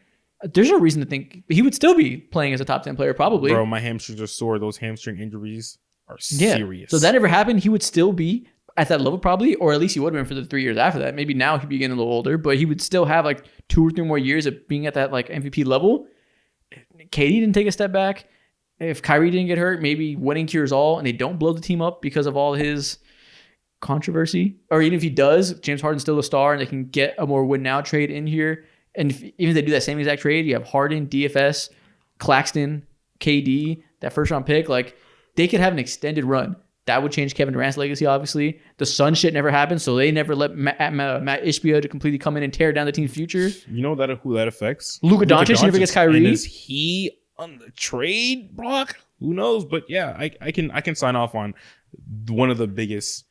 there's no reason to think he would still be playing as a top 10 player, probably. Bro, my hamstrings are sore. Those hamstring injuries are serious. So if that never happened, he would still be at that level probably, or at least he would have been for the 3 years after that. Maybe now he'd be getting a little older, but he would still have like 2 or 3 more years of being at that like MVP level. KD didn't take a step back. If Kyrie didn't get hurt, maybe winning cures all, and they don't blow the team up because of all his controversy. Or even if he does, James Harden's still a star, and they can get a more win now trade in here. And even if they do that same exact trade, you have Harden, DFS, Claxton, KD, that first round pick. Like they could have an extended run. That would change Kevin Durant's legacy, obviously. The Sun shit never happened, so they never let Matt Ishbia to completely come in and tear down the team's future. You know who that affects? Luka Doncic never gets Kyrie. And is he on the trade block? Who knows? But yeah, I can sign off on one of the biggest.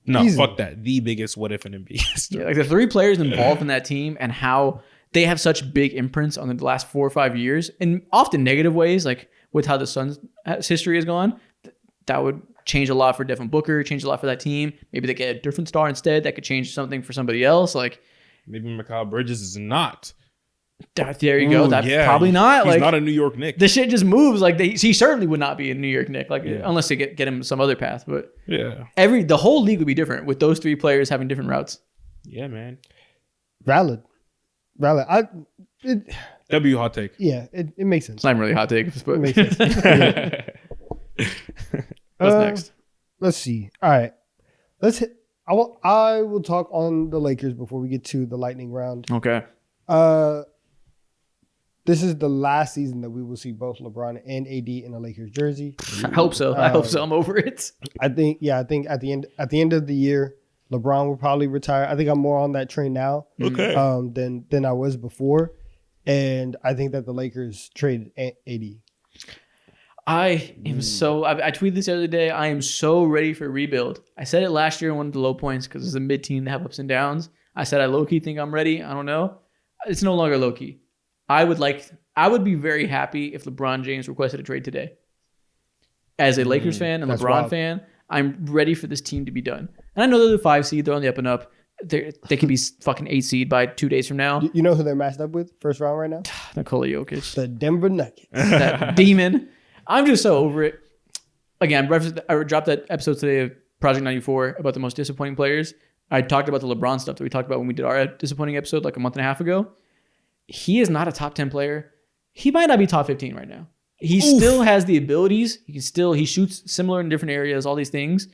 No, Easy. fuck that. The biggest what if in NBA history. Yeah, like the 3 players involved in that team and how they have such big imprints on the last 4 or 5 years, in often negative ways, like with how the Suns' history has gone. That would change a lot for Devin Booker, change a lot for that team. Maybe they get a different star instead. That could change something for somebody else. Like maybe Mikal Bridges is not. There you go. That's probably not. He's like not a New York Knick. The shit just moves. Like he certainly would not be a New York Knick. Like unless they get him some other path. But the whole league would be different with those 3 players having different routes. Yeah, man. Valid. W hot take. Yeah, it makes sense. It's not even really a hot take. But It makes sense. What's next? Let's see. All right. I will talk on the Lakers before we get to the lightning round. Okay. This is the last season that we will see both LeBron and AD in a Lakers jersey. I hope so. I'm over it. I think at the end of the year, LeBron will probably retire. I think I'm more on that train now than I was before. And I think that the Lakers traded AD. I tweeted this the other day. I am so ready for a rebuild. I said it last year in one of the low points because it's a mid-team that have ups and downs. I said I low-key think I'm ready. I don't know. It's no longer low-key. I would be very happy if LeBron James requested a trade today. As a Lakers fan and LeBron fan, I'm ready for this team to be done. And I know they're the 5 seed. They're on the up and up. They could be fucking 8 seed by 2 days from now. You know who they're matched up with first round right now? Nikola Jokic. The Denver Nuggets. That demon. I'm just so over it. Again, I dropped that episode today of Project 94 about the most disappointing players. I talked about the LeBron stuff that we talked about when we did our disappointing episode like a month and a half ago. He is not a top 10 player. He might not be top 15 right now. He still has the abilities. He shoots similar in different areas, all these things.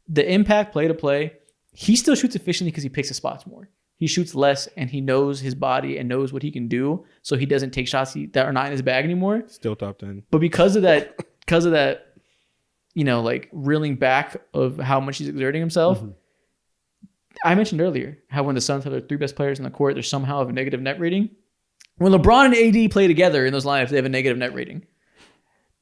The impact, play to play, he still shoots efficiently because he picks his spots more. He shoots less and he knows his body and knows what he can do. So he doesn't take shots that are not in his bag anymore. Still top 10. But because of that, like reeling back of how much he's exerting himself, I mentioned earlier how when the Suns have their 3 best players in the court, they somehow have a negative net rating. When LeBron and AD play together in those lineups, they have a negative net rating.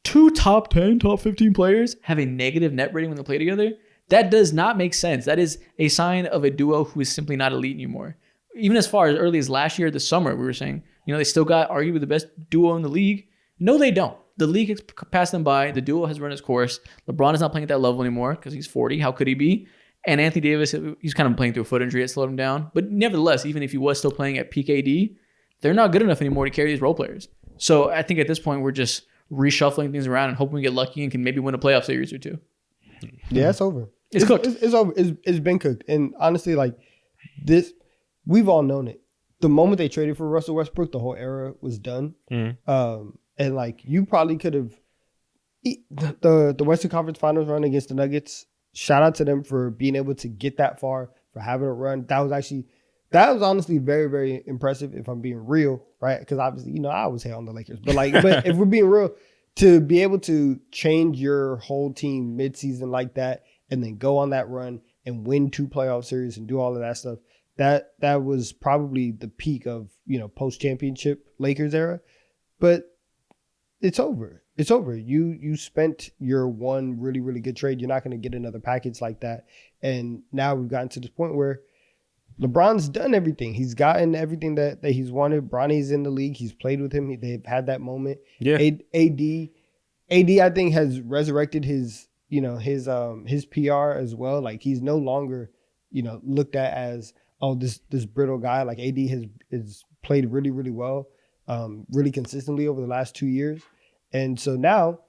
2 top 10, top 15 players have a negative net rating when they play together. That does not make sense. That is a sign of a duo who is simply not elite anymore. Even as far as early as last year, this summer, we were saying, they still got arguably the best duo in the league. No, they don't. The league has passed them by. The duo has run its course. LeBron is not playing at that level anymore because he's 40. How could he be? And Anthony Davis, he's kind of playing through a foot injury that slowed him down. But nevertheless, even if he was still playing at peak AD, they're not good enough anymore to carry these role players. So I think at this point, we're just reshuffling things around and hoping we get lucky and can maybe win a playoff series or 2. Yeah, it's over. It's cooked. It's over. It's been cooked. And honestly, like this, we've all known it. The moment they traded for Russell Westbrook, the whole era was done. And like you probably could have the Western Conference Finals run against the Nuggets. Shout out to them for being able to get that far, for having a run. That was honestly very, very impressive. If I'm being real, right? Because obviously, I always hate on the Lakers, but if we're being real, to be able to change your whole team midseason like that, and then go on that run and win 2 playoff series and do all of that stuff, that was probably the peak of post-championship Lakers era. But it's over. It's over. You spent your one really, really good trade. You're not going to get another package like that. And now we've gotten to this point where LeBron's done everything. He's gotten everything that he's wanted. Bronny's in the league. He's played with him. They've had that moment. Yeah. AD, I think, has resurrected his his PR as well. Like he's no longer, looked at as this brittle guy. Like AD has played really, really well, really consistently over the last 2 years. And so now,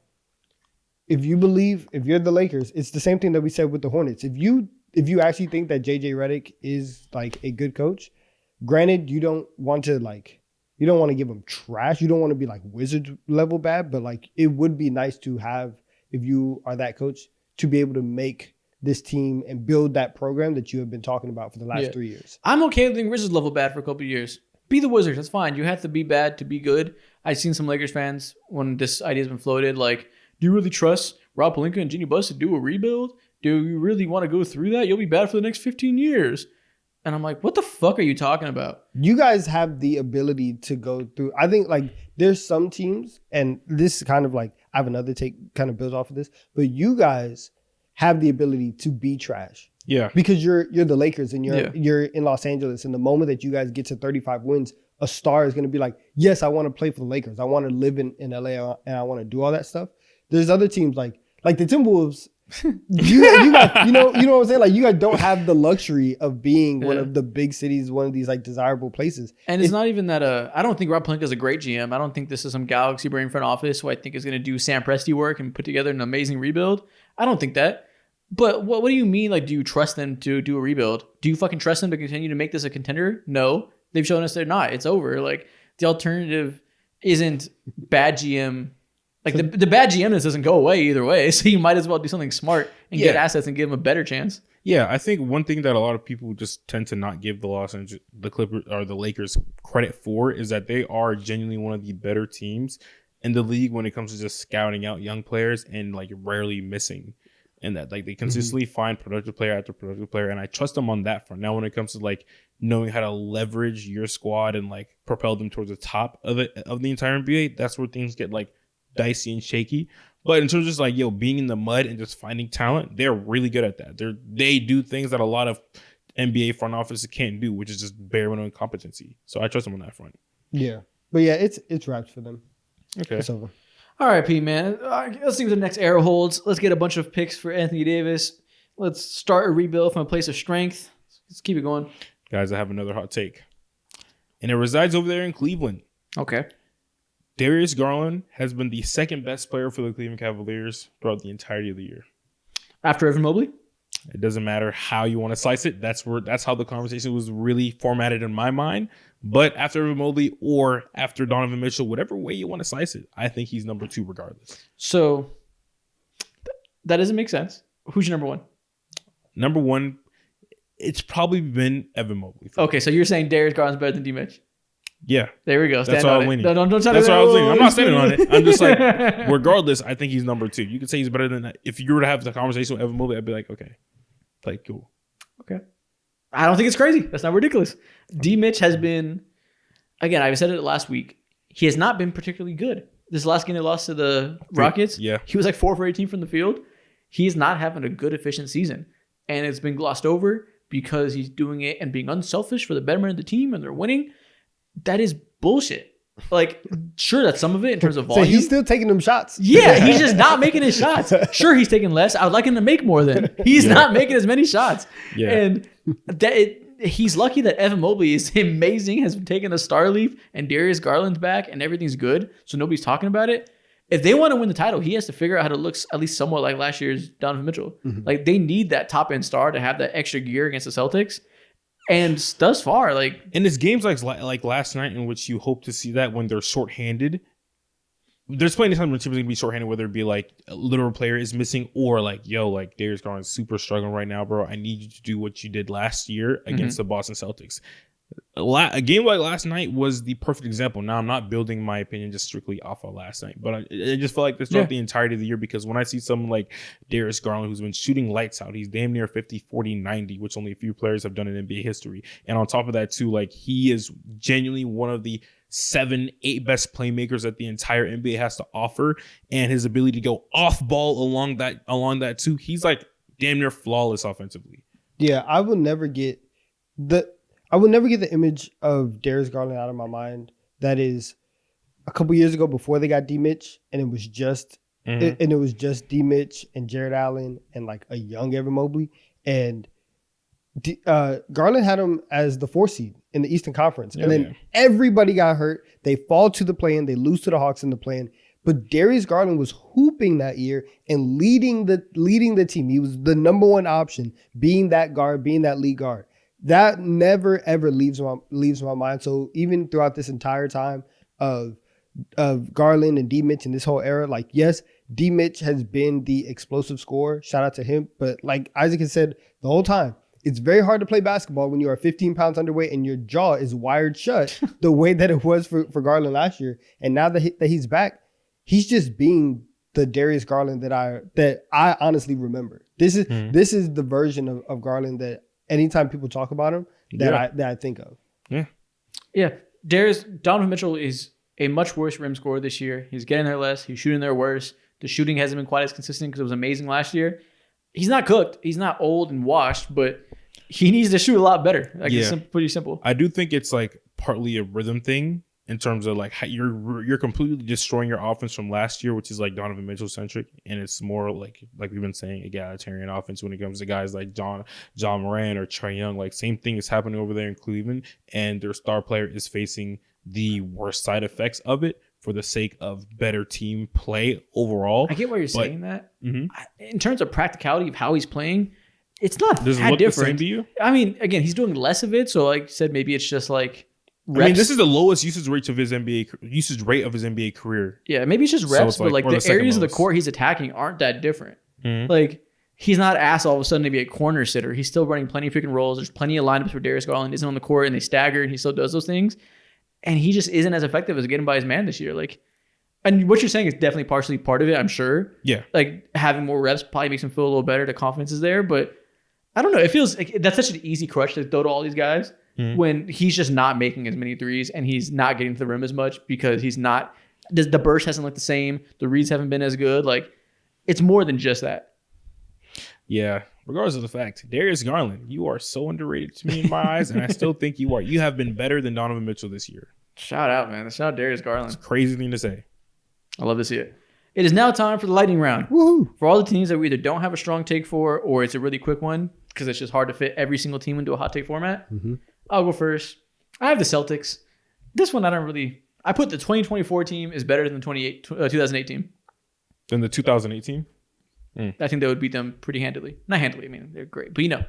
if you're the Lakers, it's the same thing that we said with the Hornets. If you actually think that JJ Redick is like a good coach, granted, you don't want to give him trash. You don't want to be like Wizards level bad, but like it would be nice to have, if you are that coach, to be able to make this team and build that program that you have been talking about for the last 3 years. I'm okay with being Wizards level bad for a couple of years. Be the Wizards. That's fine. You have to be bad to be good. I've seen some Lakers fans when this idea has been floated, like, do you really trust Rob Pelinka and Jeanie Buss to do a rebuild? Do you really want to go through that? You'll be bad for the next 15 years. And I'm like, what the fuck are you talking about? You guys have the ability to go through. I think like there's some teams, and this is kind of like, I have another take kind of builds off of this, but you guys have the ability to be trash. Yeah. Because you're the Lakers and you're in Los Angeles. And the moment that you guys get to 35 wins, a star is going to be like, yes, I want to play for the Lakers. I want to live in LA and I want to do all that stuff. There's other teams like the Timberwolves. you got, you know what I'm saying? Like you guys don't have the luxury of being one of the big cities, one of these like desirable places. And it's not even that. I don't think Rob Pelinka is a great GM. I don't think this is some galaxy brain front office who I think is going to do Sam Presti work and put together an amazing rebuild. I don't think that. But what do you mean? Like, do you trust them to do a rebuild? Do you fucking trust them to continue to make this a contender? No, they've shown us they're not. It's over. Like the alternative isn't bad GM. Like the bad GMness doesn't go away either way. So you might as well do something smart and get assets and give them a better chance. Yeah, I think one thing that a lot of people just tend to not give the Clippers or the Lakers credit for is that they are genuinely one of the better teams in the league when it comes to just scouting out young players and like rarely missing. And that like they consistently find productive player after productive player, and I trust them on that front. Now, when it comes to like knowing how to leverage your squad and like propel them towards the top of the entire NBA, that's where things get like dicey and shaky. But in terms of just like being in the mud and just finding talent, they're really good at that. They do things that a lot of NBA front offices can't do, which is just bare minimum competency. So I trust them on that front. Yeah, but yeah, it's wrapped for them. Okay, it's over. All right, P, man. Let's see what the next era holds. Let's get a bunch of picks for Anthony Davis. Let's start a rebuild from a place of strength. Let's keep it going. Guys, I have another hot take. And it resides over there in Cleveland. Okay. Darius Garland has been the second best player for the Cleveland Cavaliers throughout the entirety of the year. After Evan Mobley? It doesn't matter how you want to slice it. That's how the conversation was really formatted in my mind. But after Evan Mobley or after Donovan Mitchell, whatever way you want to slice it, I think he's number 2 regardless. So that doesn't make sense. Who's your number 1? Number 1, it's probably been Evan Mobley. Okay, so you're saying Darius Garland's better than D-Mitch? Yeah. There we go. That's what I was leaning. That's what I was leaning. I'm not standing on it. I'm just like, regardless, I think he's number 2. You could say he's better than that. If you were to have the conversation with Evan Mobley, I'd be like, okay. Like, cool. Okay. I don't think it's crazy. That's not ridiculous. D-Mitch has been, again, I said it last week, he has not been particularly good. This last game they lost to the Rockets, he was like 4 for 18 from the field. He's not having a good, efficient season. And it's been glossed over because he's doing it and being unselfish for the betterment of the team and they're winning. That is bullshit. Like, sure, that's some of it in terms of volume. So he's still taking them shots. Yeah, he's just not making his shots. Sure, he's taking less. I would like him to make more than. He's not making as many shots. Yeah. And he's lucky that Evan Mobley is amazing, has taken a star leaf, and Darius Garland's back, and everything's good. So nobody's talking about it. If they want to win the title, he has to figure out how to look at least somewhat like last year's Donovan Mitchell. Mm-hmm. Like, they need that top-end star to have that extra gear against the Celtics. And thus far, like... And it's games like last night in which you hope to see that when they're shorthanded. There's plenty of times when teams going to be shorthanded, whether it be like a literal player is missing or like, like Darius Garland's super struggling right now, bro. I need you to do what you did last year against the Boston Celtics. A game like last night was the perfect example. Now, I'm not building my opinion just strictly off of last night, but I just feel like this throughout the entirety of the year, because when I see someone like Darius Garland, who's been shooting lights out, he's damn near 50, 40, 90, which only a few players have done in NBA history. And on top of that, too, like, he is genuinely one of the 7-8 best playmakers that the entire NBA has to offer. And his ability to go off ball along that too, he's like damn near flawless offensively. Yeah, I will never get the image of Darius Garland out of my mind. That is a couple years ago before they got D-Mitch, and it was just and it was just D. Mitch and Jared Allen and like a young Evan Mobley, and Garland had him as the 4th seed in the Eastern Conference, and then everybody got hurt. They fall to the play-in, they lose to the Hawks in the play-in. But Darius Garland was hooping that year and leading the team. He was the number 1 option, being that guard, being that lead guard. That never ever leaves my mind. So even throughout this entire time of Garland and D. Mitch in this whole era, like, yes, D. Mitch has been the explosive scorer. Shout out to him. But like Isaac has said the whole time, it's very hard to play basketball when you are 15 pounds underweight and your jaw is wired shut the way that it was for Garland last year. And now that he's back, he's just being the Darius Garland that I honestly remember. This is the version of Garland that anytime people talk about him that I think of. Yeah. Donovan Mitchell is a much worse rim scorer this year. He's getting there less. He's shooting there worse. The shooting hasn't been quite as consistent because it was amazing last year. He's not cooked. He's not old and washed, but he needs to shoot a lot better. It's pretty simple. I do think it's like partly a rhythm thing in terms of like how you're completely destroying your offense from last year, which is like Donovan Mitchell centric, and it's more like we've been saying, egalitarian offense when it comes to guys like John Moran or Trae Young. Like same thing is happening over there in Cleveland, and their star player is facing the worst side effects of it for the sake of better team play overall. I get why you're saying that. In terms of practicality of how he's playing, it's not Does it that look different. the same to you? I mean, again, he's doing less of it, so like I said, maybe it's just like reps. I mean, this is the lowest usage rate of his NBA career. Yeah, maybe it's just reps, So but like the areas of the lowest. court he's attacking aren't that different. Like he's not asked all of a sudden to be a corner sitter. He's still running plenty of pick and rolls. There's plenty of lineups where Darius Garland isn't on the court and they stagger and he still does those things. And he just isn't as effective as getting by his man this year. Like, and what you're saying is definitely partially part of it, I'm sure. Yeah. Like having more reps probably makes him feel a little better. The confidence is there, but I don't know. It feels like that's such an easy crutch to throw to all these guys when he's just not making as many threes and he's not getting to the rim as much because he's not. The burst hasn't looked the same. The reads haven't been as good. Like it's more than just that. Yeah. Regardless of the fact, Darius Garland, you are so underrated to me in my eyes, and I still think you are. You have been better than Donovan Mitchell this year. Shout out, man. Shout out Darius Garland. It's a crazy thing to say. I love to see it. It is now time for the lightning round. Woohoo! For all the teams that we either don't have a strong take for or it's a really quick one because it's just hard to fit every single team into a hot take format. I'll go first. I have the Celtics. This one I don't really... I put the 2024 team is better than the 2008 team. Than the 2018? I think they would beat them pretty handily. Not handily, I mean, they're great. But Yeah.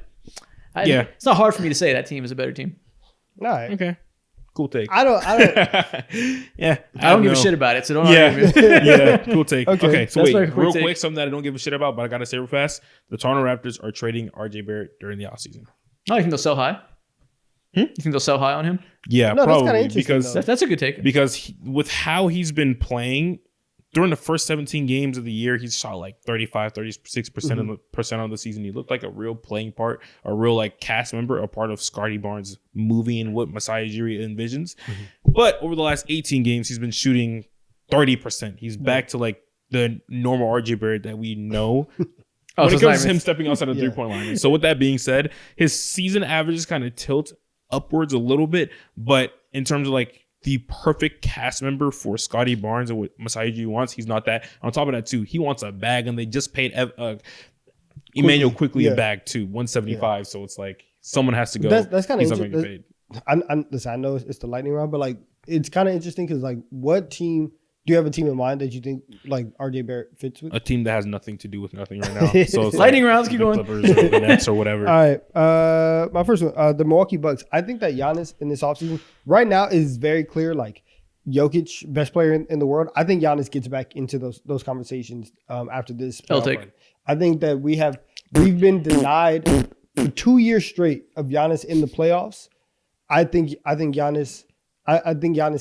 It's not hard for me to say that team is a better team. All right. Okay. Cool take. I don't. Yeah. I don't give a shit about it, so don't Yeah. argue with me. Yeah. Cool take. Okay. So That's my wait, quick real take. quick, something that I don't give a shit about, but I got to say real fast. The Toronto Raptors are trading RJ Barrett during the offseason. Oh, you think they'll sell high? You think they'll sell high on him? Yeah, No, that's kinda probably. interesting, Because though. That's a good take. with how he's been playing during the first 17 games of the year, he's shot like 35, 36% of the season. He looked like a real playing part, a real like cast member, a part of Scotty Barnes' movie and what Masai Ujiri envisions. But over the last 18 games, he's been shooting 30%. He's back to like the normal RJ Barrett that we know. When it comes to him stepping outside the 3-point line. So with that being said, his season averages kind of tilt upwards a little bit, but in terms of like the perfect cast member for Scotty Barnes and what Masai Ujiri wants, he's not that. On top of that too, he wants a bag, and they just paid Emmanuel Quickly a bag too, 175. Yeah. So it's like someone has to go. That's kind of he's not going to get paid. Listen, I know it's the lightning round, but like it's kind of interesting because like, what team do you have a team in mind that you think like RJ Barrett fits with? A team that has nothing to do with nothing right now. So it's lightning like rounds, keep going. Clippers or the Nets or whatever. All right, my first one, the Milwaukee Bucks. I think that Giannis in this offseason right now is very clear. Like Jokic, best player in the world. I think Giannis gets back into those conversations after this. I'll take. Run. I think that we've been denied for 2 years straight of Giannis in the playoffs. I think Giannis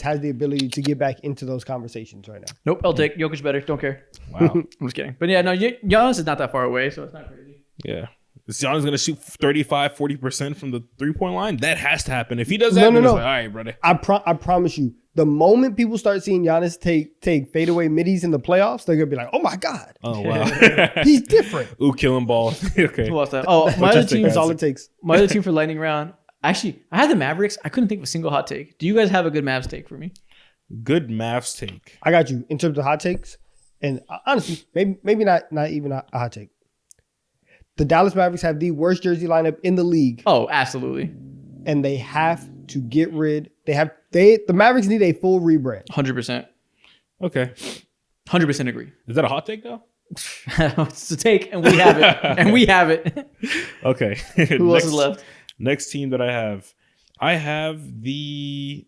has the ability to get back into those conversations right now. Nope, I'll take Jokic better. Don't care. Wow. I'm just kidding. But yeah, no, Giannis is not that far away, so it's not crazy. Yeah. Is Giannis going to shoot 35, 40% from the 3-point line? That has to happen. If he does that, no. It's like, all right, brother. I promise you, the moment people start seeing Giannis take fadeaway middies in the playoffs, they're going to be like, oh my God. Oh, wow. He's different. Ooh, killing ball. Okay. Who lost that? Oh, my other team That's all it takes. My other team for lightning round. Actually, I had the Mavericks. I couldn't think of a single hot take. Do you guys have a good Mavs take for me? Good Mavs take. I got you. In terms of hot takes, and honestly, maybe not even a hot take. The Dallas Mavericks have the worst jersey lineup in the league. Oh, absolutely. And they have to get rid. The Mavericks need a full rebrand. 100%. Okay. 100% agree. Is that a hot take though? It's a take, and we have it. Okay. Who else is left? Next team that I have the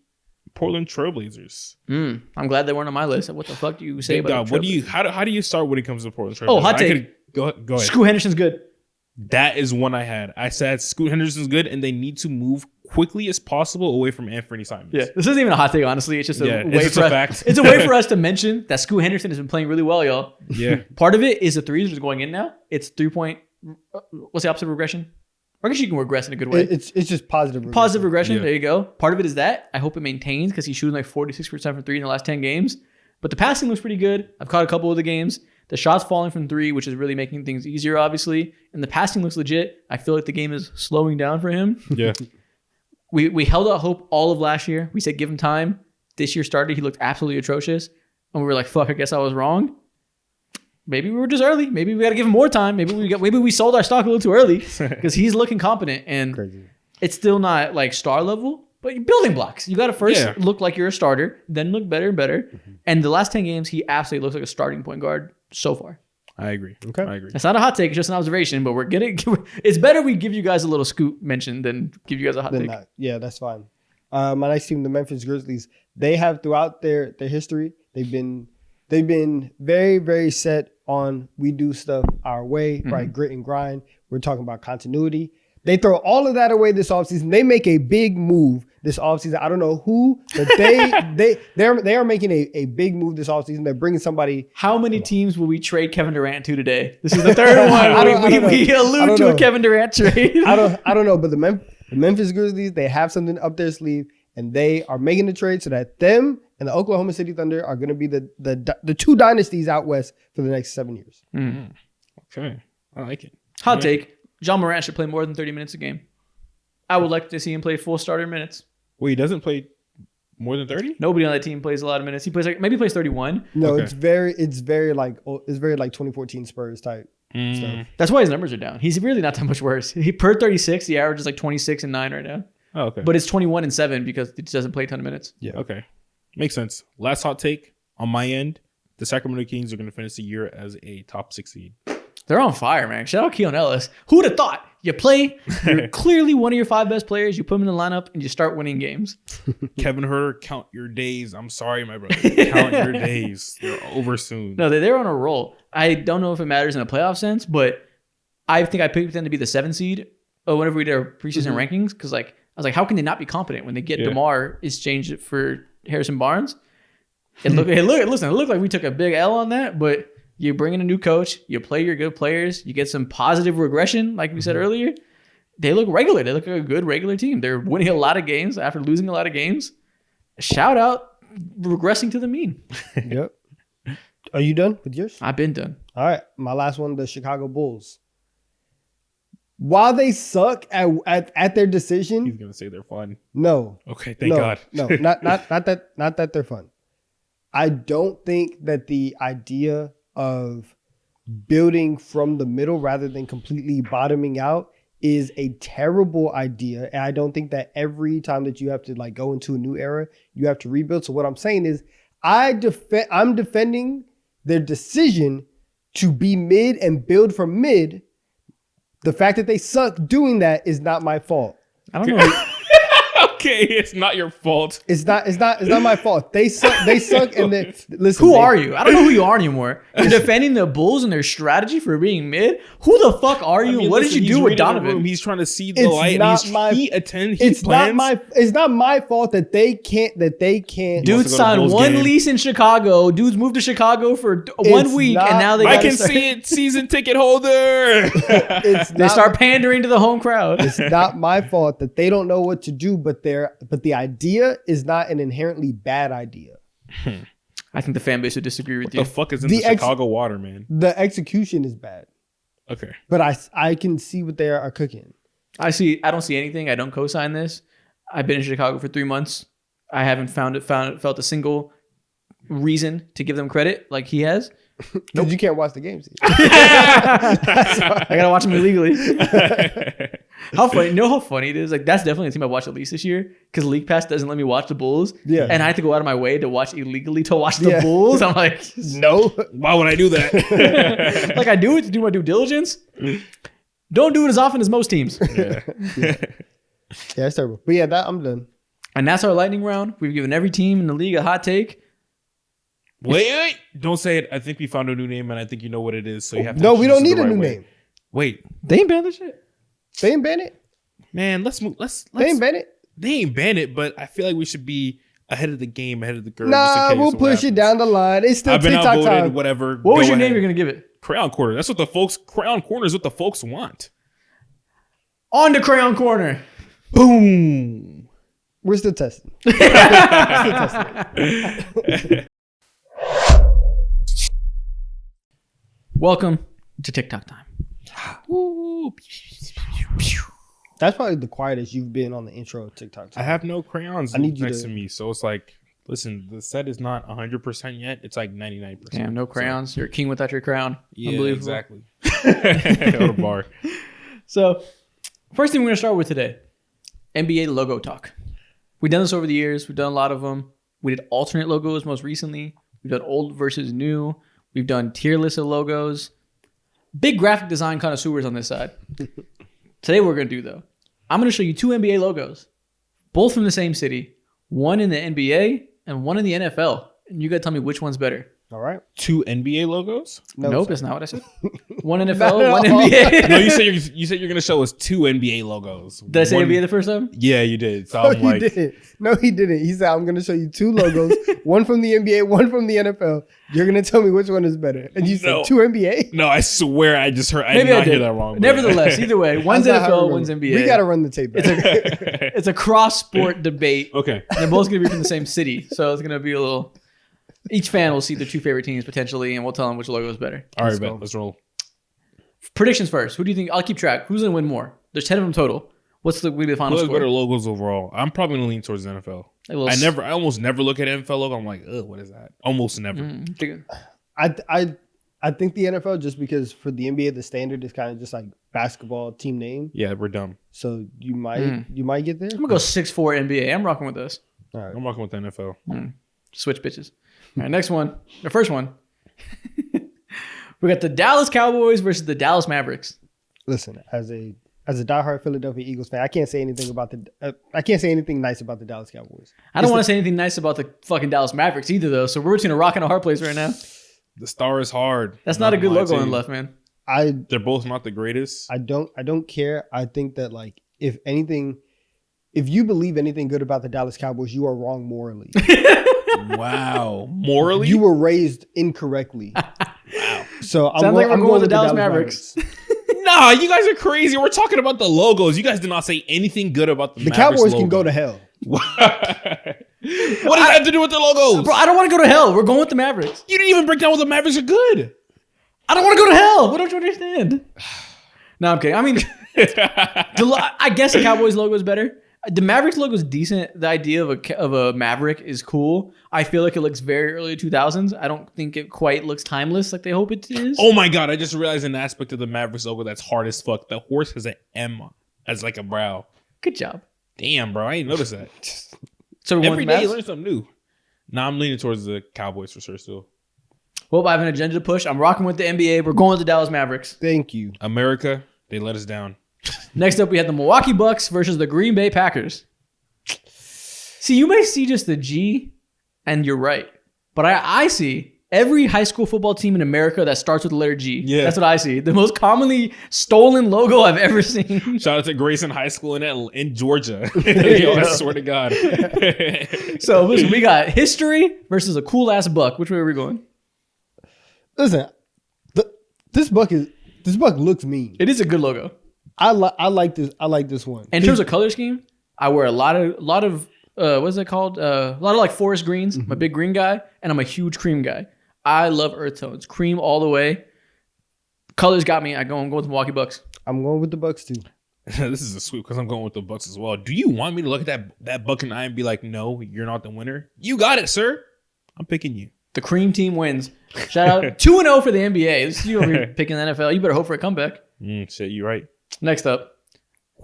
Portland Trailblazers. I'm glad they weren't on my list. What the fuck do you say about how do you start when it comes to Portland Trailblazers? Oh, hot take. Go ahead. Scoot Henderson's good. That is one I had. I said Scoot Henderson's good, and they need to move quickly as possible away from Anthony Simons. Yeah, this isn't even a hot take, honestly. It's just a fact. It's a way for us to mention that Scoot Henderson has been playing really well, y'all. Yeah. Part of it is the threes are going in now. It's 3-point. What's the opposite of regression? Or I guess you can regress in a good way. It's just positive regression. Positive regression. Yeah. There you go. Part of it is that. I hope it maintains because he's shooting like 46% from three in the last 10 games. But the passing looks pretty good. I've caught a couple of the games. The shot's falling from three, which is really making things easier, obviously. And the passing looks legit. I feel like the game is slowing down for him. Yeah. We held out hope all of last year. We said give him time. This year started. He looked absolutely atrocious. And we were like, fuck, I guess I was wrong. Maybe we were just early. Maybe we got to give him more time. Maybe we sold our stock a little too early because he's looking competent. And Crazy. It's still not like star level. But you're building blocks. You got to first look like you're a starter, then look better and better. Mm-hmm. And the last 10 games, he absolutely looks like a starting point guard so far. I agree. Okay. I agree. That's not a hot take. It's just an observation. But it's better we give you guys a little scoop mention than give you guys a hot take. Yeah, that's fine. My next team, the Memphis Grizzlies, they have throughout their history, they've been very, very set on we do stuff our way, right? Grit and grind. We're talking about continuity. They throw all of that away this offseason. They make a big move this offseason. I don't know who, but they are making a big move this offseason. They're bringing somebody. How many teams will we trade Kevin Durant to today? This is the third one. We allude to a Kevin Durant trade. I don't know, but the Memphis Grizzlies, they have something up their sleeve, and they are making the trade so that them and the Oklahoma City Thunder are going to be the two dynasties out west for the next 7 years. Mm-hmm. Okay, I like it. Hot take. John Morant should play more than 30 minutes a game. I would like to see him play full starter minutes. Wait, he doesn't play more than 30? Nobody on that team plays a lot of minutes. He plays maybe he plays 31. No, okay. It's very like 2014 Spurs type stuff. That's why his numbers are down. He's really not that much worse. He per 36, the average is like 26 and 9 right now. Oh, okay. But it's 21 and 7 because he doesn't play a ton of minutes. Yeah. Okay. Makes sense. Last hot take on my end, the Sacramento Kings are going to finish the year as a top 6 seed. They're on fire, man. Shout out Keon Ellis. Who would have thought? You play, you're clearly one of your 5 best players. You put them in the lineup and you start winning games. Kevin Huerter, count your days. I'm sorry, my brother. Count your days. They're over soon. No, they're on a roll. I don't know if it matters in a playoff sense, but I think I picked them to be the 7 seed whenever we did our preseason rankings. Because I was like, how can they not be competent when they get DeMar exchanged for Harrison Barnes? It looked like we took a big L on that, but you bring in a new coach, you play your good players, you get some positive regression, like we said earlier. They look regular. They look like a good regular team. They're winning a lot of games after losing a lot of games. Shout out regressing to the mean. Yep. Are you done with yours? I've been done. All right. My last one, the Chicago Bulls. While they suck at their decision. He's going to say they're fun. No. Okay, thank God. No, not that they're fun. I don't think that the idea of building from the middle rather than completely bottoming out is a terrible idea. And I don't think that every time that you have to like go into a new era, you have to rebuild. So what I'm saying is I'm defending their decision to be mid and build from mid. The fact that they suck doing that is not my fault. I don't know. Okay, it's not your fault. It's not my fault. They suck. And then listen. Who are you? I don't know who you are anymore. You're defending the Bulls and their strategy for being mid. Who the fuck are you? I mean, what did you do with Donovan? He's trying to see the light. It's not my fault that they can't. Dude signed one lease in Chicago. Dudes moved to Chicago for 1 week, and now they. I can see it. Season ticket holder. They start pandering to the home crowd. It's not my fault that they don't know what to do, but the idea is not an inherently bad idea. I think the fan base would disagree with you. The fuck is in the Chicago water, man? The execution is bad. Okay. But I can see what they are cooking. I don't see anything. I don't co-sign this. I've been in Chicago for 3 months. I haven't felt a single reason to give them credit like he has. Because you can't watch the games. I gotta watch them illegally. How funny? You know how funny it is? Like that's definitely a team I watched at least this year because League Pass doesn't let me watch the Bulls. Yeah, and I have to go out of my way to watch illegally to watch the Bulls. I'm like, no. Why would I do that? Like I do it to do my due diligence. Don't do it as often as most teams. Yeah, it's terrible. But yeah, I'm done. And that's our lightning round. We've given every team in the league a hot take. Wait. Don't say it. I think we found a new name, and I think you know what it is. So you have to. No, we don't need a new name. Wait. They ain't banned this shit. They ain't ban it. Man, let's move. Let's. They ain't ban it. They ain't ban it, but I feel like we should be ahead of the game, ahead of the curve. Nah, we'll push it down the line. It's still I've been TikTok outvoted, time. whatever. What was your name you're gonna give it? Crayon Corner. That's what the folks. Crayon Corner is what the folks want. On to Crayon Corner. Boom. We're still testing. Welcome to TikTok time. That's probably the quietest you've been on the intro of TikTok time. I have no crayons I need you next to- to me, so it's like, listen, the set is not 100% yet. It's like 99%. Damn, no crayons. You're a king without your crown. Yeah, Unbelievable. exactly. Go to bar. So, first thing we're gonna start with today, NBA logo talk. We've done this over the years. We've done a lot of them. We did alternate logos most recently. We've done old versus new. We've done tier lists of logos. Big graphic design connoisseurs on this side. Today what we're going to do, though, I'm going to show you two NBA logos, both from the same city, one in the NBA and one in the NFL. And you got to tell me which one's better. All right. 2 NBA logos? Nope, sorry. that's not what I said. One NFL, one NBA. No, you said you're gonna show us 2 NBA logos. Did I say One- NBA the first time? Yeah, you did. So No, I'm like, he didn't. No, he didn't. He said, I'm going to show you 2 logos, one from the NBA, one from the NFL. You're going to tell me which one is better. And you said No. 2 NBA? no, I swear I just heard. I Maybe did I not hear did. that wrong. but- Nevertheless, either way, one's That's not how I NFL, remember. one's NBA. We got to run the tape back. It's a cross-sport debate. Okay. They're both going to be from the same city. So it's going to be a little... Each fan will see their 2 favorite teams potentially, and we'll tell them which logo is better. All right, Let's bet. go. Let's roll. Predictions first. Who do you think? I'll keep track. Who's going to win more? There's 10 of them total. What's the final Who has score? better logos overall? I'm probably gonna lean towards the NFL. A little I almost never look at NFL logo. I'm like, ugh, what is that? Almost never. I think the NFL, just because for the NBA, the standard is kind of just like basketball team name. Yeah, we're dumb. So you might get there. I'm going to go 6'4" NBA. I'm rocking with this. All right. I'm rocking with the NFL. Switch bitches. All right, next one. The first one. We got the Dallas Cowboys versus the Dallas Mavericks. Listen, as a diehard Philadelphia Eagles fan, I can't say anything nice about the Dallas Cowboys. I don't want to say anything nice about the fucking Dallas Mavericks either, though. So we're between a rock and a hard place right now. The star is hard. That's not a good my logo on team. the left, man. They're both not the greatest. I don't care. I think that like if you believe anything good about the Dallas Cowboys, you are wrong morally. Wow. Morally? You were raised incorrectly. Wow. So Sounds like we're I'm going with the with Dallas Mavericks. Nah, you guys are crazy. We're talking about the logos. You guys did not say anything good about the The Mavericks Cowboys logo. can go to hell. What does that have to do with the logos? Bro, I don't want to go to hell. We're going with the Mavericks. You didn't even break down what the Mavericks are good. I don't want to go to hell. What don't you understand? No, I'm kidding. I mean, I guess the Cowboys logo is better. The Mavericks logo is decent. The idea of a Maverick is cool. I feel like it looks very early 2000s. I don't think it quite looks timeless like they hope it is. Oh my God, I just realized an aspect of the Mavericks logo that's hard as fuck. The horse has an M as like a brow. Good job. Damn, bro, I didn't notice that. So we're Every going day you with learn something new. Nah, I'm leaning towards the Cowboys for sure still. Well, I have an agenda to push. I'm rocking with the NBA. We're going with the Dallas Mavericks. Thank you. America, they let us down. Next up, we had the Milwaukee Bucks versus the Green Bay Packers. See, you may see just the G, and you're right. But I see every high school football team in America that starts with the letter G. Yeah. That's what I see. The most commonly stolen logo I've ever seen. Shout out to Grayson High School in Georgia. Yo, I swear to God. So listen, we got history versus a cool ass buck. Which way are we going? Listen, this buck looks mean. It is a good logo. I like this one. In terms of color scheme, I wear a lot of what is it called? A lot of like forest greens. I'm a big green guy, and I'm a huge cream guy. I love earth tones, cream all the way. Colors got me. I'm going with the Milwaukee Bucks. I'm going with the Bucks too. This is a sweep because I'm going with the Bucks as well. Do you want me to look at that buck and I and be like, no, you're not the winner? You got it, sir. I'm picking you. The cream team wins. Shout out 2-0 for the NBA. This is you over here picking the NFL. You better hope for a comeback. Shit, you're right. Next up,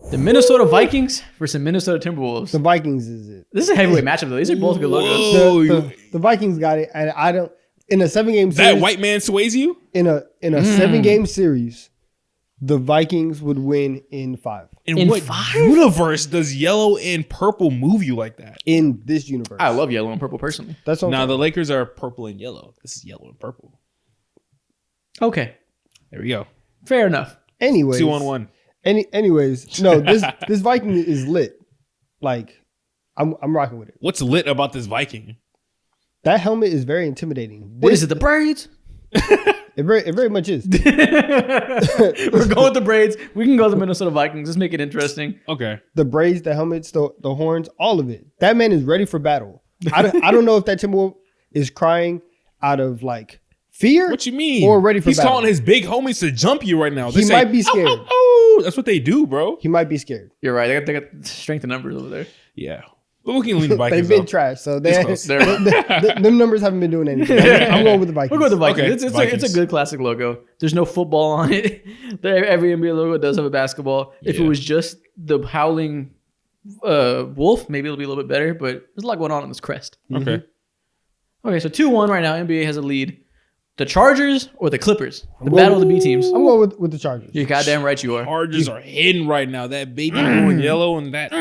the Minnesota Vikings versus Minnesota Timberwolves. The Vikings is it. This is a heavyweight matchup though. These are both good logos. The Vikings got it, and I don't. In a 7-game series, That white man sways you? in a 7-game series, the Vikings would win in 5. In what 5? universe does yellow and purple move you like that? In this universe, I love yellow and purple personally. That's what I'm Now saying. the Lakers are purple and yellow. This is yellow and purple. Okay, There we go. fair enough. Anyways, 2-on-1. Anyways, no, this Viking is lit. Like, I'm rocking with it. What's lit about this Viking? That helmet is very intimidating. What is it? The braids? It very much is. We're going with the braids. We can go with the Minnesota Vikings. Let's make it interesting. Okay. The braids, the helmets, the horns, all of it. That man is ready for battle. I don't know if that Timberwolf is crying out of like fear. What you mean? Or ready for He's battle. calling his big homies to jump you right now. They He say, might be scared. "Ow, ow, ow." That's what they do, bro. He might be scared. You're right. They got strength of numbers over there. Yeah. But we can lean the Vikings. They've been though. trash, so It's close. them numbers haven't been doing anything. I'm going with the Vikings. We'll go with the Vikings. Okay, It's Vikings. a good classic logo. There's no football on it. Every NBA logo does have a basketball. If it Yeah. was just the howling wolf, maybe it'll be a little bit better. But there's a lot going on this crest. Okay. Okay, so 2-1 right now. NBA has a lead. The Chargers or the Clippers? The battle of the B teams. I'm going with the Chargers. You're goddamn right you are. Chargers are hidden right now. That baby blue and yellow and that.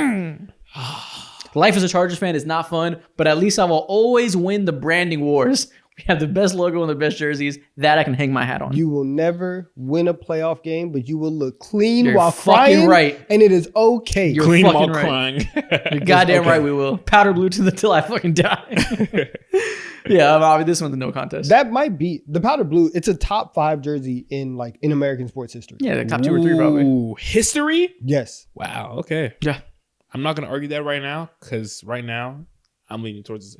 Life as a Chargers fan is not fun, but at least I will always win the branding wars. We have the best logo and the best jerseys. That I can hang my hat on. You will never win a playoff game, but you will look clean You're while fucking crying, right. and it is okay. You're Clean fucking while right. crying. You're goddamn right we will. Powder blue till I fucking die. Yeah, I mean, this one's a no contest. That might be the powder blue. It's a top 5 jersey in American sports history. Yeah, the top 2 or 3 probably. Ooh, history? Yes. Wow. Okay. Yeah, I'm not going to argue that right now because right now I'm leaning towards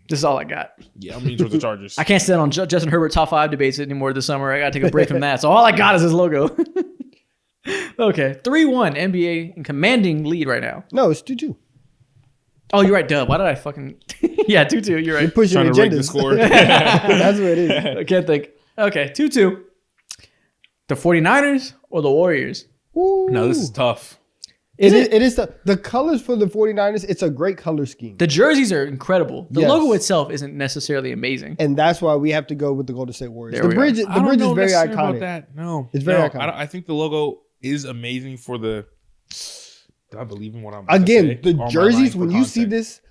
this is all I got. I'm leaning towards the Chargers. I can't stand on Justin Herbert top 5 debates anymore this summer. I got to take a break from that. So all I got is his logo. Okay, 3-1 NBA in commanding lead right now. No, it's 2-2. Oh, you're right, Dub. Why did I fucking... Yeah, 2-2. You're You're right. pushing Trying to rig the agendas. score. That's what it is. I can't think. Okay, 2-2. The 49ers or the Warriors? Ooh. No, this is tough. It is the colors for the 49ers. It's a great color scheme. The jerseys are incredible. The Yes. logo itself isn't necessarily amazing. And that's why we have to go with the Golden State Warriors. There The we bridge, are. the bridge is very iconic. About that. No, It's very no, iconic. I think the logo is amazing for the. Do I believe in what I'm about to Again, say? the Or am I jerseys, lying for when you see context?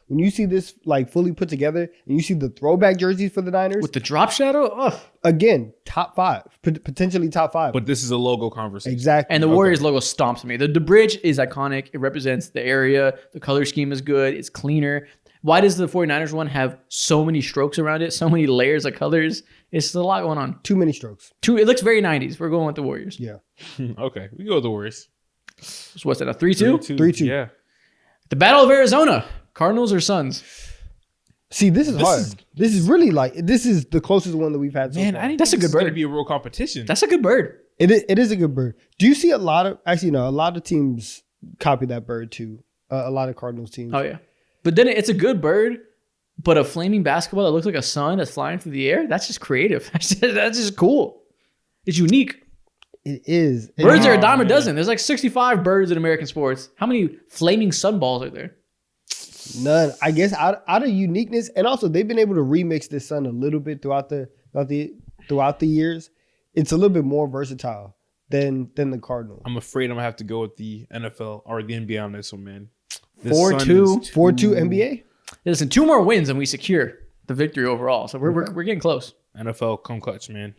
this like fully put together, and you see the throwback jerseys for the Niners, With the drop shadow? Ugh. again, top 5, potentially top 5. But this is a logo conversation. Exactly. And the Warriors logo stomps me. The bridge is iconic. It represents the area. The color scheme is good. It's cleaner. Why does the 49ers one have so many strokes around it? So many layers of colors? It's a lot going on. Too many strokes. It looks very 90s. We're going with the Warriors. Yeah. Okay, we go with the Warriors. So what's that, a 3-2? 3-2. Yeah. The Battle of Arizona. Cardinals or Suns? See, this is hard. This is really this is the closest one that we've had so Man, far. I didn't That's think a this good was going to bird. be a real competition. That's a good bird. It is a good bird. Do you see a lot of teams copy that bird too. A lot of Cardinals teams. Oh, yeah. But then it's a good bird, but a flaming basketball that looks like a sun that's flying through the air, that's just creative. That's just cool. It's unique. It is. Birds are a Oh, dime a man. dozen. There's like 65 birds in American sports. How many flaming sun balls are there? None. I guess out of uniqueness, and also they've been able to remix this sun a little bit throughout the years. It's a little bit more versatile than the Cardinals. I'm afraid I'm going to have to go with the NFL or the NBA on this one, man. 4-2. 4-2 NBA. Listen, 2 more wins and we secure the victory overall. So we're getting close. NFL, come clutch, man.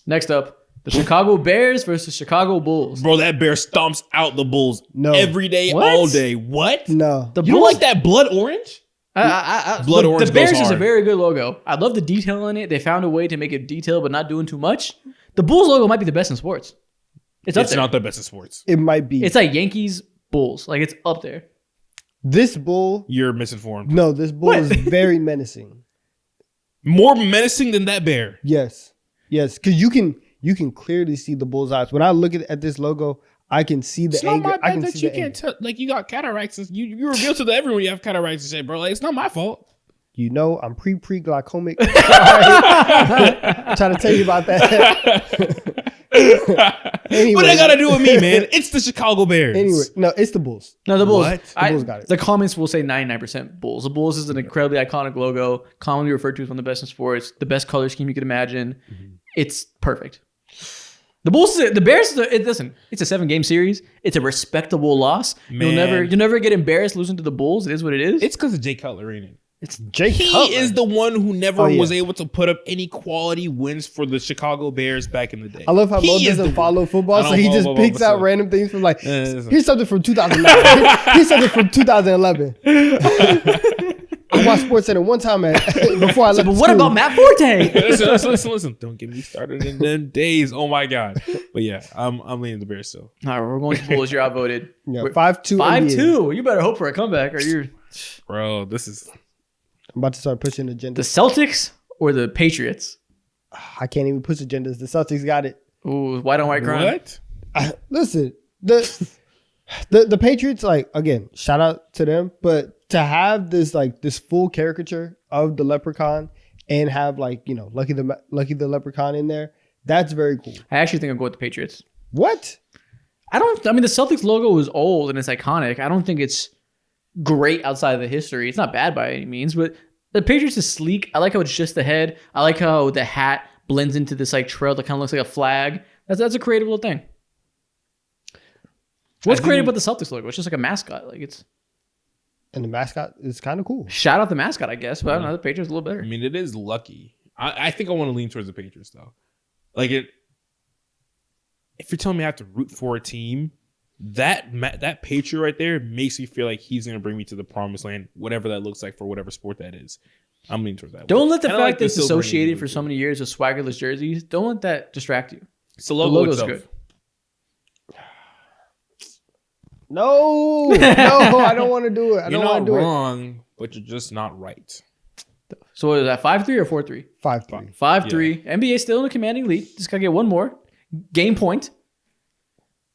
Next up, the Chicago Bears versus Chicago Bulls. Bro, that bear stomps out the Bulls No. every day, What? all day. What? No. The You don't Bulls, like that blood orange? Blood the orange Bears goes is a hard. very good logo. I love the detail on it. They found a way to make it detailed but not doing too much. The Bulls logo might be the best in sports. It's up It's there. not the best in sports. It might be. It's like Yankees Bulls. Like it's up there. This bull. You're misinformed. No, this bull What? is very menacing. More menacing than that bear. Yes, because you can clearly see the bull's eyes. When I look at this logo, I can see the It's not anger. my I bad can that see you the can't anger. tell. Like, you got cataracts. And you reveal to everyone you have cataracts and shit, bro. Like, it's not my fault. You know, I'm pre-glaucomic. I'm trying to tell you about that. Anyway. What that got to do with me, man? It's the Chicago Bears. Anyway, no, it's the Bulls. No, the Bulls. What? The Bulls got it. The comments will say 99% Bulls. The Bulls is an incredibly iconic logo, commonly referred to as one of the best in sports. The best color scheme you could imagine. Mm-hmm. It's perfect. The Bulls, the Bears. Listen, it's a 7-game series. It's a respectable loss. Man. You'll never get embarrassed losing to the Bulls. It is what it is. It's because of Jay Cutler, ain't it? It's Jay He Cutler. is the one who never was able to put up any quality wins for the Chicago Bears back in the day. I love how Mo doesn't follow football, so he just picks out random things from like, here's something from 2009. Here's something from 2011. I watched SportsCenter one time before I left. But what about Matt Forte? Listen. Don't get me started in them days. Oh my God. But yeah, I'm leaning the Bears still. All right, we're going to Bulls. You're outvoted. Yeah, 5-2. 5-2. You better hope for a comeback, or you're. Bro, this is. I'm about to start pushing agendas. The Celtics or the Patriots? I can't even push agendas. The Celtics got it. Ooh, white on white crime. What? Listen, the Patriots, like, again, shout out to them, but to have this full caricature of the leprechaun and have Lucky the Leprechaun in there, that's very cool. I actually think I'll go with the Patriots. What? I mean, the Celtics logo is old and it's iconic. I don't think it's great outside of the history. It's not bad by any means, but the Patriots is sleek. I like how it's just the head. I like how the hat blends into this like trail that kind of looks like a flag. That's a creative little thing. What's creative about the Celtics logo? It's just like a mascot. And the mascot is kind of cool. Shout out the mascot, I guess, but I don't know. The Patriots are a little better. I mean, it is lucky. I think I want to lean towards the Patriots though. If you're telling me I have to root for a team, that Patriot right there makes me feel like he's going to bring me to the promised land, whatever that looks like for whatever sport that is. I'm leaning towards that. Don't let the fact that it's associated for so many years with swaggerless jerseys, don't let that distract you. It's the logo's good. No, I don't want to do it. You're not wrong, but you're just not right. So what is that, 5-3 or 4-3? 5-3. 5-3. Yeah. NBA still in a commanding lead. Just got to get one more. Game point.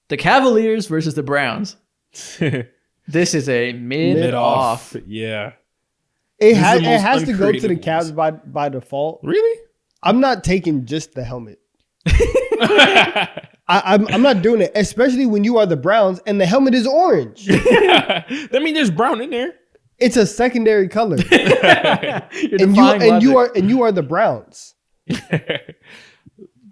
The Cavaliers versus the Browns. This is a mid-off. Yeah. It has to go to the Cavs by default. Really? I'm not taking just the helmet. I'm not doing it, especially when you are the Browns and the helmet is orange. That means there's brown in there. It's a secondary color. and you are the Browns.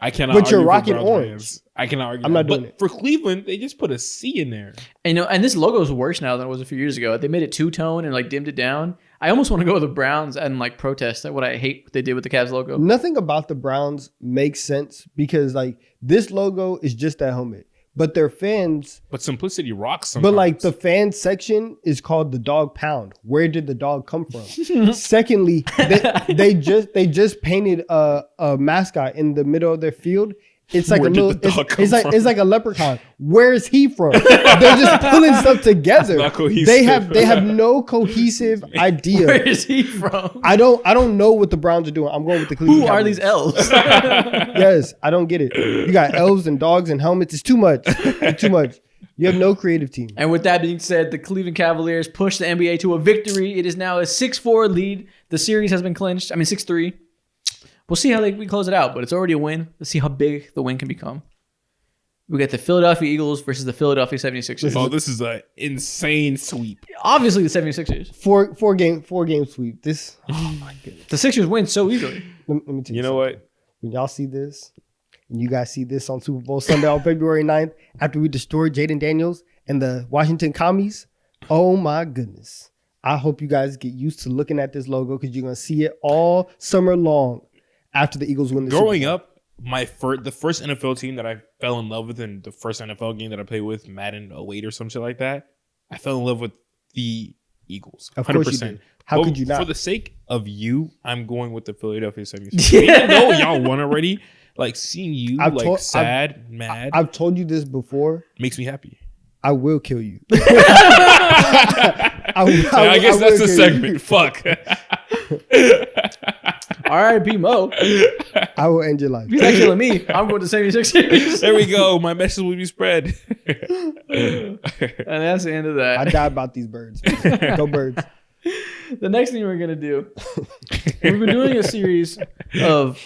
I cannot. But you're argue rocking for Browns orange. fans. I cannot argue. I'm not doing it. For Cleveland, they just put a C in there. And this logo is worse now than it was a few years ago. They made it two-tone and dimmed it down. I almost want to go with the Browns and protest at what I hate what they did with the Cavs logo. Nothing about the Browns makes sense because this logo is just that helmet. But their fans. But simplicity rocks sometimes. But the fan section is called the dog pound. Where did the dog come from? Secondly, they just painted a mascot in the middle of their field. It's like it's like a leprechaun. Where is he from? They're just pulling stuff together. Not cohesive. They have no cohesive idea. Where is he from? I don't know what the Browns are doing. I'm going with the Cleveland Who Cavaliers. are these elves? Yes, I don't get it. You got elves and dogs and helmets. It's too much. It's too much. You have no creative team. And with that being said, the Cleveland Cavaliers push the NBA to a victory. It is now a 6-4 lead. The series has been clinched. 6-3. We'll see how we close it out, but it's already a win. Let's see how big the win can become. We got the Philadelphia Eagles versus the Philadelphia 76ers. Oh, this is an insane sweep. Obviously, the 76ers. Four game sweep. This. Oh my goodness. The Sixers win so easily. Let me tell you. You know what? When y'all see this, and you guys see this on Super Bowl Sunday on February 9th, after we destroyed Jaden Daniels and the Washington Commies, oh my goodness. I hope you guys get used to looking at this logo because you're going to see it all summer long. After the Eagles win the Growing Super Bowl. up, the first NFL team that I fell in love with and the first NFL game that I played with, Madden 08 or some shit like that, I fell in love with the Eagles. 100%. Of course you did. How could you not? For the sake of you, I'm going with the Philadelphia 76ers. Even though y'all won already, seeing you sad, mad. I've told you this before. Makes me happy. I will kill you. I guess that's the segment. Fuck. R.I.P. Mo. I will end your life. He's actually killing me. I'm going to 76ers. There we go. My message will be spread. And that's the end of that. I die about these birds. Go birds. The next thing we're gonna do, we've been doing a series of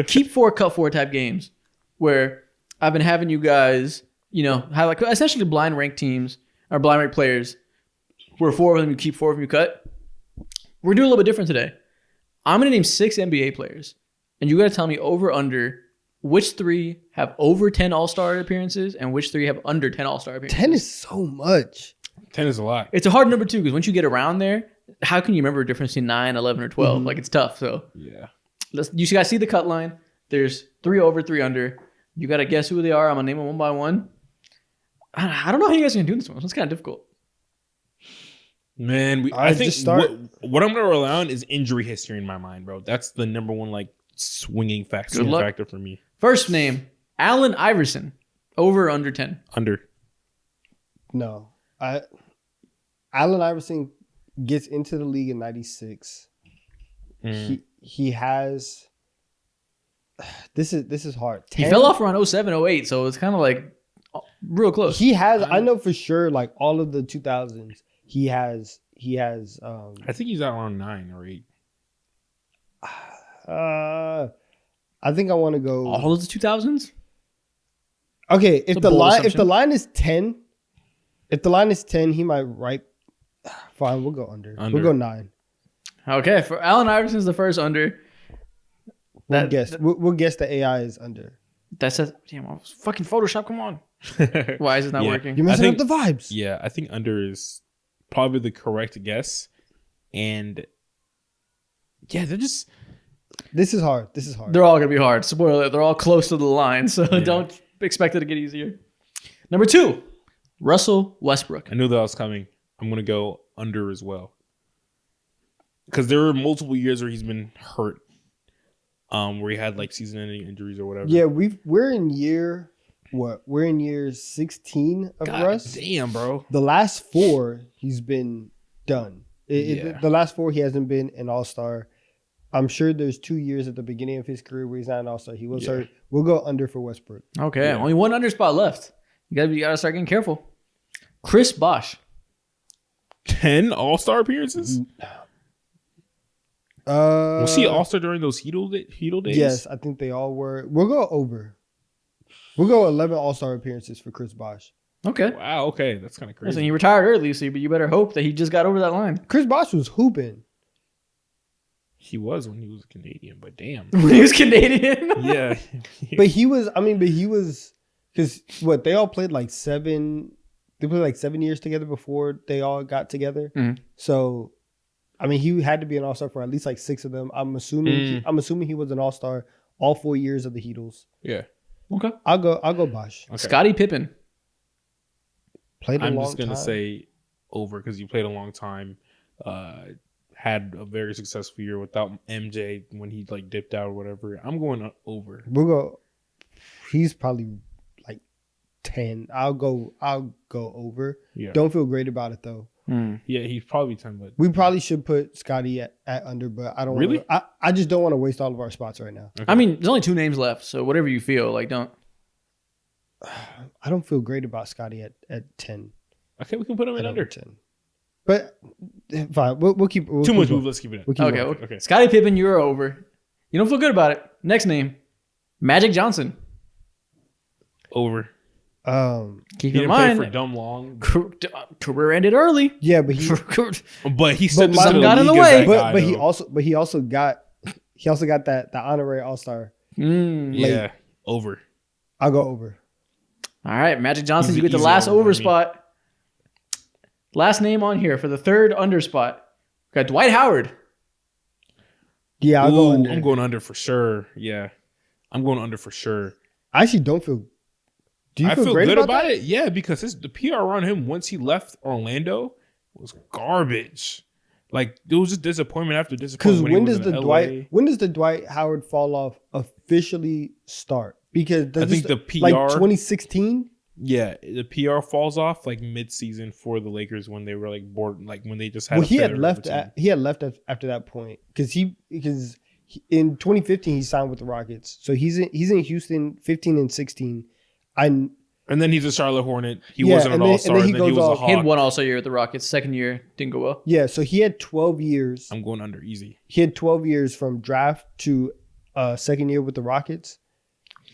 keep 4, cut 4 type games, where I've been having you guys, have like essentially blind rank teams or blind rank players, where 4 of them you keep, 4 of them you cut. We're doing a little bit different today. I'm gonna name 6 NBA players, and you gotta tell me over under which 3 have over 10 All-Star appearances and which 3 have under 10 All-Star appearances. 10 is so much. 10 is a lot. It's a hard number too, because once you get around there, how can you remember a difference between 9, 11, or 12? Like, it's tough. So Yeah. you guys see the cut line. There's 3 over, 3 under. You got to guess who they are. I'm going to name them one by one. I don't know how you guys are going to do this one. It's kind of difficult. Man, I think what I'm going to rely on is injury history in my mind, bro. That's the number one, swinging factor for me. First name, Allen Iverson. Over or under 10? Under. No. Allen Iverson gets into the league in 96. He has... This is hard. 10, he fell off around 07, 08, so it's kind of real close. He has... I know for sure, all of the 2000s, he has... I think he's at around 9 or 8. I think I want to go... All of the 2000s? Okay, if the line is 10, he might Fine, we'll go under. We'll go 9. Okay, for Allen Iverson's the first under. We'll guess the AI is under. That says, damn, fucking Photoshop, come on. Why is it not working? You're messing up the vibes. Yeah, I think under is probably the correct guess. And yeah, they're just... This is hard. They're all going to be hard. Spoiler alert, they're all close to the line, so don't expect it to get easier. Number 2, Russell Westbrook. I knew that was coming. I'm going to go under as well. Because there were multiple years where he's been hurt. Where he had season-ending injuries or whatever. Yeah, we're in year 16 of Russ. Damn, bro. The last 4 he's been done. The last 4 he hasn't been an All-Star. I'm sure there's 2 years at the beginning of his career where he's not an All-Star. He was hurt. We'll go under for Westbrook. Okay, only one under spot left. You gotta start getting careful. Chris Bosh. 10 All-Star appearances? Was he All-Star during those Heedle days? Yes, I think they all were. We'll go over. We'll go 11 All-Star appearances for Chris Bosh. Okay. Wow, okay. That's kind of crazy. Listen, he retired early, so you better hope that he just got over that line. Chris Bosh was hooping. He was when he was Canadian, but damn. When he was Canadian? Yeah. But he was, because they all played 7, they played 7 years together before they all got together. Mm-hmm. So, he had to be an All-Star for at least 6 of them. I'm assuming he was an All-Star all 4 years of the Heatles. Yeah. Okay. I'll go Bosh. Okay. Scottie Pippen. Played a long time. I'm just going to say over because he played a long time. Had a very successful year without MJ when he dipped out or whatever. I'm going over. We'll go. He's probably 10. I'll go over. Yeah. Don't feel great about it though. Yeah, he's probably 10. But we probably should put Scotty at under, but I don't really. I just don't want to waste all of our spots right now. Okay. There's only 2 names left, so whatever you feel don't. I don't feel great about Scotty at 10. Okay, we can put him in under 10. But fine, we'll keep. Too much move. Let's keep it in. Okay. Scottie Pippen, you're over. You don't feel good about it. Next name, Magic Johnson. Over. Keep in mind, for dumb long. Career ended early. Yeah, but he some got in the way. But he also got that honorary All-Star. Yeah, over. I'll go over. All right, Magic Johnson, you get the last over spot. Last name on here for the third under spot. We got Dwight Howard. Yeah, I'll go under. I'm going under for sure. Yeah, I'm going under for sure. I actually don't feel. Do you feel great good about it? Yeah, because the PR on him once he left Orlando was garbage. It was just disappointment after disappointment. Because when does the Dwight Howard fall off officially start? Because I think the PR 2016. Yeah, the PR falls off mid-season for the Lakers when they were bored, when they just had. Well, he had left after that point because in 2015 he signed with the Rockets, so he's in Houston 15 and 16. And then he's a Charlotte Hornet. He wasn't an all-star. And then he was a Hawk. He had one all-star year with the Rockets. Second year didn't go well. Yeah, so he had 12 years. I'm going under easy. He had 12 years from draft to second year with the Rockets.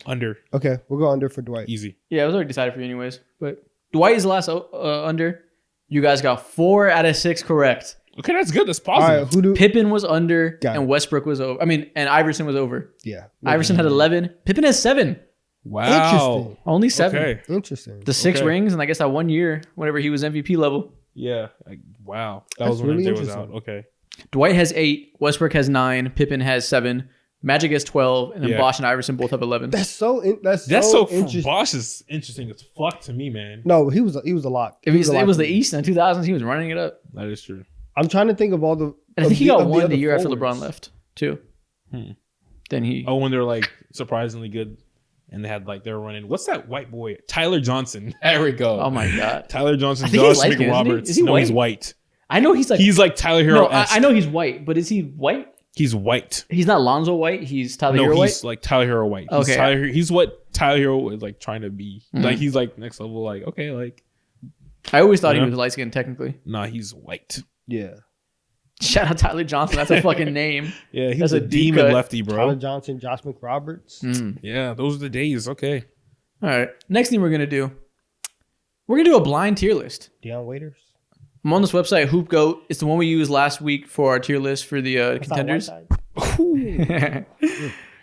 Under. Okay, we'll go under for Dwight. Easy. Yeah, it was already decided for you anyways. But Dwight is the last under. You guys got 4 out of 6 correct. Okay, that's good. That's positive. All right, Pippen was under and Westbrook was over. And Iverson was over. Yeah. Iverson had 11. Pippen has 7. Wow. Interesting. Only 7. Okay. Interesting. The 6 rings, and I guess that 1 year, whenever he was MVP level. Yeah. Wow. That That's was when really MJ was interesting. out. Okay. Dwight has 8. Westbrook has 9. Pippen has 7. Magic has 12. And then Bosh and Iverson both have 11. That's so interesting. Bosh is interesting as fuck to me, man. No, he was a lock. If it was the East in the 2000s, he was running it up. That is true. I'm trying to think of all the. And I think he got one the other year after forwards. LeBron left, too. Then he. Oh, when they're like surprisingly good. And they had they were running. What's that white boy? Tyler Johnson. There we go. Oh my God. Tyler Johnson. I think Josh he's light-skinned, isn't he? McRoberts. Is he No, white? he's white. I know he's like Tyler Hero. No, I know he's white, but is he white? He's white. He's not Lonzo White. He's Tyler No, Hero White. he's like Tyler Hero White. Okay. He's what Tyler Hero is trying to be. He's next level. I always thought he was light skinned technically. Nah, he's white. Yeah. Shout out Tyler Johnson. That's a fucking name. Yeah, he's That's a a deep demon cut. lefty, bro. Tyler Johnson, Josh McRoberts. Yeah, those are the days. Okay. All right. Next thing we're gonna do a blind tier list. Deion Waiters. I'm on this website, Hoop Goat. It's the one we used last week for our tier list for the contenders.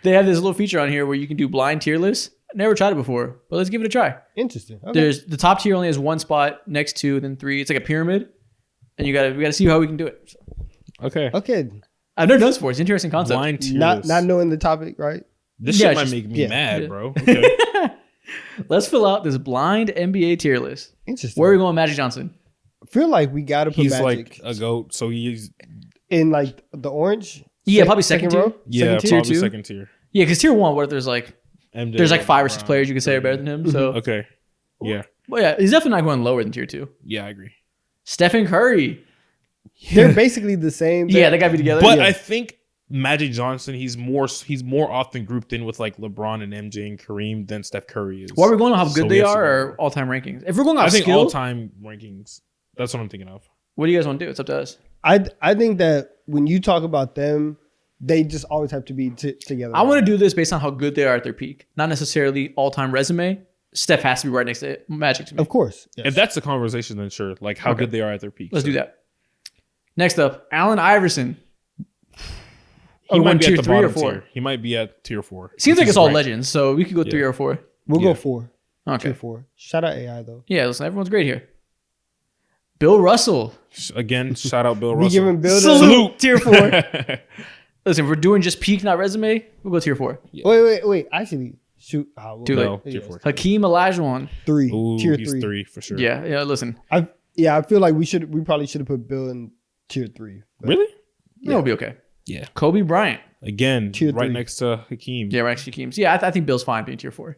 They have this little feature on here where you can do blind tier lists. Never tried it before, but let's give it a try. Interesting. Okay. There's the top tier only has 1 spot, next 2, then 3. It's like a pyramid, and we gotta see how we can do it. So, Okay. I've never done this before. It's an interesting concept. Blind tier Not list. not knowing the topic, right? This Yeah, shit might just- make me mad, Yeah. bro. Okay. Let's fill out this blind NBA tier list. Interesting. Where are we going, Magic Johnson? I feel like we gotta put He's Magic like a goat, so he's in like the orange. Yeah, probably second tier. yeah, Second tier? probably two? second tier. Yeah, because tier 1, what if there's like MJ, there's like 5 or 6 LeBron. players you could say are better than him? So, Okay. Yeah. well, yeah, he's definitely not going lower than tier 2. Yeah, I agree. Stephen Curry. They're basically the same. Yeah, they gotta be together. But Yeah. I think Magic Johnson, he's more often grouped in with like LeBron and MJ and Kareem than Steph Curry is. Why are we going on how good So we they have to are go. or all-time rankings? If we're going off I think skill, all-time rankings. That's what I'm thinking of. what do you guys want to do? It's up to us. I think that when you talk about them, they just always have to be together. I want to do this based on how good they are at their peak, not necessarily all-time resume. Steph has to be right next to Magic to me. Of course. Yes. If that's the conversation, then sure. Like how good they are at their peak. Let's do that. Next up, Allen Iverson. He Oh, might be tier at the 3 or bottom 4? tier. He might be at tier 4. Seems like He's it's all ranked. legends, so we could go 3 Yeah. or 4. We'll Yeah. go 4. Okay. Tier 4. Shout out AI though. Yeah, listen, everyone's great here. Bill Russell. Again, shout out Bill We Russell. giving Bill the Salute. Tier 4. Listen, if we're doing just peak, not resume, we'll go tier 4. Wait. Actually, shoot. Too late. No, tier 4. Hakeem Olajuwon. 3. Ooh, Tier he's 3. 3 for sure. Yeah, listen. I feel like we probably should have put Bill in tier 3. but- Really? It'll be okay. Yeah. Kobe Bryant. Again, Tier right 3. next to Hakeem. Yeah, right next to Hakeem's. Yeah, I think Bill's fine being tier 4.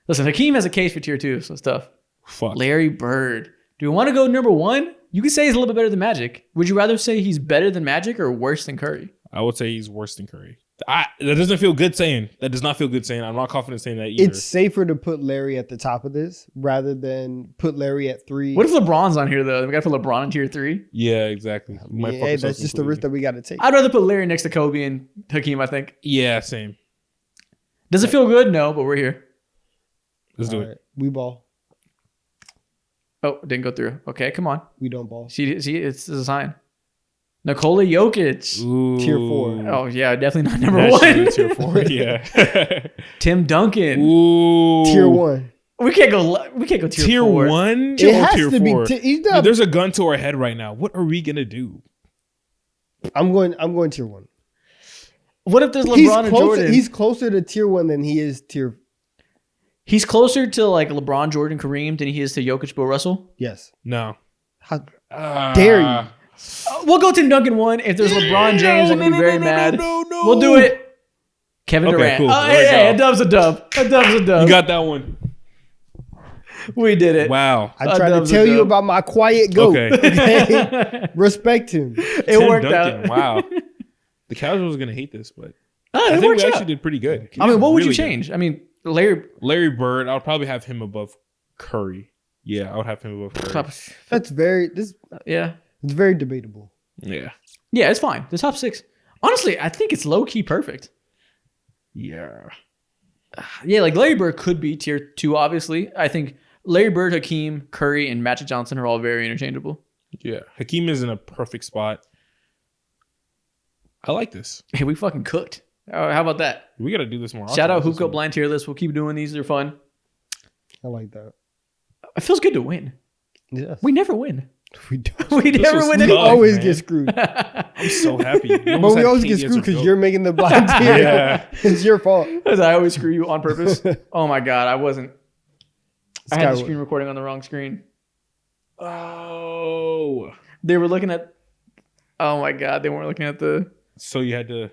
Listen, Hakeem has a case for tier 2, so it's tough. Fuck. Larry Bird. Do we want to go number 1? You could say he's a little bit better than Magic. Would you rather say he's better than Magic or worse than Curry? I would say he's worse than Curry. That doesn't feel good saying. That does not feel good saying. I'm not confident saying that either. It's safer to put Larry at the top of this rather than put Larry at 3. What if LeBron's on here, though? We got to put LeBron in tier 3? Yeah, exactly. Might fuck Hey, us that's up just the risk completely. that we got to take. I'd rather put Larry next to Kobe and Hakeem, I think. Yeah, same. Does it feel good? No, but we're here. Let's do All it. right. We ball. Oh, didn't go through. Okay, come on. We don't ball. See, it's a sign. Nikola Jokic. Ooh. Tier 4. Oh, yeah, definitely not number That should 1. be tier 4. Yeah. Tim Duncan. Ooh. Tier 1. We can't go tier 4. 1? It has tier to 4. be. He's Dude, not, there's a gun to our head right now. What are we gonna do? I'm going tier 1. What if there's LeBron and Jordan? He's closer to tier 1 than he is tier. He's closer to like LeBron, Jordan, Kareem than he is to Jokic, Bill Russell. Yes. No. How dare you? We'll go Tim Duncan 1. If there's LeBron James, I'm gonna be very mad. No. We'll do it. Kevin Okay, Durant. cool. Oh, There we hey, go. a dub's a dub. A dub's a dub. You got that one. We did it. Wow. I tried to tell you about my quiet goat. Okay. Okay? Respect him. It Tim worked Duncan. out. Wow. The casuals are gonna hate this, but Oh, I it think we works actually out. did pretty good. I mean, what would you Really good. change? I mean, Larry Bird, I would probably have him above Curry. Yeah, I would have him above Curry. It's very debatable. Yeah. Yeah, it's fine. The top 6. Honestly, I think it's low key perfect. Yeah. Yeah, like Larry Bird could be tier 2, obviously. I think Larry Bird, Hakeem, Curry, and Magic Johnson are all very interchangeable. Yeah. Hakeem is in a perfect spot. I like this. Hey, we fucking cooked. How about that? We got to do this more often. Shout out Hoop Go Blind tier list. We'll keep doing these. They're fun. I like that. It feels good to win. Yes. We never win. We don't. We never win. We always get screwed. I'm so happy. But we always get screwed because you're making the blind tier. Yeah. It's your fault. Because I always screw you on purpose. Oh my God, I wasn't. I had the screen recording on the wrong screen. Oh. They were looking at. Oh my God, they weren't looking at the. So you had to.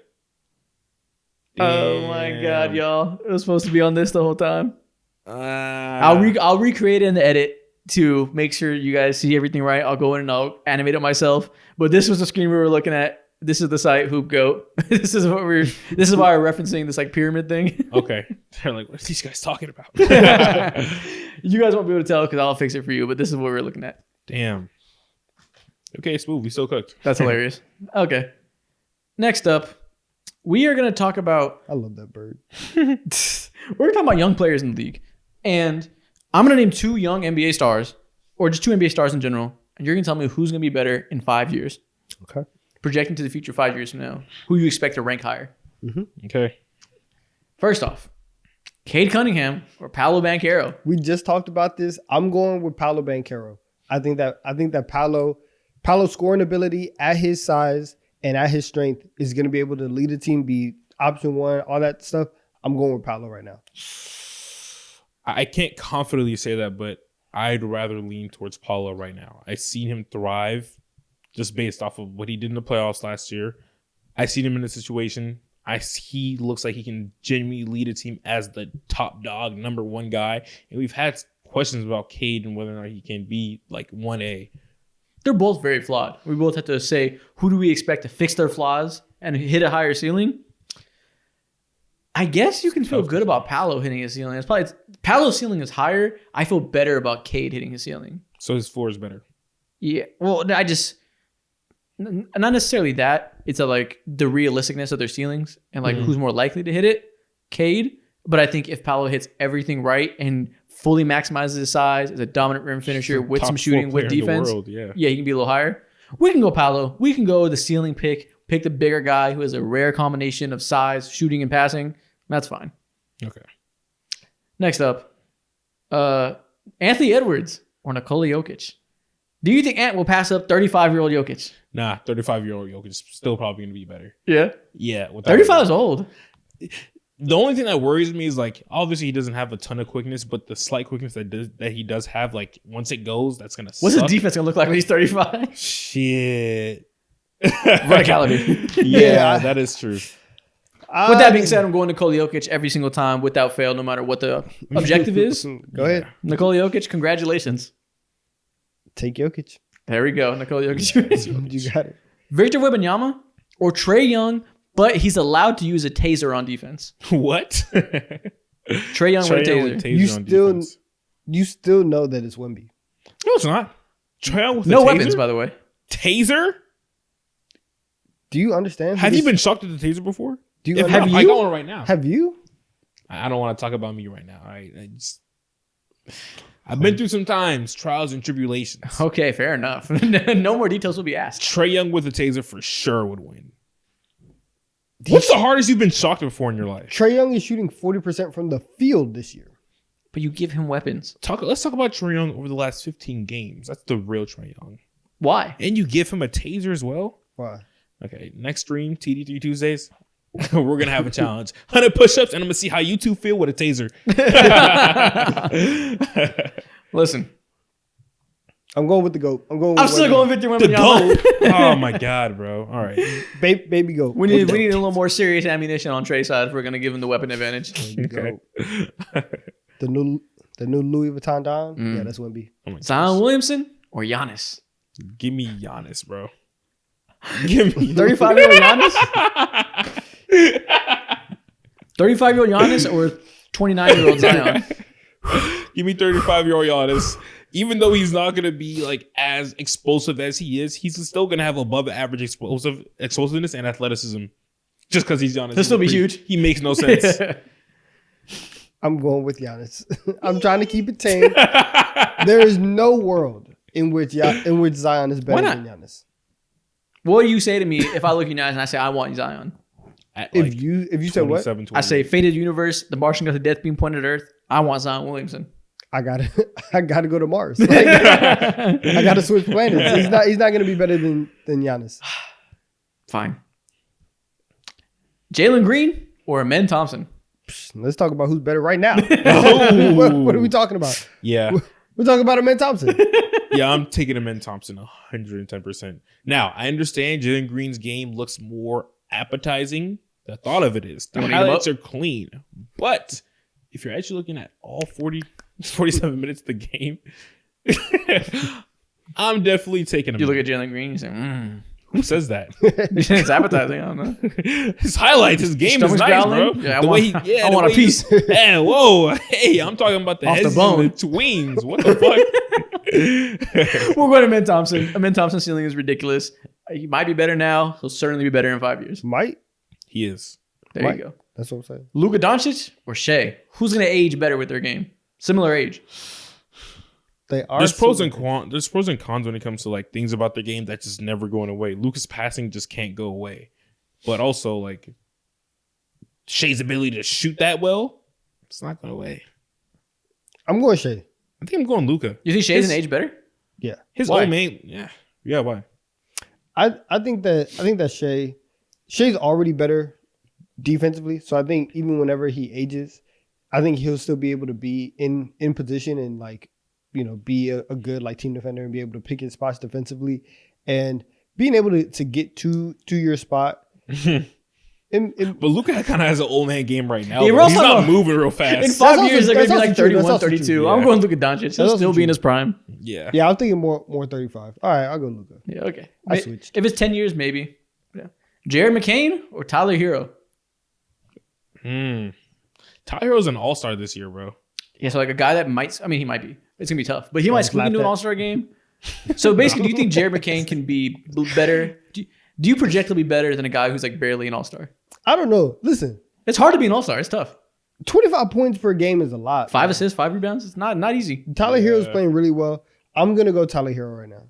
Oh my God, y'all! It was supposed to be on this the whole time. I'll recreate it in the edit to make sure you guys see everything right. I'll go in and I'll animate it myself. But this was the screen we were looking at. This is the site Hoop Goat. This is why we're referencing this like pyramid thing. Okay. They're like, what are these guys talking about? You guys won't be able to tell because I'll fix it for you. But this is what we're looking at. Damn. Okay, smooth. We still cooked. That's hilarious. Okay. Next up, we are going to talk about. I love that bird. We're going to talk about young players in the league. And I'm going to name 2 young NBA stars, or just 2 NBA stars in general. And you're going to tell me who's going to be better in 5 years. Okay. Projecting to the future 5 years from now. Who you expect to rank higher. Mm-hmm. Okay. First off, Cade Cunningham or Paolo Banchero. We just talked about this. I'm going with Paolo Banchero. I think that Paolo's scoring ability at his size and at his strength is going to be able to lead a team, be option 1, all that stuff. I'm going with Paolo right now. I can't confidently say that, but I'd rather lean towards Paolo right now. I've seen him thrive just based off of what he did in the playoffs last year. I've seen him in a situation. He looks like he can genuinely lead a team as the top dog, number 1 guy. And we've had questions about Cade and whether or not he can be like 1A. They're both very flawed. We both have to say, who do we expect to fix their flaws and hit a higher ceiling? I guess you can feel good about Paolo hitting his ceiling. Paolo's ceiling is higher. I feel better about Cade hitting his ceiling. So his floor is better. Yeah. Well, not necessarily that. It's like the realisticness of their ceilings and like who's more likely to hit it. Cade. But I think if Paolo hits everything right and fully maximizes his size, is a dominant rim finisher with some shooting, with defense, he can be a little higher. We can go Paolo. We can go the ceiling pick the bigger guy who has a rare combination of size, shooting, and passing. That's fine. Okay. Next up, Anthony Edwards or Nikola Jokic. Do you think Ant will pass up 35-year-old Jokic? Nah, 35-year-old Jokic is still probably going to be better. Yeah? Yeah. 35 is old. The only thing that worries me is like, obviously he doesn't have a ton of quickness, but the slight quickness that he does have, like once it goes, that's going to suck. What's his defense going to look like when he's 35? Shit. Verticality. Yeah, that is true. With that being said, I'm going Nikola Jokic every single time without fail, no matter what the objective is. Go ahead. Nikola Jokic, congratulations. Take Jokic. There we go. Nikola Jokic. You got it. Victor Wembanyama or Trae Young, but he's allowed to use a taser on defense. What? Trae Young with a taser. You still know that it's Wemby. No, it's not. Trae Young with no a taser? weapons, by the way. Taser? Do you understand? Have you been shocked at the taser before? Have you? I got one right now. Have you? I don't want to talk about me right now. All right. I've been through some times, trials and tribulations. Okay, fair enough. No more details will be asked. Trae Young with a taser for sure would win. What's the hardest you've been shocked before in your life? Trae Young is shooting 40% from the field this year. But you give him weapons. Let's talk about Trae Young over the last 15 games. That's the real Trae Young. Why? And you give him a taser as well? Why? Okay, next stream, TD3 Tuesdays. We're going to have a challenge. 100 push-ups, and I'm going to see how you two feel with a taser. Listen. I'm going with the GOAT. I'm still going Victor Wembanyama. The GOAT? Oh, my God, bro. All right. Baby GOAT. We need a little more serious ammunition on Trae's side if we're going to give him the weapon advantage. Okay. The new Louis Vuitton Don? Yeah, that's Wemby. Oh Zion Williamson or Giannis? Give me Giannis, bro. Give me 35-year-old Giannis? 35-year-old Giannis or 29-year-old Zion. Give me 35-year-old Giannis. Even though he's not gonna be like as explosive as he is, he's still gonna have above average explosiveness and athleticism. Just because he's Giannis, He'll still be huge. He makes no sense. I'm going with Giannis. I'm trying to keep it tame. There is no world in which Zion is better than Giannis. What do you say to me if I look at you guys and I say I want Zion? If you said what? I say faded universe, the Martian got the death beam pointed at Earth. I want Zion Williamson. I gotta go to Mars. Like, I gotta switch planets. He's not gonna be better than Giannis. Fine. Jalen Green or Amen Thompson? Let's talk about who's better right now. What are we talking about? Yeah. We're talking about Amen Thompson. Yeah, I'm taking Amen Thompson 110%. Now, I understand Jalen Green's game looks more appetizing. The thought of it is the highlights are clean. But if you're actually looking at all 47 minutes of the game, I'm definitely taking him. You look at Jalen Green, you say, Who says that? It's appetizing. I don't know. His highlights, his game is nice, bro. Yeah, I want a piece. Yeah, whoa. Hey, I'm talking about the Off heads the bone. and the twings. What the fuck? We're going to Amen Thompson. Amen Thompson's ceiling is ridiculous. He might be better now. He'll certainly be better in 5 years. Might. He is. There you go. That's what I'm saying. Luka Doncic or Shea? Who's going to age better with their game? Similar age. They are. There's pros and cons when it comes to like things about their game that's just never going away. Luka's passing just can't go away, but also like Shea's ability to shoot that well, it's not going away. I'm going Shea. I think I'm going Luka. You think Shea's an age better? Yeah. His old man. Yeah. Why? I think that Shea's already better defensively. So I think even whenever he ages, I think he'll still be able to be in position and like, you know, be a good like team defender and be able to pick his spots defensively and being able to get to your spot. But Luka kind of has an old man game right now. Yeah, He's not moving real fast. In 5 years, they're going to be like 31, That's 32. Yeah. I'm going Luka Doncic. He'll still be in his prime. Yeah. Yeah, I'm thinking more 35. All right, I'll go Luka. Yeah, okay. I switched. If it's 10 years, maybe. Yeah. Jared McCain or Tyler Hero? Tyler Hero's an all-star this year, bro. Yeah, so like a guy that might, I mean, he might be. It's going to be tough. But he might squeak into an all-star game. So basically, do you think Jared McCain can be better? Do you project to be better than a guy who's like barely an all-star? I don't know. Listen, it's hard to be an all-star. It's tough. 25 points per game is a lot. 5 assists, 5 rebounds. It's not easy. Tyler Hero's playing really well. I'm going to go Tyler Hero right now.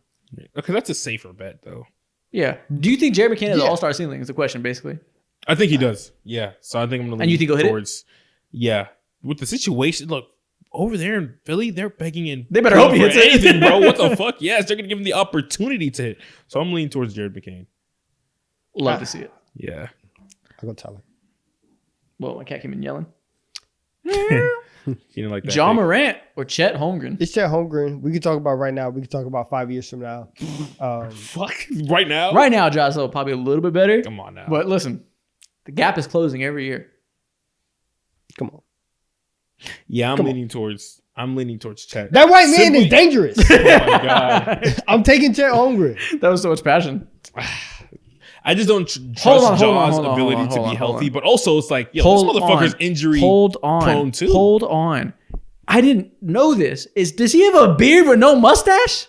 Okay, that's a safer bet, though. Yeah. Do you think Jared McCain has an all-star ceiling is the question, basically? I think he does. Yeah. So I think I'm going to And you think he'll hit it? Yeah. With the situation, look, over there in Philly, they're begging in. They better hope he hits anything, bro. What the fuck? Yes, they're going to give him the opportunity to hit. So I'm leaning towards Jared McCain. Love to see it. Yeah. I'll go Tyler. Well, my cat came in yelling. You didn't like that. John Morant or Chet Holmgren? It's Chet Holmgren. We can talk about right now. We can talk about 5 years from now. Fuck. Right now? Right now, Josh Lowe probably a little bit better. Come on now. But listen, the gap is closing every year. Come on. Yeah, I'm leaning towards Chet. That white man is dangerous. Oh my God. I'm taking Chet Holmgren. That was so much passion. I just don't trust Jaw's ability to be healthy, but also it's like, yo, this motherfucker's injury prone too. Hold on. I didn't know this. Does he have a beard with no mustache?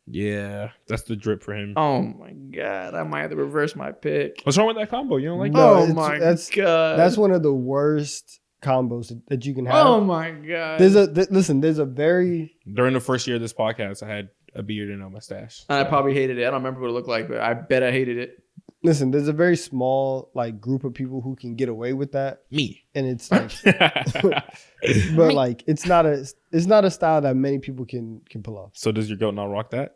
Yeah, that's the drip for him. Oh my God. I might have to reverse my pick. What's wrong with that combo? You don't like No, Oh my God. That's one of the worst combos that you can have. Oh my God. There's a very During the first year of this podcast, I had a beard and no mustache. And I probably hated it. I don't remember what it looked like, but I bet I hated it. there's a very small like group of people who can get away with that. Me. And it's like but like it's not a style that many people can pull off. So does your goat not rock that?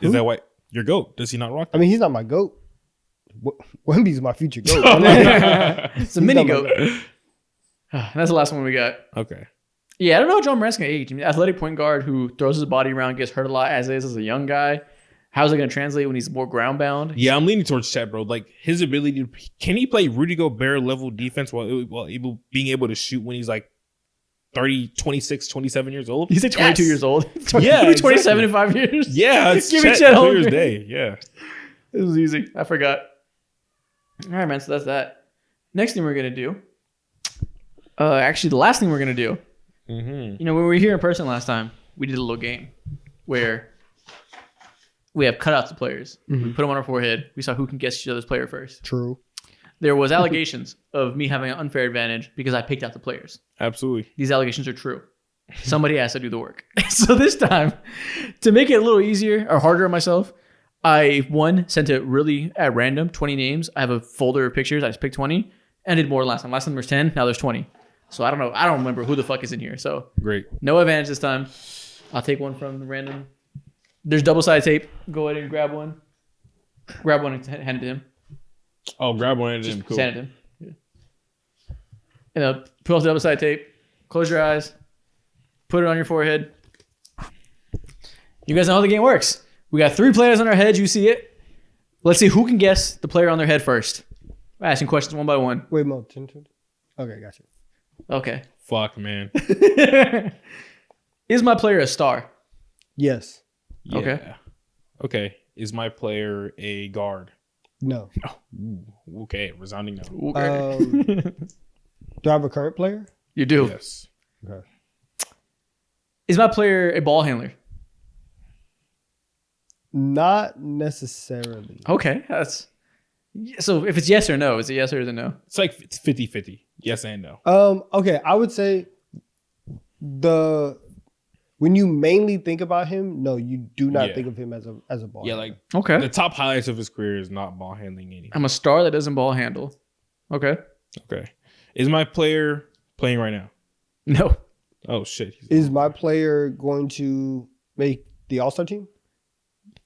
Is that why your goat? Does he not rock that? I mean, he's not my goat. Wemby's my future goat. It's a mini goat. That's the last one we got. Okay. Yeah, I don't know how John Morant's going to age. I mean, athletic point guard who throws his body around, gets hurt a lot as is as a young guy. How's it going to translate when he's more ground bound? Yeah, I'm leaning towards Chet, bro. Like his ability to, can he play Rudy Gobert level defense while being able to shoot when he's like 30, 26, 27 years old? He's like 22 years old. Yeah, he's 27 in 5 years. Yeah, it's Give me Chet Chet clear as Holmgren. day. Yeah. It was easy. I forgot. All right, man. So that's that. Next thing we're going to do Actually, the last thing we're going to do, Mm-hmm. you know, when we were here in person last time, we did a little game where we have cutouts of players. We put them on our forehead. We saw who can guess each other's player first. True. There was allegations of me having an unfair advantage because I picked out the players. Absolutely. These allegations are true. Somebody has to do the work. So this time, to make it a little easier or harder on myself, I sent it really at random, 20 names. I have a folder of pictures. I just picked 20 and did more last time. Last time there was 10. Now there's 20. So I don't know. I don't remember who the fuck is in here. So Great. no advantage this time. I'll take one from the random. There's double-sided tape. Go ahead and grab one. Grab one and hand it to him. Oh, grab one and Just cool. hand it to him. Yeah. And pull off the double-sided tape. Close your eyes. Put it on your forehead. You guys know how the game works. We got 3 players on our heads. You see it. Let's see who can guess the player on their head first. We're asking questions one by one. Wait, Mo. Okay, gotcha. Okay. Fuck, man. Is my player a star? Yes. Yeah. Okay. Okay. Is my player a guard? No. Ooh, okay. Resounding no. Okay. Do I have a current player? You do. Yes. Okay. Is my player a ball handler? Not necessarily. Okay. So if it's yes or no, is it yes or is it no? It's like it's 50-50. Yes and no. Okay, I would say when you mainly think about him, no, you do not Yeah. think of him as a ball. Yeah, like Okay. the top highlights of his career is not ball handling anything. I'm a star that doesn't ball handle. Okay. Okay. Is my player playing right now? No. Oh shit. Is my player going to make the All-Star team?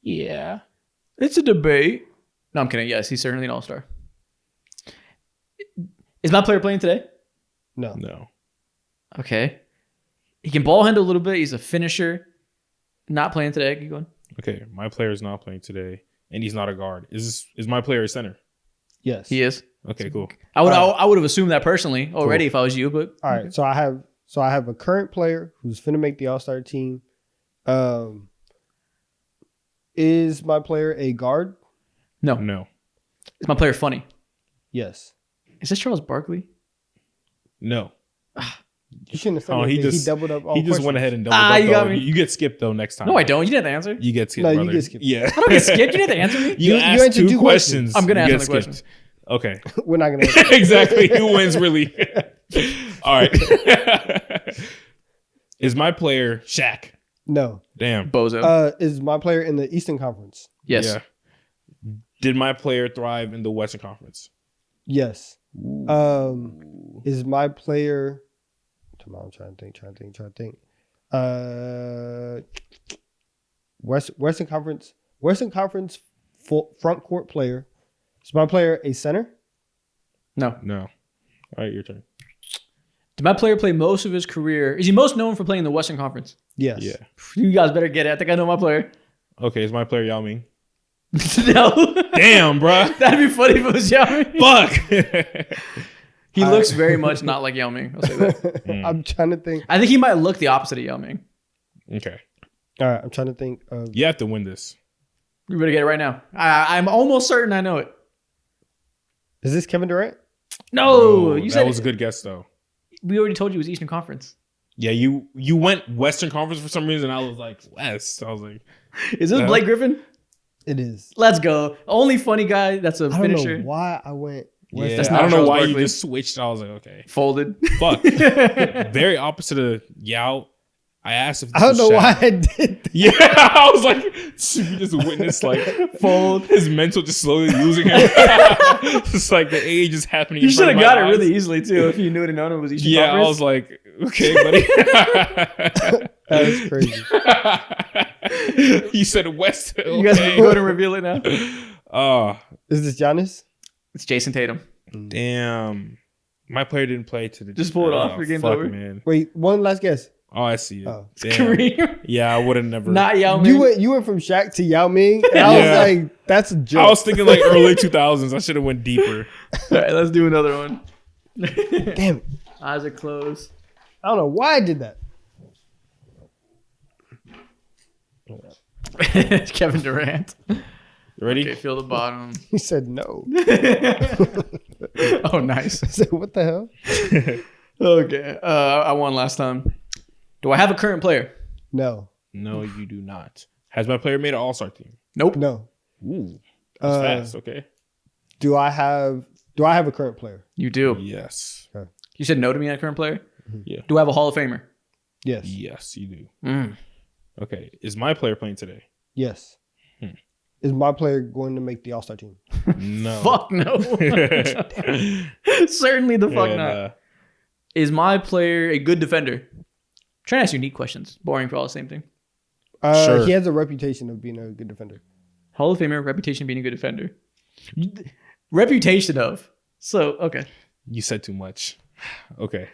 Yeah. It's a debate. No, I'm kidding. Yes, he's certainly an all-star. Is my player playing today? No. No. Okay. He can ball handle a little bit. He's a finisher. Not playing today. Keep going. Okay. My player is not playing today, and he's not a guard. Is my player a center? Yes. He is. Okay, cool. I would have assumed that personally already if I was you, but All right. So I have a current player who's finna make the All-Star team. Is my player a guard? no. No. Is my player funny? Yes. Is this Charles Barkley? No. You shouldn't have said Oh, anything. he he doubled up all He just questions. went ahead and doubled Ah, up. you got though. me. You get skipped though next time. No, I don't. You didn't have to answer. You get skipped. No, you brother. get skipped. Yeah. I don't get skipped. You didn't have to answer me. You You asked answered 2 two questions. questions. I'm gonna You answer get the skipped. Okay. We're not going to Exactly. Who wins really? All right. Is my player Shaq? No. Damn. Bozo. Is my player in the Eastern Conference? yes. Yeah. Did my player thrive in the Western Conference? Yes. Is my player... Come on, I'm trying to think. Western Conference front court player. Is my player a center? No. No. All right, your turn. Did my player play most of his career? Is he most known for playing in the Western Conference? Yes. Yeah. You guys better get it. I think I know my player. Okay, is my player Yao Ming? No. Damn, bruh. That'd be funny if it was Yao Ming. Fuck. He looks very much not like Yao Ming. I'll say that. I'm trying to think. I think he might look the opposite of Yao Ming. Okay. All right, I'm trying to think of... You have to win this. You better get it right now. I'm almost certain I know it. Is this Kevin Durant? No, Oh, you that said was a good guess though. we already told you it was Eastern Conference. Yeah, you went Western Conference for some reason. I was like West. I was like, Is this Blake Griffin? It is. Let's go. Only funny guy that's a I don't finisher. know why I went... yeah. That's I not don't know Charles why you Barkley. just switched. I was like, okay, Folded. fuck. Very opposite of Yao. I asked if this I don't was know Shaq. why I did that. Yeah, I was like, we just witnessed like fold. His mental just slowly losing him. Just like the age is happening. You in should front have of my got it eyes. really easily too if you knew it and known it was Eastern Yeah, Conference. I was like, okay, buddy. That's crazy. You said West. You guys can go ahead and reveal it now. Oh, Is this Giannis? It's Jason Tatum. damn. My player didn't play today. Just pull it off. Your game's over. Man. Wait, one last guess. Oh, I see it. Oh. Damn. Kareem. Yeah, I would have never. Not Yao Ming. You went from Shaq to Yao Ming, and I Yeah. was like, that's a joke. I was thinking like early 2000s. I should have went deeper. All right, let's do another one. Damn it. Eyes are closed. I don't know why I did that. Kevin Durant. You ready? Okay, feel the bottom. He said no. Oh, nice. I said, what the hell? Okay. I won last time. Do I have a current player? No. No, you do not. Has my player made an All-Star team? Nope. No. Ooh, that's fast. Okay. Do I have a current player? You do. Yes. Okay. You said no to me on a current player? Yeah. Do I have a Hall of Famer? Yes. Yes, you do. Mm. Okay. Is my player playing today? Yes. Is my player going to make the All-Star team? No. Fuck no. Certainly the fuck not. Is my player a good defender? Trying to ask unique questions. Boring for all the same thing. Sure. He has a reputation of being a good defender. Hall of Famer, reputation being a good defender. Reputation of. So, okay. You said too much. Okay.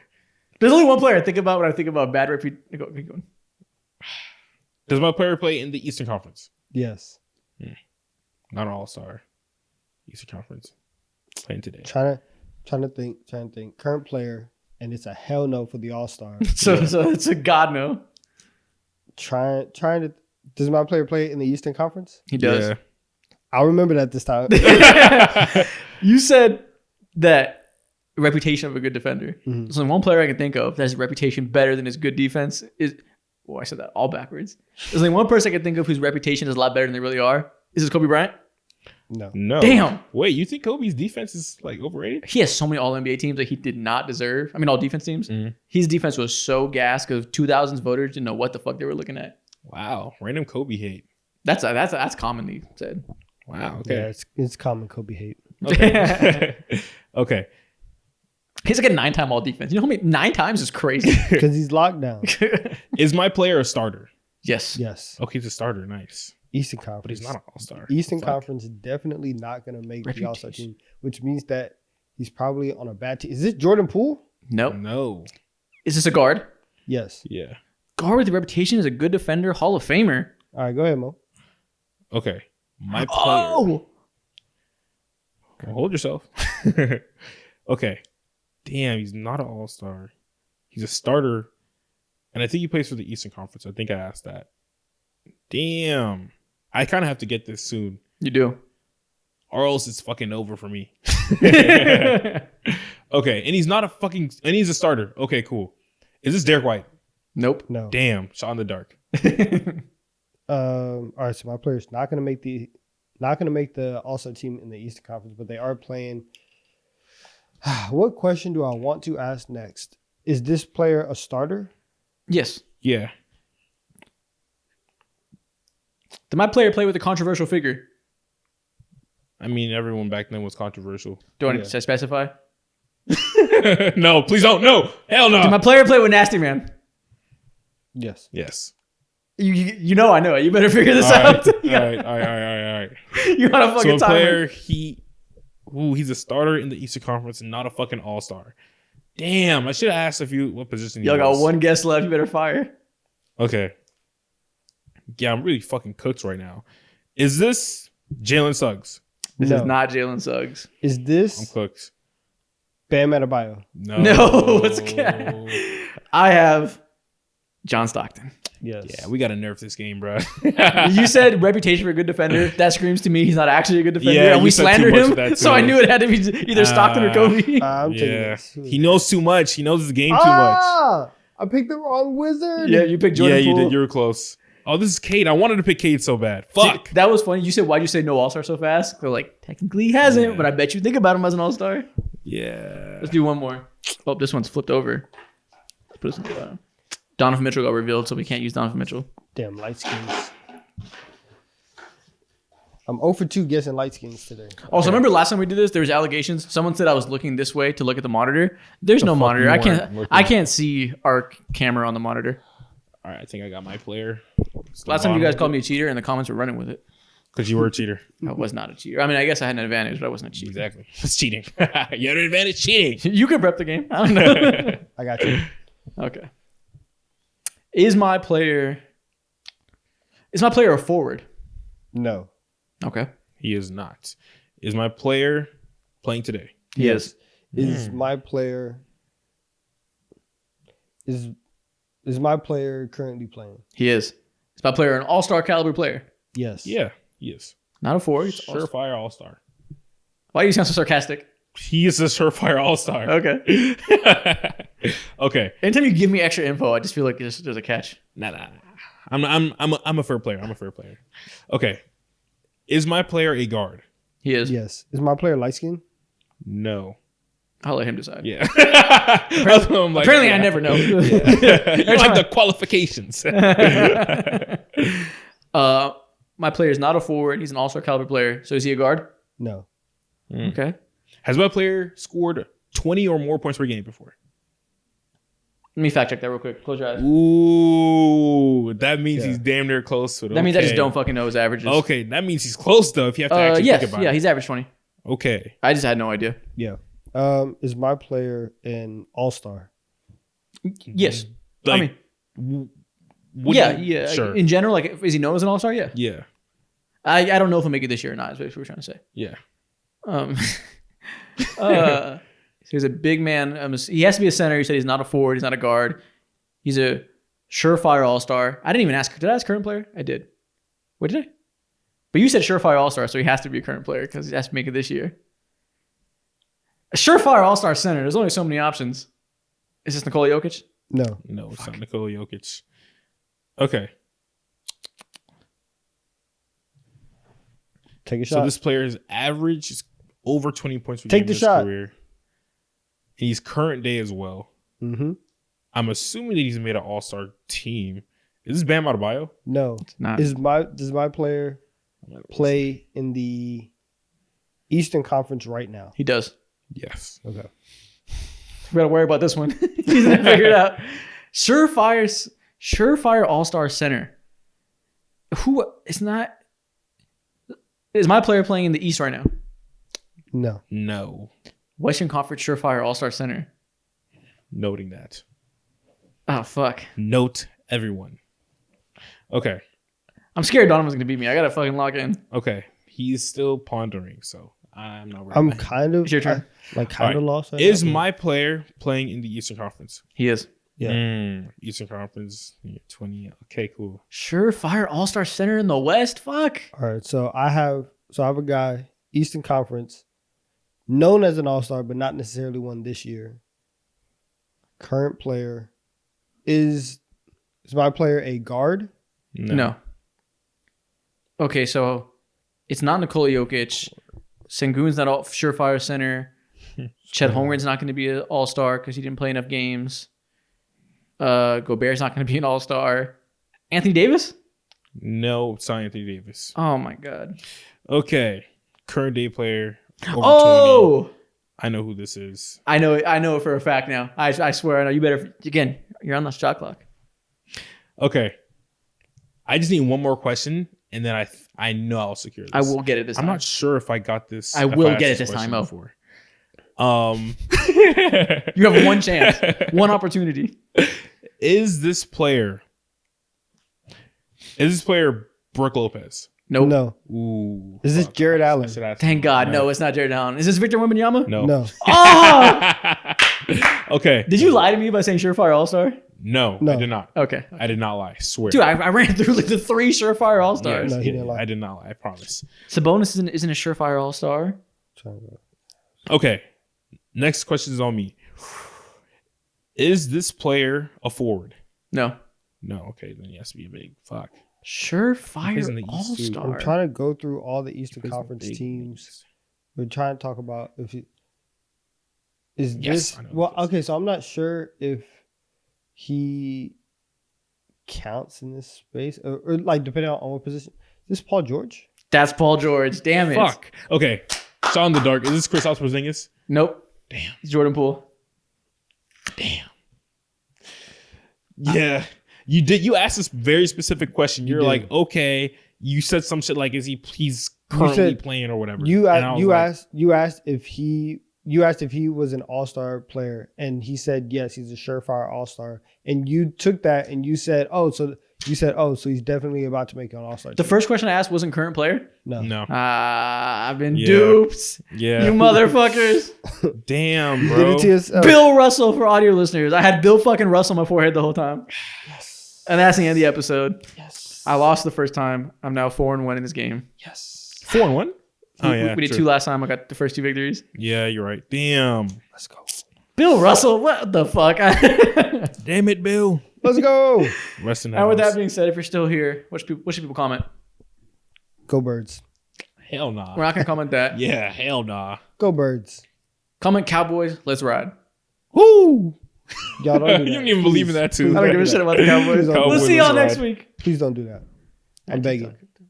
There's only one player I think about when I think about bad reputation. Does my player play in the Eastern Conference? Yes. Not an All-Star. Eastern Conference. Playing today. Trying to think. Current player, and it's a hell no for the All-Star. So it's a god no. Trying to. Does my player play in the Eastern Conference? He does. Yeah. I'll remember that this time. You said that reputation of a good defender. Mhm. There's only one player I can think of that has a reputation better than his good defense. I said that all backwards. There's only one person I can think of whose reputation is a lot better than they really are. Is this Kobe Bryant? No. No. Damn. Wait, you think Kobe's defense is like overrated? He has so many All-NBA teams that he did not deserve. I mean, all defense teams. Mhm. His defense was so gassed because 2000s voters didn't know what the fuck they were looking at. Wow. Random Kobe hate. That's commonly said. Wow. Yeah, Okay. it's common Kobe hate. Okay. Okay. He's like a 9-time all defense. You know how many 9 times is crazy. Because he's locked down. Is my player a starter? Yes. Yes. Okay, he's a starter. Nice. Eastern But Conference. he's not an all-star. Eastern Fuck. Conference is definitely not going to make the All-Star Reputation. team, which means that he's probably on a bad team. Is this Jordan Poole? Nope. No. Is this a guard? Yes. Yeah. Guard with a reputation as a good defender, Hall of Famer. All right, go ahead, Mo. Okay. My player. Oh, Hold yourself. Okay. Damn, he's not an all-star. He's a starter. And I think he plays for the Eastern Conference. I think I asked that. Damn. I kind of have to get this soon. you do. Or else it's fucking over for me. Okay. And he's not and he's a starter. Okay, cool. Is this Derek White? Nope. No. Damn. Shot in the dark. All right, so my player's not going to make the All-Star team in the Eastern Conference, but they are playing. What question do I want to ask next? Is this player a starter? Yes. Yeah. Did my player play with a controversial figure? I mean, everyone back then was controversial. Do I Yeah. need to specify? No, please don't. No. Hell no. Did my player play with Nasty Man? Yes. Yes. You know I know it. You better figure this All out. right. All right. You want to So fucking a time player, he's a starter in the Eastern Conference and not a fucking all-star. Damn, I should have asked what position he Y'all got was. one guess left. You better fire. Okay. Yeah, I'm really fucking cooked right now. Is this Jalen Suggs? This No. is not Jalen Suggs. Is I'm this cooked. Bam Adebayo? No. No. I have John Stockton. Yes. Yeah, we got to nerf this game, bro. You said reputation for a good defender. That screams to me he's not actually a good defender. Yeah, and we you said too slandered much of him. that, So I too. knew it had to be either Stockton or Kobe. I'm taking Yeah. this. He knows too much. He knows his game too much. I picked the wrong wizard. Yeah, you picked Jordan Yeah, you Poole. did. You were close. Oh, this is Cade. I wanted to pick Cade so bad. Fuck. That was funny. You said, why'd you say no All-Star so fast? They're like, technically he hasn't, Yeah. but I bet you think about him as an All-Star. Yeah. Let's do one more. Oh, this one's flipped over. Let's put this in the bottom. Donovan Mitchell got revealed, so we can't use Donovan Mitchell. Damn light skins. I'm 0 for 2 guessing light skins today. Also, remember last time we did this, there was allegations. Someone said I was looking this way to look at the monitor. There's no monitor. you I weren't can't. looking? I can't see our camera on the monitor. All right, I think I got my player. Last time you guys called me a cheater, and the comments were running with it. because you were a cheater. I was not a cheater. I mean, I guess I had an advantage, but I wasn't a cheater. Exactly. It's cheating. You had an advantage cheating. You can prep the game. I don't know. I got you. Okay. Is my player a forward? No. Okay. He is not. Is my player playing today? He is. Is my player is my player currently playing? He is. Is my player an all-star caliber player? Yes. Yeah, he is. Not a forward. He's all-star. Surefire all-star. Why do you sound so sarcastic? He is a surefire all-star. Okay. Okay. Anytime you give me extra info, I just feel like there's a catch. Nah. I'm a fair player. I'm a fair player. Okay. Is my player a guard? He is. Yes. Is my player light skinned? No. I'll let him decide. Yeah. Apparently, I never know. You like the qualifications. My player is not a forward. He's an all-star caliber player. So is he a guard? No. Okay. Has my player scored 20 or more points per game before? Let me fact check that real quick. Close your eyes. Ooh, that means he's damn near close to it. That means I just don't fucking know his averages. Okay, that means he's close though. If you have to actually think about it. Yeah, he's average 20. Okay. I just had no idea. Yeah. Is my player an all-star? Yes. Like, I mean, yeah. Sure. In general, like, is he known as an all-star? Yeah. Yeah. I don't know if he'll make it this year or not. Is what we're trying to say. Yeah. So he's a big man. He has to be a center. You said he's not a forward. He's not a guard. He's a surefire all-star. I didn't even ask. Did I ask current player? I did. What did I? But you said surefire all-star, so he has to be a current player because he has to make it this year. A surefire all-star center. There's only so many options. Is this Nikola Jokic? No. No, it's not Nikola Jokic. Okay. Take a shot. So this player's average is over 20 points per Take game the in his shot. career. He's current day as well. Mm-hmm. I'm assuming that he's made an all-star team. Is this Bam Adebayo? No. It's not. Does my player play in the Eastern Conference right now? He does. Yes. Okay. We gotta worry about this one. He's gonna figure it out. Surefire all-star center. Who is not? Is my player playing in the East right now? No. Western Conference surefire all-star center. Noting that. Oh fuck. Note everyone. Okay. I'm scared Donovan's gonna beat me. I gotta fucking log in. Okay. He's still pondering, so I'm not worried. I'm about it. kind of It's your turn. kind of lost. right Is now, my player playing in the Eastern Conference? He is. Yeah. Eastern Conference, 20. Okay, cool. Surefire all-star center in the West. Fuck. All right. So I have a guy, Eastern Conference, known as an all-star, but not necessarily one this year. Current player. Is my player a guard? No. Okay, so it's not Nikola Jokic. Sengun's not all surefire center. Chet Holmgren's not going to be an all-star because he didn't play enough games. Gobert's not going to be an all-star. Anthony Davis? No, it's not Anthony Davis. Oh my god. Okay. Current day player. Over Oh! 20. I know who this is. I know it for a fact now. I swear I know. You better, again, you're on the shot clock. Okay. I just need one more question, and then I know I'll secure this. I will get it this time. I'm not sure if I got this. I if will asked get it this time, question Mo. before. You have one chance, one opportunity. Is this player Brook Lopez? Nope. No. Ooh. Is this Jared Allen? Thank God. No, it's not Jared Allen. Is this Victor Wembanyama? No. Oh! Okay. Did you lie to me by saying surefire all-star? No, No. I did not. Okay. I did not lie. I swear. Dude, I ran through like the 3 surefire all-stars. No, he didn't lie. I did not lie. I promise. Sabonis isn't a surefire all-star. Okay. Next question is on me. Is this player a forward? No. No. Okay. Then he has to be a big fuck. Surefire Plays in the East, too. all-star. I'm trying to go through all the Eastern Plays in Conference big teams. leagues. We're trying to talk about if he is Yes, this. I know Well, this. okay, so I'm not sure if he counts in this space or like depending on what position. Is this Paul George? That's Paul George. Damn it. Fuck. Okay. Shot in the dark. Is this Kristaps Porzingis? Nope. Damn. It's Jordan Poole. Damn. Yeah. You did. You asked this very specific question. You're did. like, okay. You said some shit like, he's currently said- playing or whatever. You And I was like, you asked if he was an all-star player, and he said yes, he's a surefire all-star. And you took that and you said, so he's definitely about to make an all-star. The team. first question I asked wasn't current player. No. I've been Yeah. duped. Yeah. You motherfuckers. Damn, You bro. did it to yourself. Bill Russell for audio listeners. I had Bill fucking Russell on my forehead the whole time. Yes. And that's the end of the episode. Yes. I lost the first time. I'm now 4-1 in this game. Yes. 4-1? Oh, yeah. We did true. 2 last time. I got the first 2 victories. Yeah, you're right. Damn. Let's go. Bill Russell, what the fuck? Damn it, Bill. Let's go. Rest in And with house. that being said, if you're still here, what should people comment? Go Birds. Hell nah. We're not gonna comment that. Yeah, hell nah. Go Birds. Comment Cowboys. Let's ride. Woo! Y'all don't do that. You don't even believe in that too. I don't give a shit about the Cowboys. Cowboys We'll see y'all let's next ride. week. Please don't do that. I'm begging.